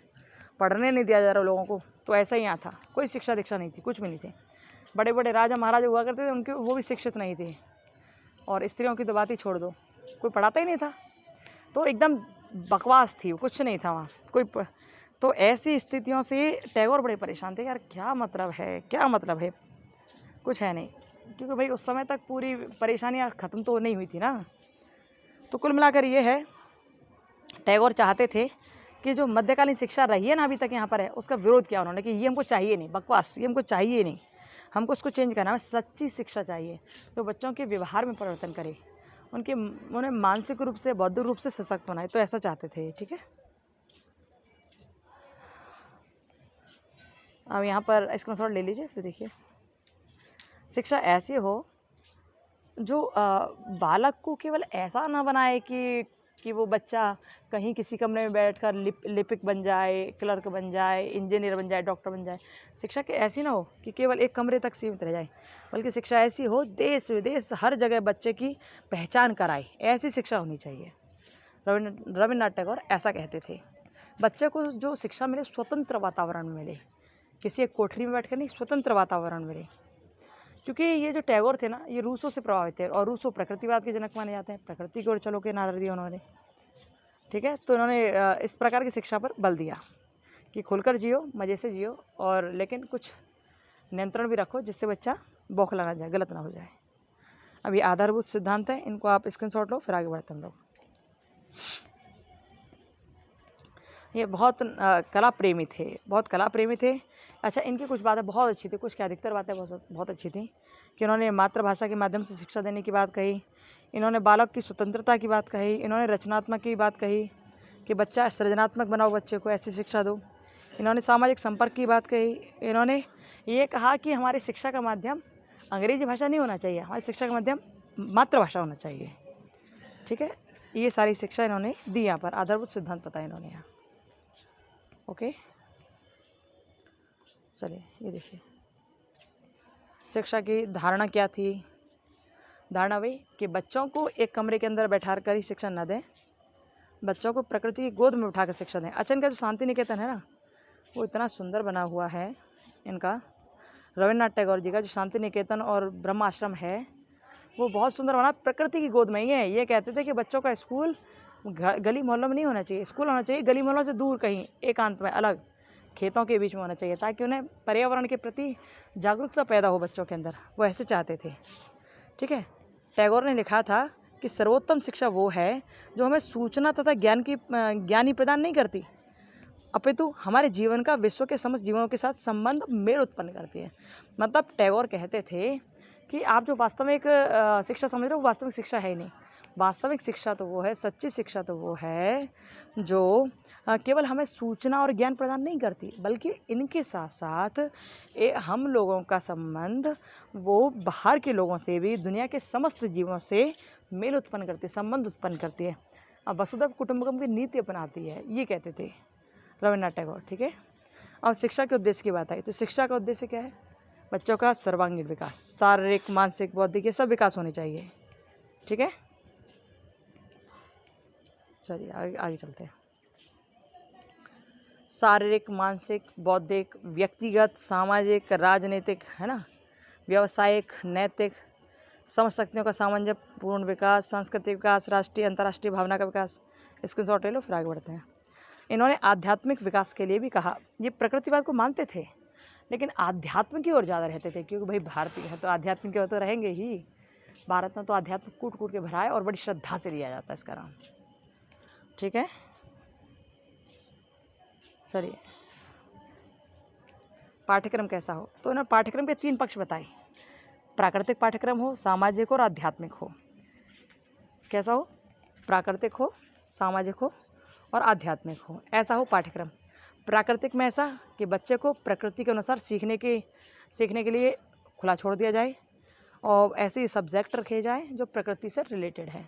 पढ़ने नहीं दिया जा रहा लोगों को। तो ऐसा ही यहाँ था, कोई शिक्षा दीक्षा नहीं थी, कुछ भी नहीं थे। बड़े बड़े राजा महाराजा हुआ करते थे, उनके वो भी शिक्षित नहीं थे। और स्त्रियों की तो बात ही छोड़ दो, कोई पढ़ाता ही नहीं था। तो एकदम बकवास थी, कुछ नहीं था वहाँ कोई तो ऐसी स्थितियों से टैगोर बड़े परेशान थे, यार क्या मतलब है, क्या मतलब है, कुछ है नहीं। क्योंकि भाई उस समय तक पूरी परेशानियाँ ख़त्म तो नहीं हुई थी ना। तो कुल मिलाकर ये है, टैगोर चाहते थे कि जो मध्यकालीन शिक्षा रही है ना अभी तक यहाँ पर है, उसका विरोध किया उन्होंने कि ये हमको चाहिए नहीं, बकवास, ये हमको चाहिए नहीं, हमको इसको चेंज करना है, सच्ची शिक्षा चाहिए जो बच्चों के व्यवहार में परिवर्तन करे, उन्हें मानसिक रूप से, बौद्धिक रूप से सशक्त बनाए। तो ऐसा चाहते थे। ठीक है, अब यहाँ पर स्क्रीनशॉट ले लीजिए, फिर देखिए। शिक्षा ऐसी हो जो बालक को केवल ऐसा ना बनाए कि वो बच्चा कहीं किसी कमरे में बैठकर लिपिक बन जाए, क्लर्क बन जाए, इंजीनियर बन जाए, डॉक्टर बन जाए। शिक्षा के ऐसी ना हो कि केवल एक कमरे तक सीमित रह जाए, बल्कि शिक्षा ऐसी हो देश विदेश हर जगह बच्चे की पहचान कराए, ऐसी शिक्षा होनी चाहिए। रविन्द्रनाथ टैगोर ऐसा कहते थे। बच्चे को जो शिक्षा मिले, स्वतंत्र वातावरण में मिले, किसी एक कोठरी में बैठकर नहीं, स्वतंत्र वातावरण मिले। क्योंकि ये जो टैगोर थे ना, ये रूसों से प्रभावित थे, और रूसो प्रकृतिवाद के जनक माने जाते हैं। प्रकृति की ओर चलो के नारा दिया उन्होंने। ठीक है, तो इन्होंने इस प्रकार की शिक्षा पर बल दिया कि खुलकर जियो, मज़े से जियो, और लेकिन कुछ नियंत्रण भी रखो जिससे बच्चा बौखला ना जाए, गलत ना हो जाए। अब ये आधारभूत सिद्धांत है, इनको आप स्क्रीनशॉट लो, फिर आगे बढ़ते हम लोग। ये बहुत कला प्रेमी थे, बहुत कला प्रेमी थे। अच्छा, इनकी कुछ बातें बहुत अच्छी थी, कुछ क्या अधिकतर बातें बहुत अच्छी थी कि इन्होंने मातृभाषा के माध्यम से शिक्षा देने की बात कही, इन्होंने बालक की स्वतंत्रता की बात कही, इन्होंने रचनात्मक की बात कही कि बच्चा सृजनात्मक बनाओ, बच्चे को ऐसी शिक्षा दो। इन्होंने सामाजिक संपर्क की बात कही। इन्होंने ये कहा कि हमारी शिक्षा का माध्यम अंग्रेजी भाषा नहीं होना चाहिए, हमारी शिक्षा का माध्यम मातृभाषा होना चाहिए। ठीक है, ये सारी शिक्षा इन्होंने दी यहाँ पर, आधारभूत सिद्धांत बताया इन्होंने यहाँ। ओके, चलिए ये देखिए शिक्षा की धारणा क्या थी। धारणा वही कि बच्चों को एक कमरे के अंदर बैठा कर ही शिक्षा न दें, बच्चों को प्रकृति की गोद में उठाकर शिक्षा दें। अच्छा, इनका जो शांति निकेतन है ना, वो इतना सुंदर बना हुआ है इनका, रविन्द्रनाथ टैगोर जी का जो शांति निकेतन और ब्रह्म आश्रम है, वो बहुत सुंदर बना, प्रकृति की गोद में ही है। ये कहते थे कि बच्चों का स्कूल गली मोहल्लों में नहीं होना चाहिए, स्कूल होना चाहिए गली मोहल्लों से दूर, कहीं एकांत में, अलग खेतों के बीच में होना चाहिए, ताकि उन्हें पर्यावरण के प्रति जागरूकता पैदा हो बच्चों के अंदर। वो ऐसे चाहते थे। ठीक है, टैगोर ने लिखा था कि सर्वोत्तम शिक्षा वो है जो हमें सूचना तथा ज्ञान ही प्रदान नहीं करती, अपितु हमारे जीवन का विश्व के समस्त जीवनों के साथ संबंध मेल उत्पन्न करती है। मतलब टैगोर कहते थे कि आप जो वास्तविक शिक्षा समझ रहे हो, वास्तविक शिक्षा है ही नहीं। वास्तविक शिक्षा तो वो है, सच्ची शिक्षा तो वो है जो केवल हमें सूचना और ज्ञान प्रदान नहीं करती, बल्कि इनके साथ साथ हम लोगों का संबंध वो बाहर के लोगों से भी, दुनिया के समस्त जीवों से मेल उत्पन्न करती है, संबंध उत्पन्न करती है, अब वसुधैव कुटुंबकम की नीति अपनाती है, ये कहते थे रविन्द्रनाथ टैगोर। ठीक है, अब शिक्षा के उद्देश्य की बात आई, तो शिक्षा का उद्देश्य क्या है? बच्चों का सर्वांगीण विकास, शारीरिक, मानसिक, बौद्धिक, ये सब विकास होने चाहिए। ठीक है, चलिए आगे चलते हैं। शारीरिक, मानसिक, बौद्धिक, व्यक्तिगत, सामाजिक, राजनीतिक, है ना, व्यावसायिक, नैतिक, समझ शक्तियों का सामंजस्यपूर्ण विकास, सांस्कृतिक विकास, राष्ट्रीय अंतर्राष्ट्रीय भावना का विकास। स्क्रीनशॉट ले लो, फिर आगे बढ़ते हैं। इन्होंने आध्यात्मिक विकास के लिए भी कहा। ये प्रकृतिवाद को मानते थे, लेकिन आध्यात्म की ओर ज़्यादा रहते थे, क्योंकि भाई भारतीय है तो आध्यात्म की ओर तो रहेंगे ही। भारत में तो आध्यात्म कूट कूट के भरा है और बड़ी श्रद्धा से लिया जाता है इसका नाम। ठीक है, चलिए पाठ्यक्रम कैसा हो, तो इन्होंने पाठ्यक्रम के 3 पक्ष बताए। प्राकृतिक पाठ्यक्रम हो, सामाजिक और आध्यात्मिक हो। कैसा हो? प्राकृतिक हो, सामाजिक हो और आध्यात्मिक हो, ऐसा हो पाठ्यक्रम। प्राकृतिक में ऐसा कि बच्चे को प्रकृति के अनुसार सीखने के लिए खुला छोड़ दिया जाए और ऐसे सब्जेक्ट रखे जाएं जो प्रकृति से रिलेटेड है।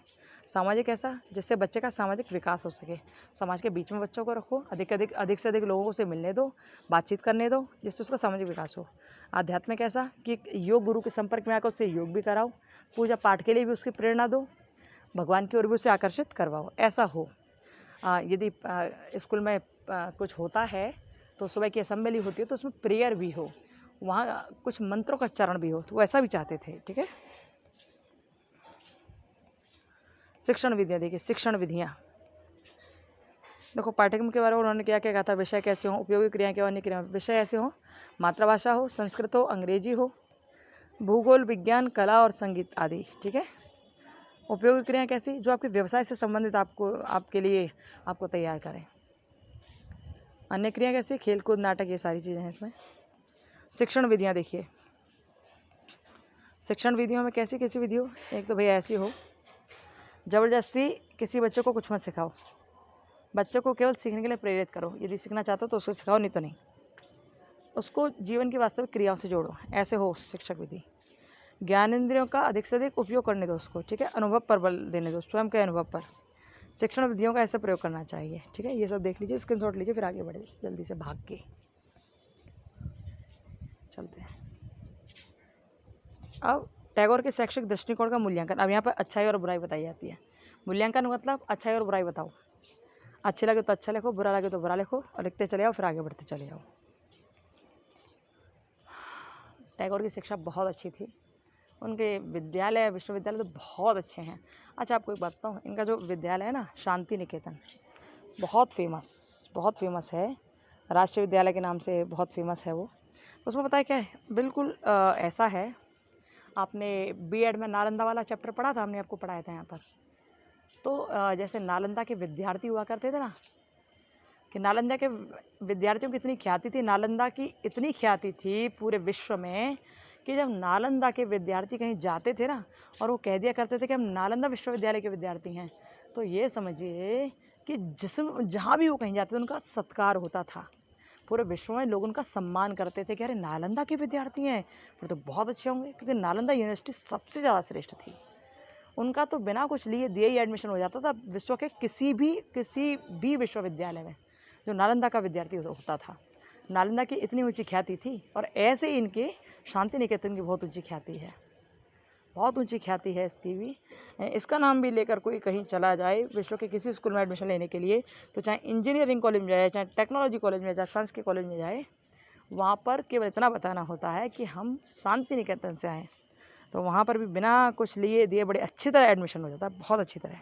सामाजिक ऐसा जिससे बच्चे का सामाजिक विकास हो सके, समाज के बीच में बच्चों को रखो, अधिक से अधिक लोगों से मिलने दो, बातचीत करने दो, जिससे उसका सामाजिक विकास हो। आध्यात्मिक ऐसा कि योग गुरु के संपर्क में आकर उससे योग भी कराओ, पूजा पाठ के लिए भी उसकी प्रेरणा दो, भगवान की ओर भी उसे आकर्षित करवाओ, ऐसा हो। यदि स्कूल में कुछ होता है तो सुबह की असेंबली होती है तो उसमें प्रेयर भी हो, वहाँ कुछ मंत्रों का चरण भी हो, तो वैसा भी चाहते थे। ठीक है, शिक्षण विधियाँ देखिए, शिक्षण विधियाँ देखो, पाठ्यक्रम के बारे में उन्होंने क्या क्या कहा था। विषय कैसे हों, उपयोगी क्रियाएँ क्या, अन्य क्रियाएँ। विषय ऐसे हों, मातृभाषा हो, संस्कृत हो, अंग्रेजी हो, भूगोल, विज्ञान, कला और संगीत आदि। ठीक है। उपयोगी क्रियाएं कैसी? जो आपके व्यवसाय से संबंधित आपके लिए आपको तैयार करें। अन्य क्रिया कैसी? खेल कूद, नाटक, ये सारी चीज़ें हैं इसमें। शिक्षण विधियाँ देखिए, शिक्षण विधियों में कैसी कैसी विधि हो? एक तो भैया ऐसी हो, ज़बरदस्ती किसी बच्चे को कुछ मत सिखाओ, बच्चे को केवल सीखने के लिए प्रेरित करो। यदि सीखना चाहते हो तो उसको सिखाओ, नहीं तो नहीं। उसको जीवन की वास्तविक क्रियाओं से जोड़ो, ऐसे हो शिक्षक विधि। ज्ञानेंद्रियों का अधिक से अधिक उपयोग करने दो उसको। ठीक है। अनुभव पर बल देने दो, स्वयं के अनुभव पर। शिक्षण विधियों का ऐसे प्रयोग करना चाहिए। ठीक है। ये सब देख लीजिए, स्क्रीनशॉट लीजिए, फिर आगे बढ़े जल्दी से भाग के चलते हैं। अब टैगोर के शैक्षिक दृष्टिकोण का मूल्यांकन। अब यहाँ पर अच्छाई और बुराई बताई जाती है। मूल्यांकन मतलब अच्छाई और बुराई बताओ। अच्छे लगे तो अच्छा लिखो, बुरा लगे तो बुरा लिखो, और लिखते चले जाओ, फिर आगे बढ़ते चले जाओ। टैगोर की शिक्षा बहुत अच्छी थी, उनके विद्यालय विश्वविद्यालय तो बहुत अच्छे हैं। अच्छा, आपको एक बात बताऊँ, इनका जो विद्यालय है ना, शांति निकेतन, बहुत फेमस है, राष्ट्रीय विद्यालय के नाम से बहुत फेमस है वो। उसमें पता है क्या है, बिल्कुल ऐसा है, आपने बीएड में नालंदा वाला चैप्टर पढ़ा था, हमने आपको पढ़ाया था यहाँ पर। तो जैसे नालंदा के विद्यार्थी हुआ करते थे ना, कि नालंदा के विद्यार्थियों की इतनी ख्याति थी, नालंदा की इतनी ख्याति थी पूरे विश्व में, कि जब नालंदा के विद्यार्थी कहीं जाते थे ना, और वो कह दिया करते थे कि हम नालंदा विश्वविद्यालय के विद्यार्थी हैं, तो ये समझिए कि जहाँ भी वो कहीं जाते थे उनका सत्कार होता था। पूरे विश्व में लोग उनका सम्मान करते थे कि अरे नालंदा के विद्यार्थी हैं, फिर तो बहुत अच्छे होंगे, क्योंकि नालंदा यूनिवर्सिटी सबसे ज़्यादा श्रेष्ठ थी। उनका तो बिना कुछ लिए दिए ही एडमिशन हो जाता था विश्व के किसी भी विश्वविद्यालय में, जो नालंदा का विद्यार्थी होता था। नालंदा की इतनी ऊंची ख्याति थी, और ऐसे ही इनके शांति निकेतन की बहुत ऊंची ख्याति है, बहुत ऊंची ख्याति है इसकी भी। इसका नाम भी लेकर कोई कहीं चला जाए विश्व के किसी स्कूल में एडमिशन लेने के लिए, तो चाहे इंजीनियरिंग कॉलेज में जाए, चाहे टेक्नोलॉजी कॉलेज में जाए, साइंस के कॉलेज में जाए, वहाँ पर केवल इतना बताना होता है कि हम शांति निकेतन से आए, तो वहाँ पर भी बिना कुछ लिए दिए बड़े अच्छी तरह एडमिशन हो जाता है, बहुत अच्छी तरह,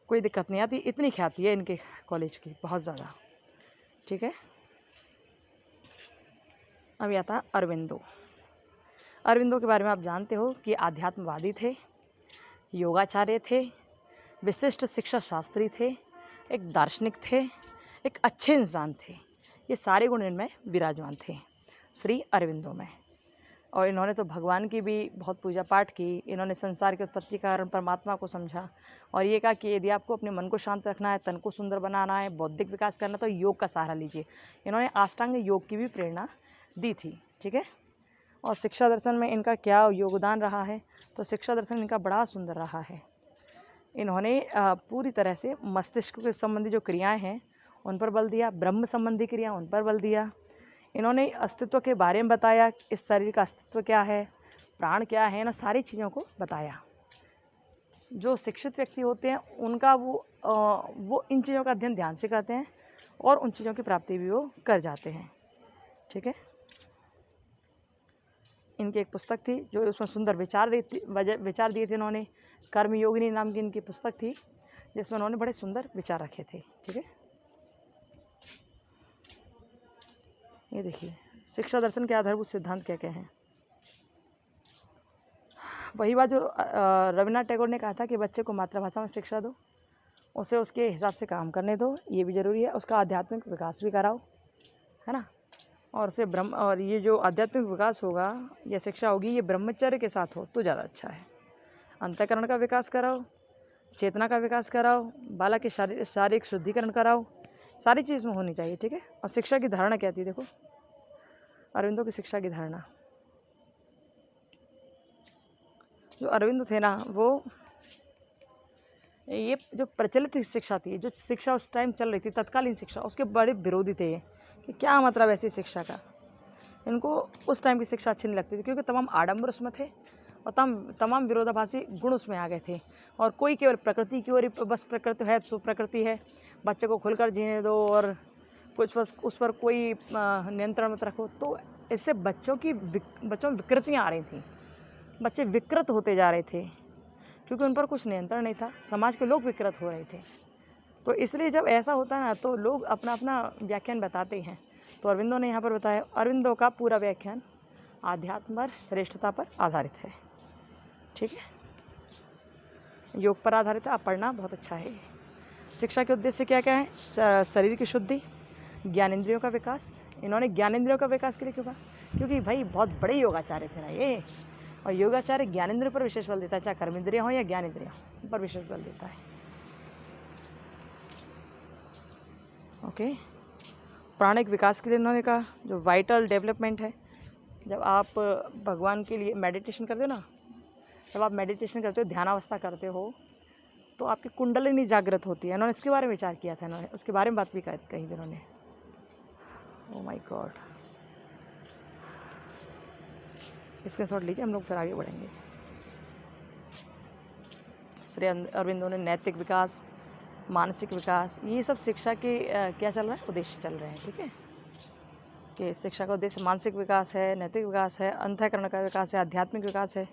कोई दिक्कत नहीं आती। इतनी ख्याति है इनके कॉलेज की, बहुत ज़्यादा। ठीक है। अब आता है अरविंदो। अरविंदो के बारे में आप जानते हो कि आध्यात्मवादी थे, योगाचार्य थे, विशिष्ट शिक्षा शास्त्री थे, एक दार्शनिक थे, एक अच्छे इंसान थे। ये सारे गुण इनमें विराजमान थे श्री अरविंदो में। और इन्होंने तो भगवान की भी बहुत पूजा पाठ की। इन्होंने संसार के उत्पत्ति कारण परमात्मा को समझा, और ये कहा कि यदि आपको अपने मन को शांत रखना है, तन को सुंदर बनाना है, बौद्धिक विकास करना, तो योग का सहारा लीजिए। इन्होंने अष्टांग योग की भी प्रेरणा दी थी। ठीक है। और शिक्षा दर्शन में इनका क्या योगदान रहा है, तो शिक्षा दर्शन इनका बड़ा सुंदर रहा है। इन्होंने पूरी तरह से मस्तिष्क के संबंधी जो क्रियाएं हैं उन पर बल दिया, ब्रह्म संबंधी क्रिया उन पर बल दिया। इन्होंने अस्तित्व के बारे में बताया, इस शरीर का अस्तित्व क्या है, प्राण क्या है, ना सारी चीज़ों को बताया। जो शिक्षित व्यक्ति होते हैं उनका वो इन चीज़ों का अध्ययन ध्यान से करते हैं, और उन चीज़ों की प्राप्ति भी वो कर जाते हैं। ठीक है। इनकी एक पुस्तक थी जो उसमें सुंदर विचार दिए थे इन्होंने, कर्मयोगिनी नाम की इनकी पुस्तक थी, जिसमें उन्होंने बड़े सुंदर विचार रखे थे। ठीक है। ये देखिए, शिक्षा दर्शन के आधारभूत सिद्धांत क्या क्या हैं। वही बात जो रविन्द्रनाथ टैगोर ने कहा था कि बच्चे को मातृभाषा में शिक्षा दो, उसे उसके हिसाब से काम करने दो, ये भी ज़रूरी है। उसका आध्यात्मिक विकास भी कराओ, है ना। और उसे और ये जो आध्यात्मिक विकास होगा या शिक्षा होगी, ये ब्रह्मचर्य के साथ हो तो ज़्यादा अच्छा है। अंतःकरण का विकास कराओ, चेतना का विकास कराओ, बालक के शारीरिक शुद्धिकरण कराओ, सारी चीज़ में होनी चाहिए। ठीक है। और शिक्षा की धारणा क्या थी, देखो अरविंदो की शिक्षा की धारणा। जो अरविंदो थे ना, वो ये जो प्रचलित शिक्षा थी, जो शिक्षा उस टाइम चल रही थी, तत्कालीन शिक्षा, उसके बड़े विरोधी थे कि क्या मतलब ऐसी शिक्षा का। इनको उस टाइम की शिक्षा अच्छी नहीं लगती थी, क्योंकि तमाम आडंबर उसमें थे, और तमाम विरोधाभासी गुण उसमें आ गए थे। और कोई केवल प्रकृति की ओर, बस प्रकृति है तो प्रकृति है, बच्चे को खुलकर जीने दो, और कुछ बस उस पर कोई नियंत्रण मत रखो। तो इससे बच्चों में विकृतियाँ आ रही थी, बच्चे विकृत होते जा रहे थे, क्योंकि उन पर कुछ नियंत्रण नहीं था, समाज के लोग विकृत हो रहे थे। तो इसलिए जब ऐसा होता है ना, तो लोग अपना अपना व्याख्यान बताते हैं। तो अरविंदो ने यहाँ पर बताया, अरविंदो का पूरा व्याख्यान आध्यात्म पर श्रेष्ठता पर आधारित है। ठीक है, योग पर आधारित है। आप पढ़ना, बहुत अच्छा है। शिक्षा के उद्देश्य क्या क्या है? शरीर की शुद्धि, ज्ञानेंद्रियों का विकास। इन्होंने ज्ञानेंद्रियों का विकास के लिए क्यों कहा? क्योंकि भाई बहुत बड़े योगाचार्य थे ना ये, और योगाचार्य ज्ञानेंद्रियों पर विशेष बल देता है, चाहे कर्मेंद्रियाँ हो या ज्ञानेंद्रियाँ, उन पर विशेष बल देता है। ओके, प्राणिक विकास के लिए इन्होंने कहा, जो वाइटल डेवलपमेंट है। जब आप भगवान के लिए मेडिटेशन करते हो ना, जब आप मेडिटेशन करते हो, ध्यानावस्था करते हो, तो आपकी कुंडलिनी जागृत होती है। इन्होंने इसके बारे में विचार किया था, इन्होंने उसके बारे में बात भी कही थी इन्होंने। ओह माय गॉड, स्क्रीनशॉट लीजिए, हम लोग फिर आगे बढ़ेंगे। श्री अरविंदों ने नैतिक विकास, मानसिक विकास, ये सब शिक्षा के क्या चल रहा है? उद्देश्य चल रहे हैं। ठीक है, कि शिक्षा का उद्देश्य मानसिक विकास है, नैतिक विकास है, अंतःकरण का विकास है, आध्यात्मिक विकास है।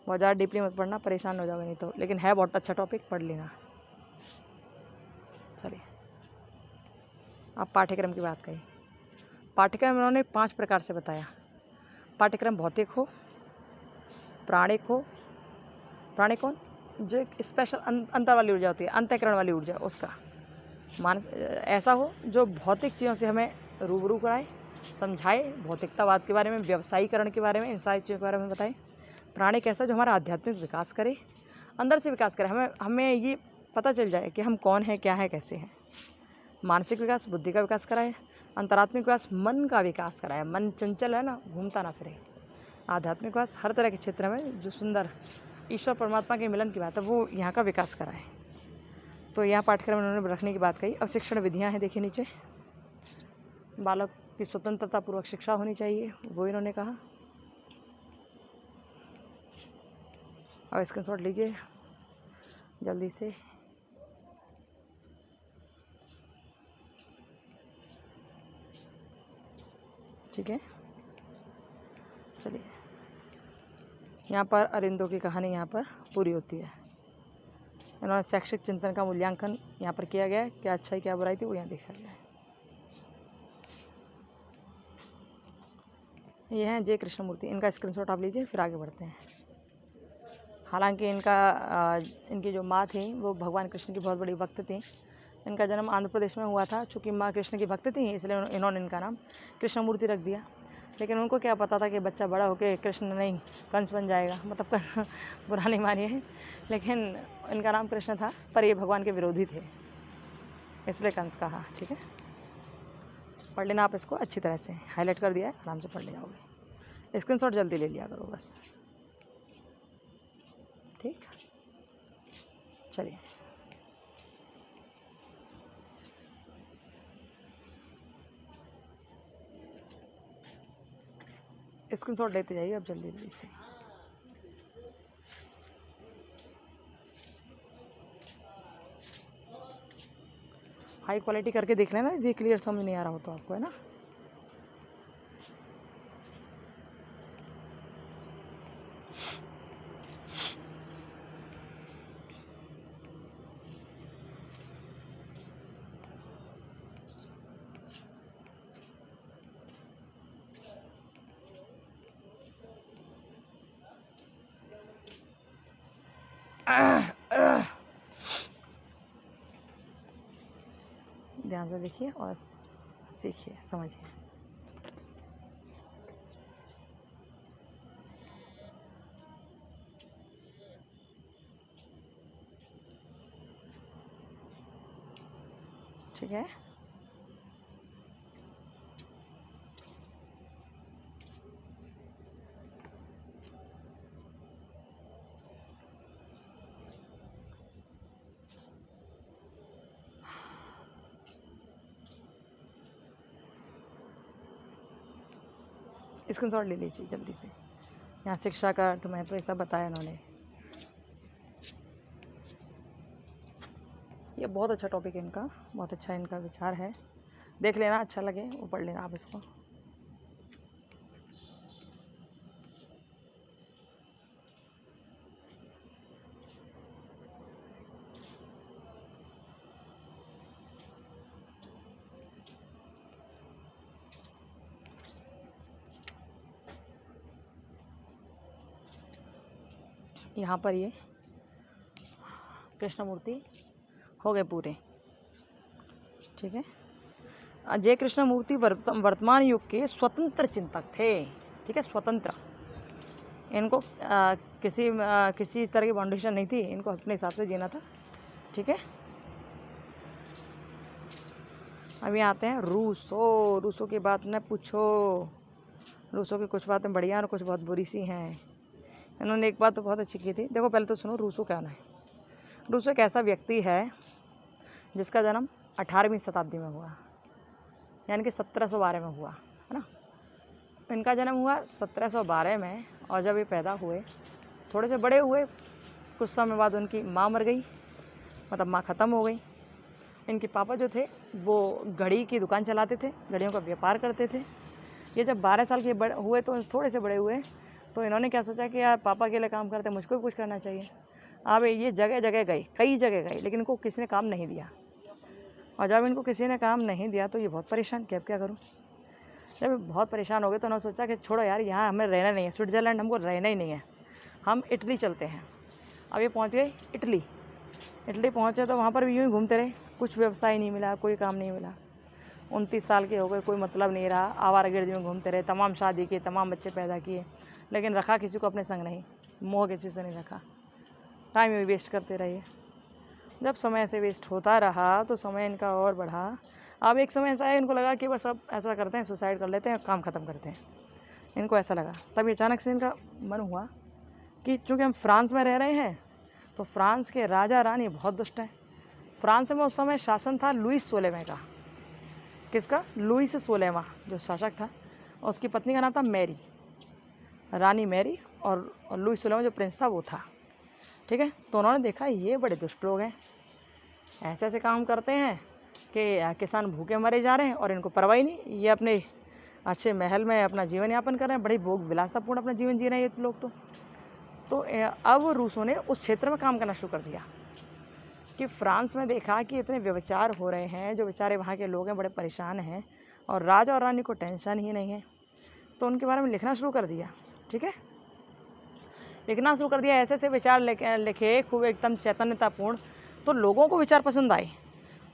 बहुत ज़्यादा डीपली मत पढ़ना, परेशान हो जाओगे नहीं तो, लेकिन है बहुत अच्छा टॉपिक, पढ़ लेना। चलिए, अब पाठ्यक्रम की बात कही। पाठ्यक्रम उन्होंने 5 प्रकार से बताया। पाठ्यक्रम भौतिक हो, प्राणिक हो, प्राणिक कौन? जो एक स्पेशल अंतर वाली ऊर्जा होती है, अंतःकरण वाली ऊर्जा, उसका ऐसा हो जो भौतिक चीज़ों से हमें रूबरू कराए, समझाए, भौतिकतावाद के बारे में, व्यवसायीकरण के बारे में, इन सारी चीज़ों के बारे में बताए। प्राणिक ऐसा जो हमारा आध्यात्मिक विकास करे, अंदर से विकास करे, हमें ये पता चल जाए कि हम कौन है, क्या है, कैसे हैं। मानसिक विकास, बुद्धि का विकास कराए। अंतरात्मिक विकास, मन का विकास कराए, मन चंचल है ना, घूमता ना फिरे। आध्यात्मिक विकास, हर तरह के क्षेत्र में जो सुंदर ईश्वर परमात्मा के मिलन की बात है, वो यहाँ का विकास कराए। तो यहाँ पाठ्यक्रम उन्होंने रखने की बात कही। अब शिक्षण विधियाँ हैं, देखिए नीचे। बालक की स्वतंत्रतापूर्वक शिक्षा होनी चाहिए, वो इन्होंने कहा। अब स्क्रीनशॉट लीजिए जल्दी से। ठीक है, चलिए, यहाँ पर अरिंदो की कहानी यहाँ पर पूरी होती है। इन्होंने शैक्षिक चिंतन का मूल्यांकन यहाँ पर किया गया है, क्या अच्छाई क्या बुराई थी वो यहाँ देखा गया है। ये हैं जय कृष्णमूर्ति, इनका स्क्रीनशॉट आप लीजिए, फिर आगे बढ़ते हैं। हालांकि इनकी जो माँ थी वो भगवान कृष्ण की बहुत बड़ी भक्त थी। इनका जन्म आंध्र प्रदेश में हुआ था। चूँकि माँ कृष्ण की भक्त थी, इसलिए इन्होंने इनका नाम कृष्णमूर्ति रख दिया। लेकिन उनको क्या पता था कि बच्चा बड़ा होकर कृष्ण नहीं कंस बन जाएगा, मतलब बुरा नहीं मानिए, लेकिन इनका नाम कृष्ण था, पर ये भगवान के विरोधी थे, इसलिए कंस कहा। ठीक है, पढ़ लेना आप इसको अच्छी तरह से, हाईलाइट कर दिया है, आराम से पढ़ ले जाओगे। स्क्रीनशॉट जल्दी ले लिया करो बस। ठीक, चलिए, स्क्रीनशॉट लेते जाइए अब जल्दी जल्दी से। हाई क्वालिटी करके देख लेना, ये क्लियर समझ नहीं आ रहा हो तो आपको, है ना। ध्यान से देखिए और सीखिए, समझिए। ठीक है, स्क्रीनशॉट ले लीजिए जल्दी से। यहाँ शिक्षा का अर्थ, महत्व, सब बताया इन्होंने। ये बहुत अच्छा टॉपिक है इनका, बहुत अच्छा इनका विचार है, देख लेना, अच्छा लगे वो पढ़ लेना आप इसको। यहाँ पर ये कृष्ण मूर्ति हो गए पूरे। ठीक है, जय कृष्ण मूर्ति वर्तमान युग के स्वतंत्र चिंतक थे। ठीक है, स्वतंत्र, इनको किसी तरह की बाउंडेशन नहीं थी, इनको अपने हिसाब से जीना था। ठीक है, अभी आते हैं रूसो। रूसो की बात न पूछो, रूसो की कुछ बातें बढ़िया और कुछ बहुत बुरी सी हैं। इन्होंने एक बात तो बहुत अच्छी की थी। देखो पहले तो सुनो रूसो क्या है। रूसो एक ऐसा व्यक्ति है जिसका जन्म 18वीं शताब्दी में हुआ, यानी कि 1712 में हुआ, है ना। इनका जन्म हुआ 1712 में, और जब ये पैदा हुए, थोड़े से बड़े हुए, कुछ समय बाद उनकी माँ मर गई, मतलब माँ ख़त्म हो गई। इनके पापा जो थे वो घड़ी की दुकान चलाते थे, घड़ियों का व्यापार करते थे। ये जब 12 साल के हुए, तो थोड़े से बड़े हुए, तो इन्होंने क्या सोचा कि यार पापा के लिए काम करते, मुझको भी कुछ करना चाहिए। अब ये जगह जगह गए, कई जगह गए, लेकिन इनको किसी ने काम नहीं दिया। और जब इनको किसी ने काम नहीं दिया तो ये बहुत परेशान कि अब क्या करूँ। जब बहुत परेशान हो गए तो उन्होंने सोचा कि छोड़ो यार, यहाँ हमें रहना नहीं है, स्विट्ज़रलैंड हमको रहना ही नहीं है, हम इटली चलते हैं। अब ये पहुँच गए इटली। इटली पहुँचे तो वहाँ पर भी यूँ ही घूमते रहे, कुछ व्यवसाय नहीं मिला, कोई काम नहीं मिला। 29 साल के हो गए, कोई मतलब नहीं रहा, आवारागर्दी में घूमते रहे, तमाम शादी किए, तमाम बच्चे पैदा किए, लेकिन रखा किसी को अपने संग नहीं, मोह किसी से नहीं रखा, टाइम भी वेस्ट करते रहे। जब समय ऐसे वेस्ट होता रहा तो समय इनका और बढ़ा। अब एक समय ऐसा है, इनको लगा कि बस अब ऐसा करते हैं, सुसाइड कर लेते हैं, काम ख़त्म करते हैं, इनको ऐसा लगा। तभी अचानक से इनका मन हुआ कि चूँकि हम फ्रांस में रह रहे हैं, तो फ्रांस के राजा रानी बहुत दुष्ट हैं। फ्रांस में उस समय शासन था लुईस 16वें का। किसका? लुईस 16वां जो शासक था, और उसकी पत्नी का नाम था मैरी, रानी मैरी, और लुईस 16वां जो प्रिंस था वो था। ठीक है, तो उन्होंने देखा ये बड़े दुष्ट लोग हैं, ऐसे ऐसे काम करते हैं कि किसान भूखे मरे जा रहे हैं और इनको परवाही नहीं, ये अपने अच्छे महल में अपना जीवन यापन कर रहे हैं, बड़ी भोग विलासतापूर्ण अपना जीवन जी रहे हैं ये लोग। तो अब रूसों ने उस क्षेत्र में काम करना शुरू कर दिया कि फ्रांस में देखा कि इतने व्यभिचार हो रहे हैं, जो बेचारे वहाँ के लोग हैं बड़े परेशान हैं, और राजा और रानी को टेंशन ही नहीं है, तो उनके बारे में लिखना शुरू कर दिया। ठीक है, लिखना शुरू कर दिया, ऐसे ऐसे विचार लिखे खूब एकदम चैतन्यतापूर्ण, तो लोगों को विचार पसंद आए।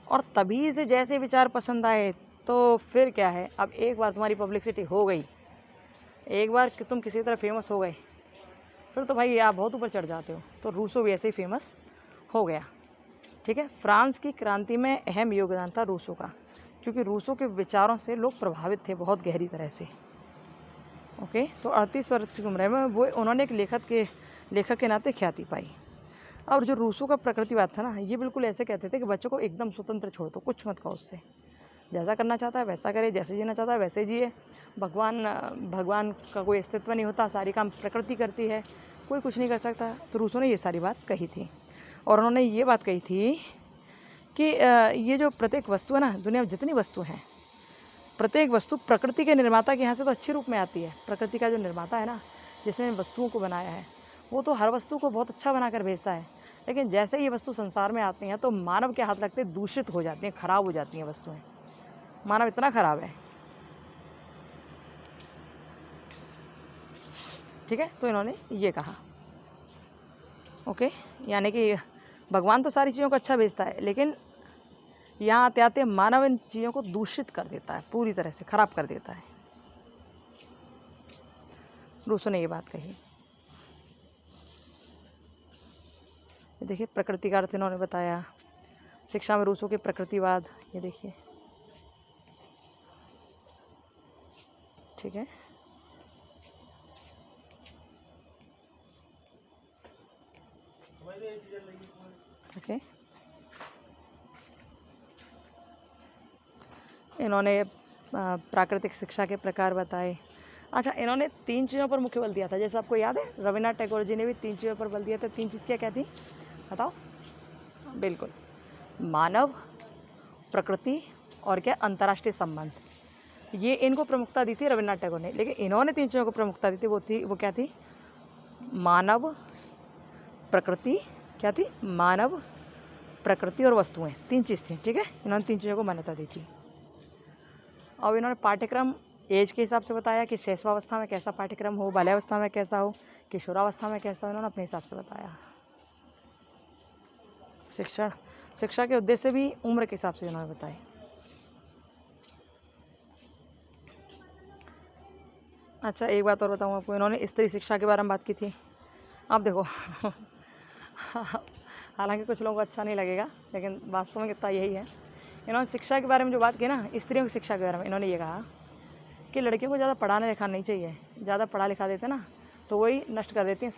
और तभी से जैसे विचार पसंद आए तो फिर क्या है, अब एक बार तुम्हारी पब्लिसिटी हो गई, एक बार तुम किसी तरह फेमस हो गए, फिर तो भाई आप बहुत ऊपर चढ़ जाते हो। तो रूसो भी ऐसे ही फेमस हो गया। ठीक है, फ्रांस की क्रांति में अहम योगदान था रूसो का, क्योंकि रूसो के विचारों से लोग प्रभावित थे बहुत गहरी तरह से। ओके, तो 38 वर्ष की उम्र में वो उन्होंने एक लेखक के नाते ख्याति पाई। और जो रूसो का प्रकृतिवाद था ना, ये बिल्कुल ऐसे कहते थे कि बच्चों को एकदम स्वतंत्र छोड़ दो, कुछ मत कहो उससे, जैसा करना चाहता है वैसा करे, जैसे जीना चाहता है वैसे जिए। भगवान का कोई अस्तित्व नहीं होता, सारी काम प्रकृति करती है, कोई कुछ नहीं कर सकता। तो रूसो ने ये सारी बात कही थी, और उन्होंने ये बात कही थी कि ये जो प्रत्येक वस्तु है ना, दुनिया में जितनी वस्तु हैं, प्रत्येक वस्तु प्रकृति के निर्माता के यहाँ से तो अच्छे रूप में आती है। प्रकृति का जो निर्माता है ना, जिसने वस्तुओं को बनाया है, वो तो हर वस्तु को बहुत अच्छा बनाकर भेजता है, लेकिन जैसे ये वस्तु संसार में आती हैं तो मानव के हाथ लगते दूषित हो जाती हैं, खराब हो जाती हैं वस्तुएं। मानव इतना खराब है। ठीक है, तो इन्होंने ये कहा। ओके, यानी कि भगवान तो सारी चीज़ों को अच्छा भेजता है, लेकिन यहाँ आते आते मानव इन चीज़ों को दूषित कर देता है, पूरी तरह से खराब कर देता है। रूसो ने ये बात कही। देखिए, प्रकृति का अर्थ इन्होंने बताया। शिक्षा में रूसो के प्रकृतिवाद, ये देखिए। ठीक है, ओके, इन्होंने प्राकृतिक शिक्षा के प्रकार बताए। अच्छा, इन्होंने 3 चीज़ों पर मुख्य बल दिया था, जैसे आपको याद है रविन्द्रनाथ टैगोर जी ने भी 3 चीज़ों पर बल दिया था। 3 चीज़ क्या क्या थी बताओ? बिल्कुल, मानव, प्रकृति और क्या, अंतर्राष्ट्रीय संबंध। ये इनको प्रमुखता दी थी रविन्द्रनाथ टैगोर ने, लेकिन इन्होंने 3 चीज़ों को प्रमुखता दी थी। वो क्या थी? मानव, प्रकृति, क्या थी? मानव, प्रकृति और वस्तुएं, 3 चीज़ थी। ठीक है, इन्होंने 3 चीज़ों को मान्यता दी थी। अब इन्होंने पाठ्यक्रम एज के हिसाब से बताया कि शैशवावस्था में कैसा पाठ्यक्रम हो, बाल्यावस्था में कैसा हो, किशोरावस्था में कैसा हो, इन्होंने अपने हिसाब से बताया। शिक्षा के उद्देश्य भी उम्र के हिसाब से इन्होंने बताए। अच्छा, एक बात और बताऊँ आपको, इन्होंने स्त्री शिक्षा के बारे में बात की थी। अब देखो हालांकि कुछ लोगों को अच्छा नहीं लगेगा, लेकिन वास्तव में कितना यही है। इन्होंने शिक्षा के बारे में जो बात की ना, स्त्रियों की शिक्षा के बारे में, इन्होंने ये कहा कि लड़कियों को ज़्यादा पढ़ाना लिखाना नहीं चाहिए। ज़्यादा पढ़ा लिखा देते ना तो वही नष्ट कर देती हैं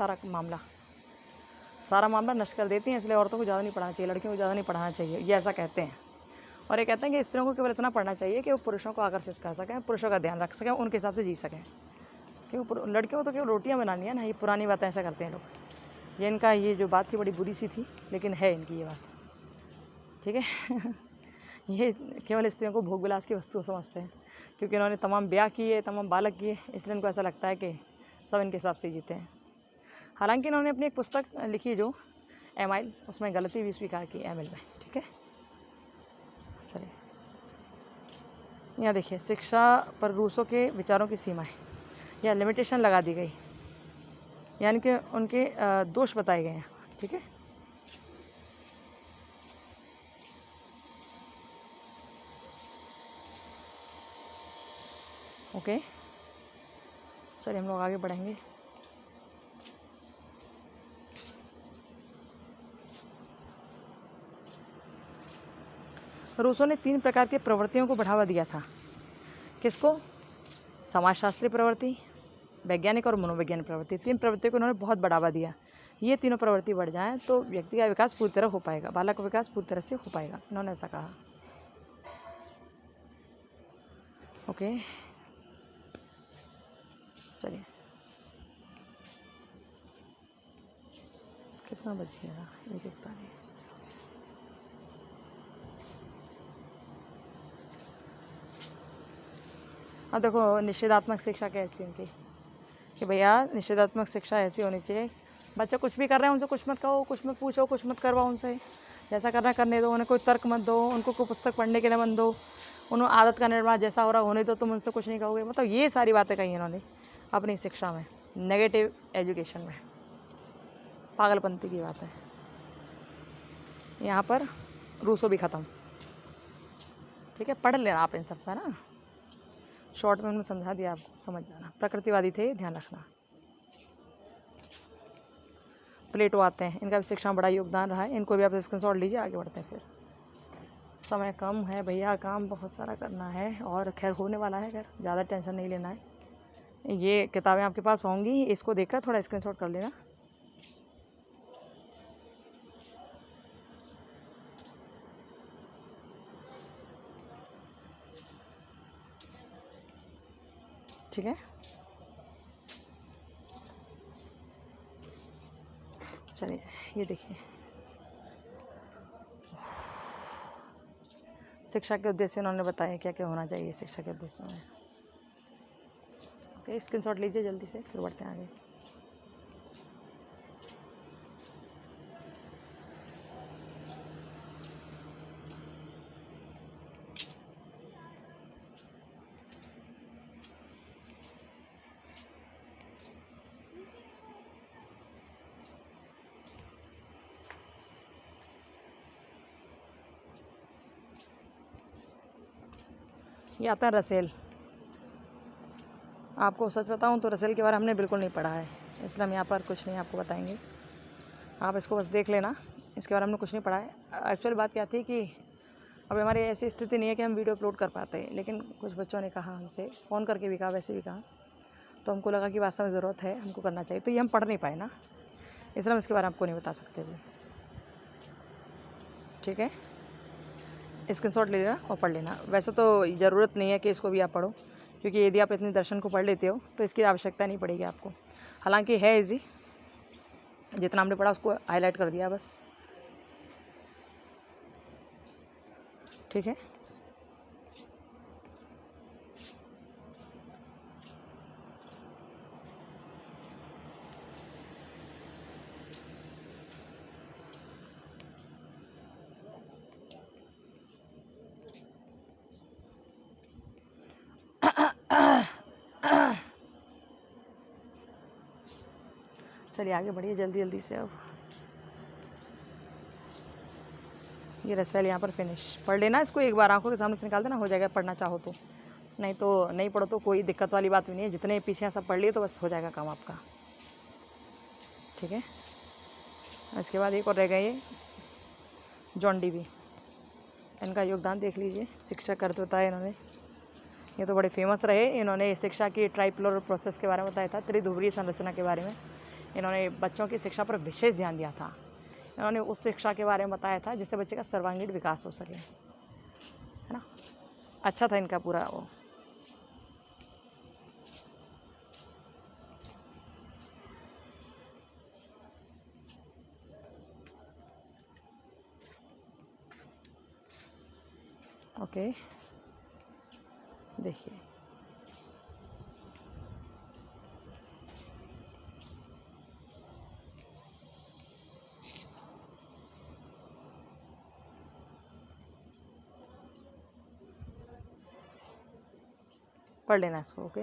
सारा मामला नष्ट कर देती हैं। इसलिए औरतों को ज़्यादा नहीं पढ़ाना चाहिए, लड़कियों को ज़्यादा नहीं पढ़ाना चाहिए, ये ऐसा कहते हैं। और ये कहते हैं कि स्त्रियों को केवल इतना पढ़ना चाहिए कि वो पुरुषों को आकर्षित कर सकें, पुरुषों का ध्यान रख सकें, उनके हिसाब से जी सकें। क्योंकि लड़कियों को तो केवल रोटियाँ बनानी है ना, ये पुरानी बातें ऐसा करते हैं लोग। ये इनका ये जो बात थी बड़ी बुरी सी थी, लेकिन है इनकी ये बात, ठीक है। ये केवल स्त्रियों को भोग विलास की वस्तु समझते हैं, क्योंकि इन्होंने तमाम ब्याह किए, तमाम बालक किए, इसलिए इनको ऐसा लगता है कि सब इनके हिसाब से जीते हैं। हालांकि इन्होंने अपनी एक पुस्तक लिखी जो एमाइल, उसमें गलती भी स्वीकार की एमिल में, ठीक है। चलिए यहाँ देखिए, शिक्षा पर रूसों के विचारों की सीमाएं या लिमिटेशन लगा दी गई, यानी कि उनके दोष बताए गए हैं, ठीक है। ओके, चलिए हम लोग आगे बढ़ेंगे। रूसों ने 3 प्रकार की प्रवृत्तियों को बढ़ावा दिया था। किसको? समाजशास्त्री प्रवृत्ति, वैज्ञानिक और मनोवैज्ञानिक प्रवृत्ति। 3 प्रवृत्तियों को उन्होंने बहुत बढ़ावा दिया। ये तीनों प्रवृत्ति बढ़ जाएं तो व्यक्ति का विकास पूरी तरह हो पाएगा, बालक का विकास पूरी तरह से हो पाएगा, इन्होंने ऐसा कहा। ओके, चलिए कितना बच गया? 1:41। अब देखो, निषेधात्मक शिक्षा कैसी उनकी कि भैया निषेधात्मक शिक्षा ऐसी होनी चाहिए, बच्चे कुछ भी कर रहे हैं उनसे कुछ मत कहो, कुछ मत पूछो, कुछ मत करवाओ उनसे, जैसा करना करने दो, उन्हें कोई तर्क मत दो, उनको कोई पुस्तक पढ़ने के लिए मत दो, उन्हें आदत का निर्माण जैसा हो रहा होने दो, तुम उनसे कुछ नहीं कहोगे। मतलब ये सारी बातें कही इन्होंने अपनी शिक्षा में, नेगेटिव एजुकेशन में। पागलपंती की बात है। यहाँ पर रूसो भी ख़त्म, ठीक है। पढ़ लेना आप इन सब का ना, शॉर्ट में उन्होंने समझा दिया, आपको समझ जाना। प्रकृतिवादी थे, ध्यान रखना। प्लेटो आते हैं, इनका भी शिक्षा में बड़ा योगदान रहा है, इनको भी आप स्क्रीनशॉट लीजिए। आगे बढ़ते हैं, फिर समय कम है भैया, काम बहुत सारा करना है, और खैर होने वाला है, खैर ज़्यादा टेंशन नहीं लेना है। ये किताबें आपके पास होंगी, इसको देखकर थोड़ा स्क्रीनशॉट कर लेना। ठीक है, चलिए ये देखिए, शिक्षा के उद्देश्य उन्होंने बताया क्या क्या होना चाहिए शिक्षा के उद्देश्यों में। ओके, स्क्रीनशॉट लीजिए जल्दी से, फिर बढ़ते हैं आगे। ये आता है रसेल। आपको सच बताऊं तो रसेल के बारे में हमने बिल्कुल नहीं पढ़ा है, इसलिए हम यहाँ पर कुछ नहीं आपको बताएंगे, आप इसको बस देख लेना। इसके बारे में हमने कुछ नहीं पढ़ा है। एक्चुअल बात क्या थी कि अब हमारी ऐसी स्थिति नहीं है कि हम वीडियो अपलोड कर पाते हैं, लेकिन कुछ बच्चों ने कहा, हमसे फ़ोन करके भी कहा, वैसे भी कहा, तो हमको लगा कि वास्तव में ज़रूरत है, हमको करना चाहिए, तो ये हम पढ़ नहीं पाए ना, इसलिए हम इसके बारे में आपको नहीं बता सकते थे, ठीक है। स्क्रीनशॉट ले लेना और पढ़ लेना। वैसे तो ज़रूरत नहीं है कि इसको भी आप पढ़ो, क्योंकि यदि आप इतने दर्शन को पढ़ लेते हो तो इसकी आवश्यकता नहीं पड़ेगी आपको। हालांकि है इजी, जितना हमने पढ़ा उसको हाईलाइट कर दिया बस, ठीक है। चलिए आगे बढ़िए जल्दी जल्दी से। अब ये रसेल यहाँ पर फिनिश। पढ़ लेना इसको एक बार, आंखों के सामने से निकाल देना, हो जाएगा पढ़ना चाहो तो। नहीं तो नहीं पढ़ो तो कोई दिक्कत वाली बात भी नहीं है, जितने पीछे सब पढ़ लिए तो बस हो जाएगा काम आपका, ठीक है। इसके बाद एक और रह गए ये जॉन डीवी, इनका योगदान देख लीजिए। शिक्षा करते बताया इन्होंने, ये तो बड़े फेमस रहे। इन्होंने शिक्षा की ट्राइपोलर प्रोसेस के बारे में बताया था, त्रिध्रुवीय संरचना के बारे में। इन्होंने बच्चों की शिक्षा पर विशेष ध्यान दिया था। इन्होंने उस शिक्षा के बारे में बताया था जिससे बच्चे का सर्वांगीण विकास हो सके, है ना। अच्छा था इनका पूरा वो। ओके देखिए, पढ़ लेना इसको। ओके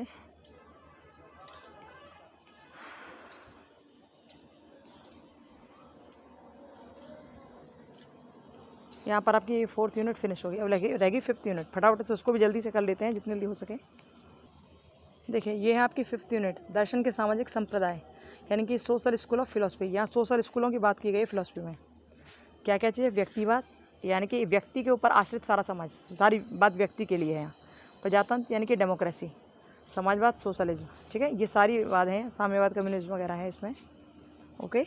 यहाँ पर आपकी 4th यूनिट फिनिश होगी। अब रहेगी 5th यूनिट, फटाफट से उसको भी जल्दी से कर लेते हैं जितनी जल्दी हो सके। देखिए ये है आपकी 5th यूनिट, दर्शन के सामाजिक संप्रदाय, यानी कि सोशल स्कूल ऑफ फिलोसफी। यहाँ सोशल स्कूलों की बात की गई है फिलोसफी में। क्या क्या चाहिए? व्यक्तिवाद, यानी कि व्यक्ति के ऊपर आश्रित सारा समाज, सारी बात व्यक्ति के लिए है। यहाँ प्रजातंत्र यानी कि डेमोक्रेसी, समाजवाद, सोशलिज्म, ठीक है, ये सारी बात हैं। साम्यवाद, कम्युनिज्म वगैरह है इसमें। ओके,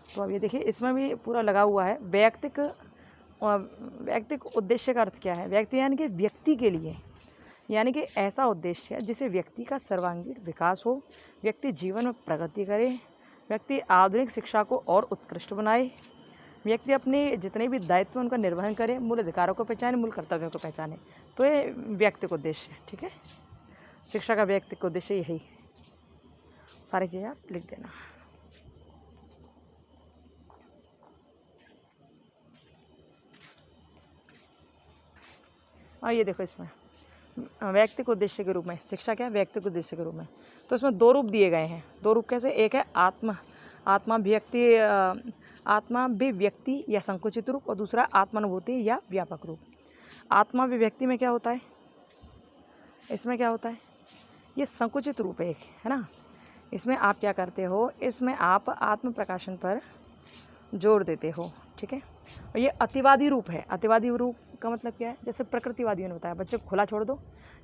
तो अब ये देखिए इसमें भी पूरा लगा हुआ है। वैयक्तिक उद्देश्य का अर्थ क्या है? व्यक्ति यानी कि व्यक्ति के लिए, यानी कि ऐसा उद्देश्य जिसे व्यक्ति का सर्वांगीण विकास हो, व्यक्ति जीवन में प्रगति करे, व्यक्ति आधुनिक शिक्षा को और उत्कृष्ट बनाए, व्यक्ति अपने जितने भी दायित्व उनका निर्वहन करे, मूल अधिकारों को पहचाने, मूल कर्तव्यों को पहचाने। तो ये व्यक्तिक उद्देश्य है, ठीक है। शिक्षा का व्यक्तिक उद्देश्य यही है। सारी चीज़ें आप लिख देना। और ये देखो इसमें व्यक्तिक उद्देश्य के रूप में शिक्षा क्या है? व्यक्तिक उद्देश्य के रूप में। तो इसमें दो रूप दिए गए हैं। दो रूप कैसे? एक है आत्माभिव्यक्ति या संकुचित रूप, और दूसरा आत्मानुभूति या व्यापक रूप। आत्माभिव्यक्ति में क्या होता है? इसमें क्या होता है? ये संकुचित रूप है एक, है ना। इसमें आप क्या करते हो? इसमें आप आत्म प्रकाशन पर जोर देते हो, ठीक है। और ये अतिवादी रूप है। अतिवादी रूप का मतलब क्या है? जैसे प्रकृतिवादियों ने बताया, बच्चे को खुला छोड़ दो,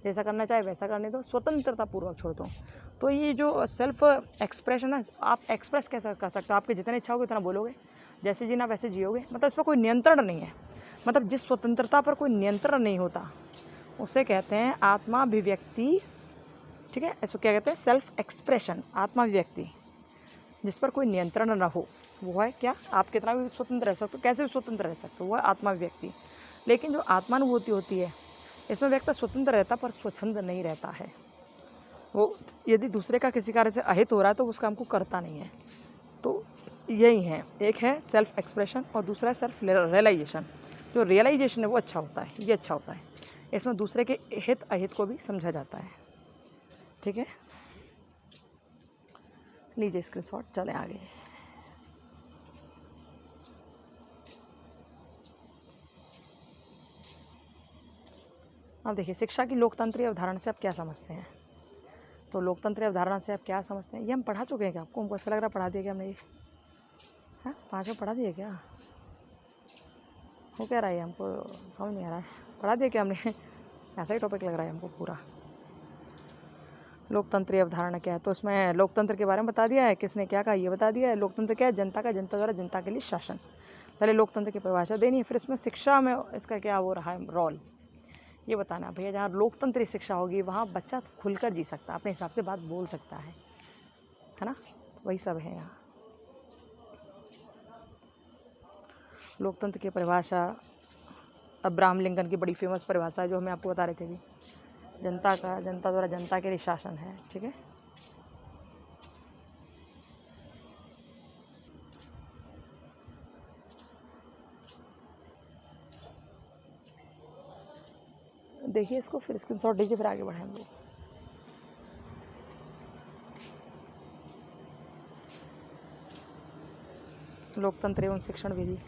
जैसा करना चाहे वैसा करने दो, स्वतंत्रता पूर्वक छोड़ दो। तो ये जो सेल्फ एक्सप्रेशन है, आप एक्सप्रेस कैसे कर सकते हो? आपके जितने इच्छा होगी उतना बोलोगे, जैसे जीना वैसे जियोगे, मतलब इस पर कोई नियंत्रण नहीं है। मतलब जिस स्वतंत्रता पर कोई नियंत्रण नहीं होता उसे कहते हैं आत्माभिव्यक्ति, ठीक है। इसको क्या कहते हैं? सेल्फ एक्सप्रेशन, आत्माभिव्यक्ति। जिस पर कोई नियंत्रण ना हो वो है क्या? आप कितना भी स्वतंत्र रह सकते हो, कैसे भी स्वतंत्र रह सकते हो, वो है आत्माभिव्यक्ति। लेकिन जो आत्मानुभूति होती है, इसमें व्यक्ति स्वतंत्र रहता पर स्वच्छंद नहीं रहता है। वो यदि दूसरे का किसी कार्य से अहित हो रहा है तो उस काम को करता नहीं है। तो यही है, एक है सेल्फ एक्सप्रेशन और दूसरा है सेल्फ रियलाइजेशन। जो रियलाइजेशन है वो अच्छा होता है, ये अच्छा होता है। इसमें दूसरे के हित अहित को भी समझा जाता है, ठीक है। लीजिए स्क्रीनशॉट, चलें आगे। अब देखिए शिक्षा की लोकतंत्रीय अवधारणा से आप क्या समझते हैं? तो लोकतंत्रीय अवधारणा से आप क्या समझते हैं? ये हम पढ़ा चुके हैं क्या आपको? हमको ऐसा लग रहा है पढ़ा दिया क्या हमने ये? हाँ, 5 में पढ़ा दिया क्या? हो क्या रहा है? हमको समझ नहीं आ रहा है। पढ़ा दिया क्या हमने? ऐसा ही टॉपिक लग रहा है हमको पूरा। लोकतंत्रीय अवधारणा क्या है? तो इसमें लोकतंत्र के बारे में बता दिया है, किसने क्या कहा ये बता दिया है। लोकतंत्र क्या है? जनता का, जनता द्वारा जनता के लिए शासन। पहले लोकतंत्र की परिभाषा देनी है, फिर इसमें शिक्षा में इसका क्या वो रहा है रोल, ये बताना। भैया जहाँ लोकतंत्री शिक्षा होगी वहाँ बच्चा खुलकर जी सकता है, अपने हिसाब से बात बोल सकता है ना। तो वही सब है यहाँ। लोकतंत्र की परिभाषा अब्राहम लिंकन की बड़ी फेमस परिभाषा है जो हमें आपको बता रहे थे अभी। जनता का, जनता द्वारा जनता के लिए शासन है, ठीक है। देखिए इसको, फिर स्क्रीनशॉट दीजिए, फिर आगे बढ़ें हम लोग। लोकतंत्र एवं शिक्षण विधि।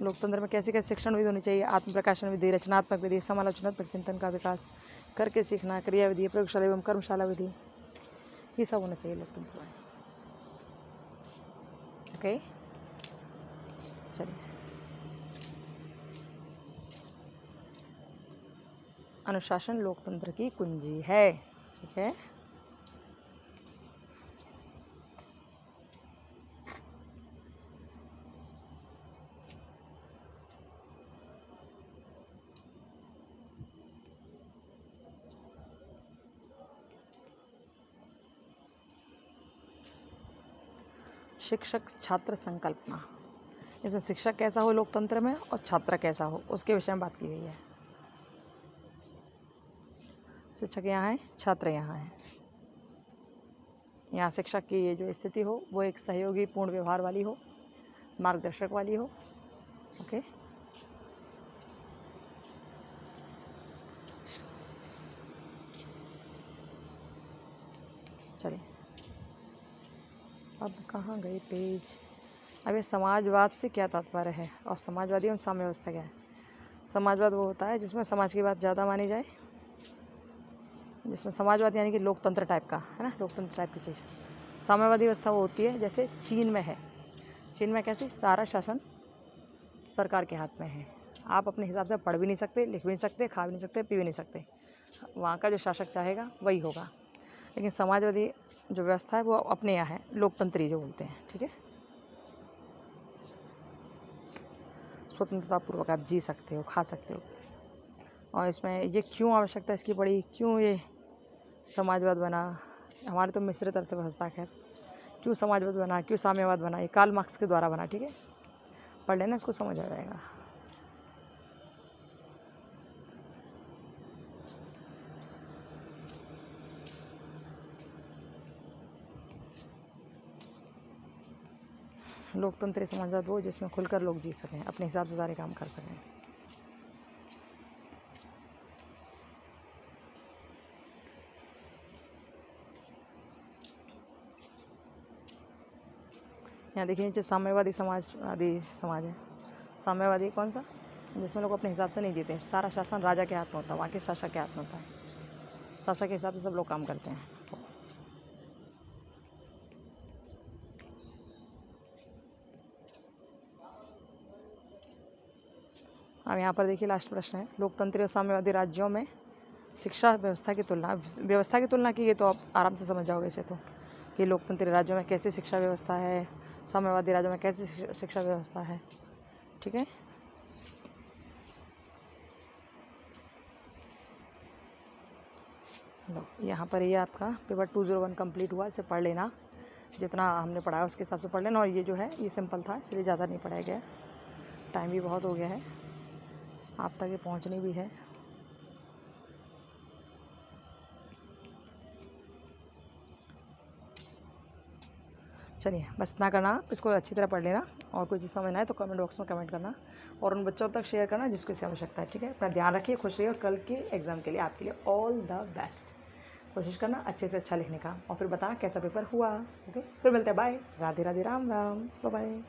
लोकतंत्र में कैसी कैसी शिक्षण विधि होनी चाहिए? आत्म प्रकाशन विधि, रचनात्मक विधि, समालोचनात्मक चिंतन का विकास, करके सीखना, क्रिया विधि, प्रयोगशाला एवं कर्मशाला विधि, ये सब होना चाहिए लोकतंत्र में। ओके, चलिए। अनुशासन लोकतंत्र की कुंजी है। ठीक है, शिक्षक छात्र संकल्पना। इसमें शिक्षक कैसा हो लोकतंत्र में और छात्र कैसा हो उसके विषय में बात की गई है। शिक्षक यहाँ है, छात्र यहाँ है। यहाँ शिक्षक की ये जो स्थिति हो वो एक सहयोगी पूर्ण व्यवहार वाली हो, मार्गदर्शक वाली हो। ओके, चलिए अब कहाँ गए पेज। अब ये समाजवाद से क्या तात्पर्य है और समाजवादी एवं साम्य व्यवस्था क्या है? समाजवाद वो होता है जिसमें समाज की बात ज़्यादा मानी जाए, जिसमें समाजवाद यानी कि लोकतंत्र टाइप का है ना, लोकतंत्र टाइप की चीज़। साम्यवादी व्यवस्था वो होती है जैसे चीन में है। चीन में कैसी? सारा शासन सरकार के हाथ में है। आप अपने हिसाब से पढ़ भी नहीं सकते, लिख भी नहीं सकते, खा भी नहीं सकते, पी भी नहीं सकते। वहाँ का जो शासक चाहेगा वही होगा। लेकिन समाजवादी जो व्यवस्था है वो अपने यहाँ है, लोकतंत्री जो बोलते हैं। ठीक है, स्वतंत्रतापूर्वक आप जी सकते हो, खा सकते हो। और इसमें ये क्यों आवश्यकता इसकी पड़ी, क्यों ये समाजवाद बना? हमारे तो मिश्रित अर्थव्यवस्था है, क्यों समाजवाद बना, क्यों साम्यवाद बना? ये कार्ल मार्क्स के द्वारा बना। ठीक है, पढ़ लेना, इसको समझ आ जाएगा। लोकतंत्री समाजवाद वो जिसमें खुलकर लोग जी सकें, अपने हिसाब से सारे काम कर सकें। यहाँ देखिए नीचे साम्यवादी समाजवादी समाज है। साम्यवादी कौन सा? जिसमें लोग अपने हिसाब से नहीं जीते, सारा शासन राजा के हाथ में होता है, वहाँ के शासक के हाथ में होता है। शासक के हिसाब से सब लोग काम करते हैं। अब यहाँ पर देखिए लास्ट प्रश्न है, लोकतंत्री और साम्यवादी राज्यों में शिक्षा व्यवस्था की तुलना की, ये तो आप आराम से समझ जाओगे इसे तो, कि लोकतंत्री राज्यों में कैसी शिक्षा व्यवस्था है, साम्यवादी राज्यों में कैसी शिक्षा व्यवस्था है। ठीक है, लो यहाँ पर ये आपका पेपर 201 कंप्लीट हुआ। इसे पढ़ लेना, जितना हमने पढ़ा उसके हिसाब से पढ़ लेना। और ये जो है ये सिंपल था, इसलिए ज़्यादा नहीं पढ़ाया गया, टाइम भी बहुत हो गया है, आप तक ये पहुँचनी भी है। चलिए बस इतना करना, इसको अच्छी तरह पढ़ लेना, और कोई चीज़ समझना है तो कमेंट बॉक्स में कमेंट करना, और उन बच्चों तक शेयर करना जिसको इसकी आवश्यकता है। ठीक है, अपना ध्यान रखिए, खुश रहिए, और कल के एग्ज़ाम के लिए आपके लिए ऑल द बेस्ट। कोशिश करना अच्छे से अच्छा लिखने का, और फिर बताना कैसा पेपर हुआ। ओके, फिर मिलते हैं, bye, Radhe Radhe, Ram Ram, bye bye.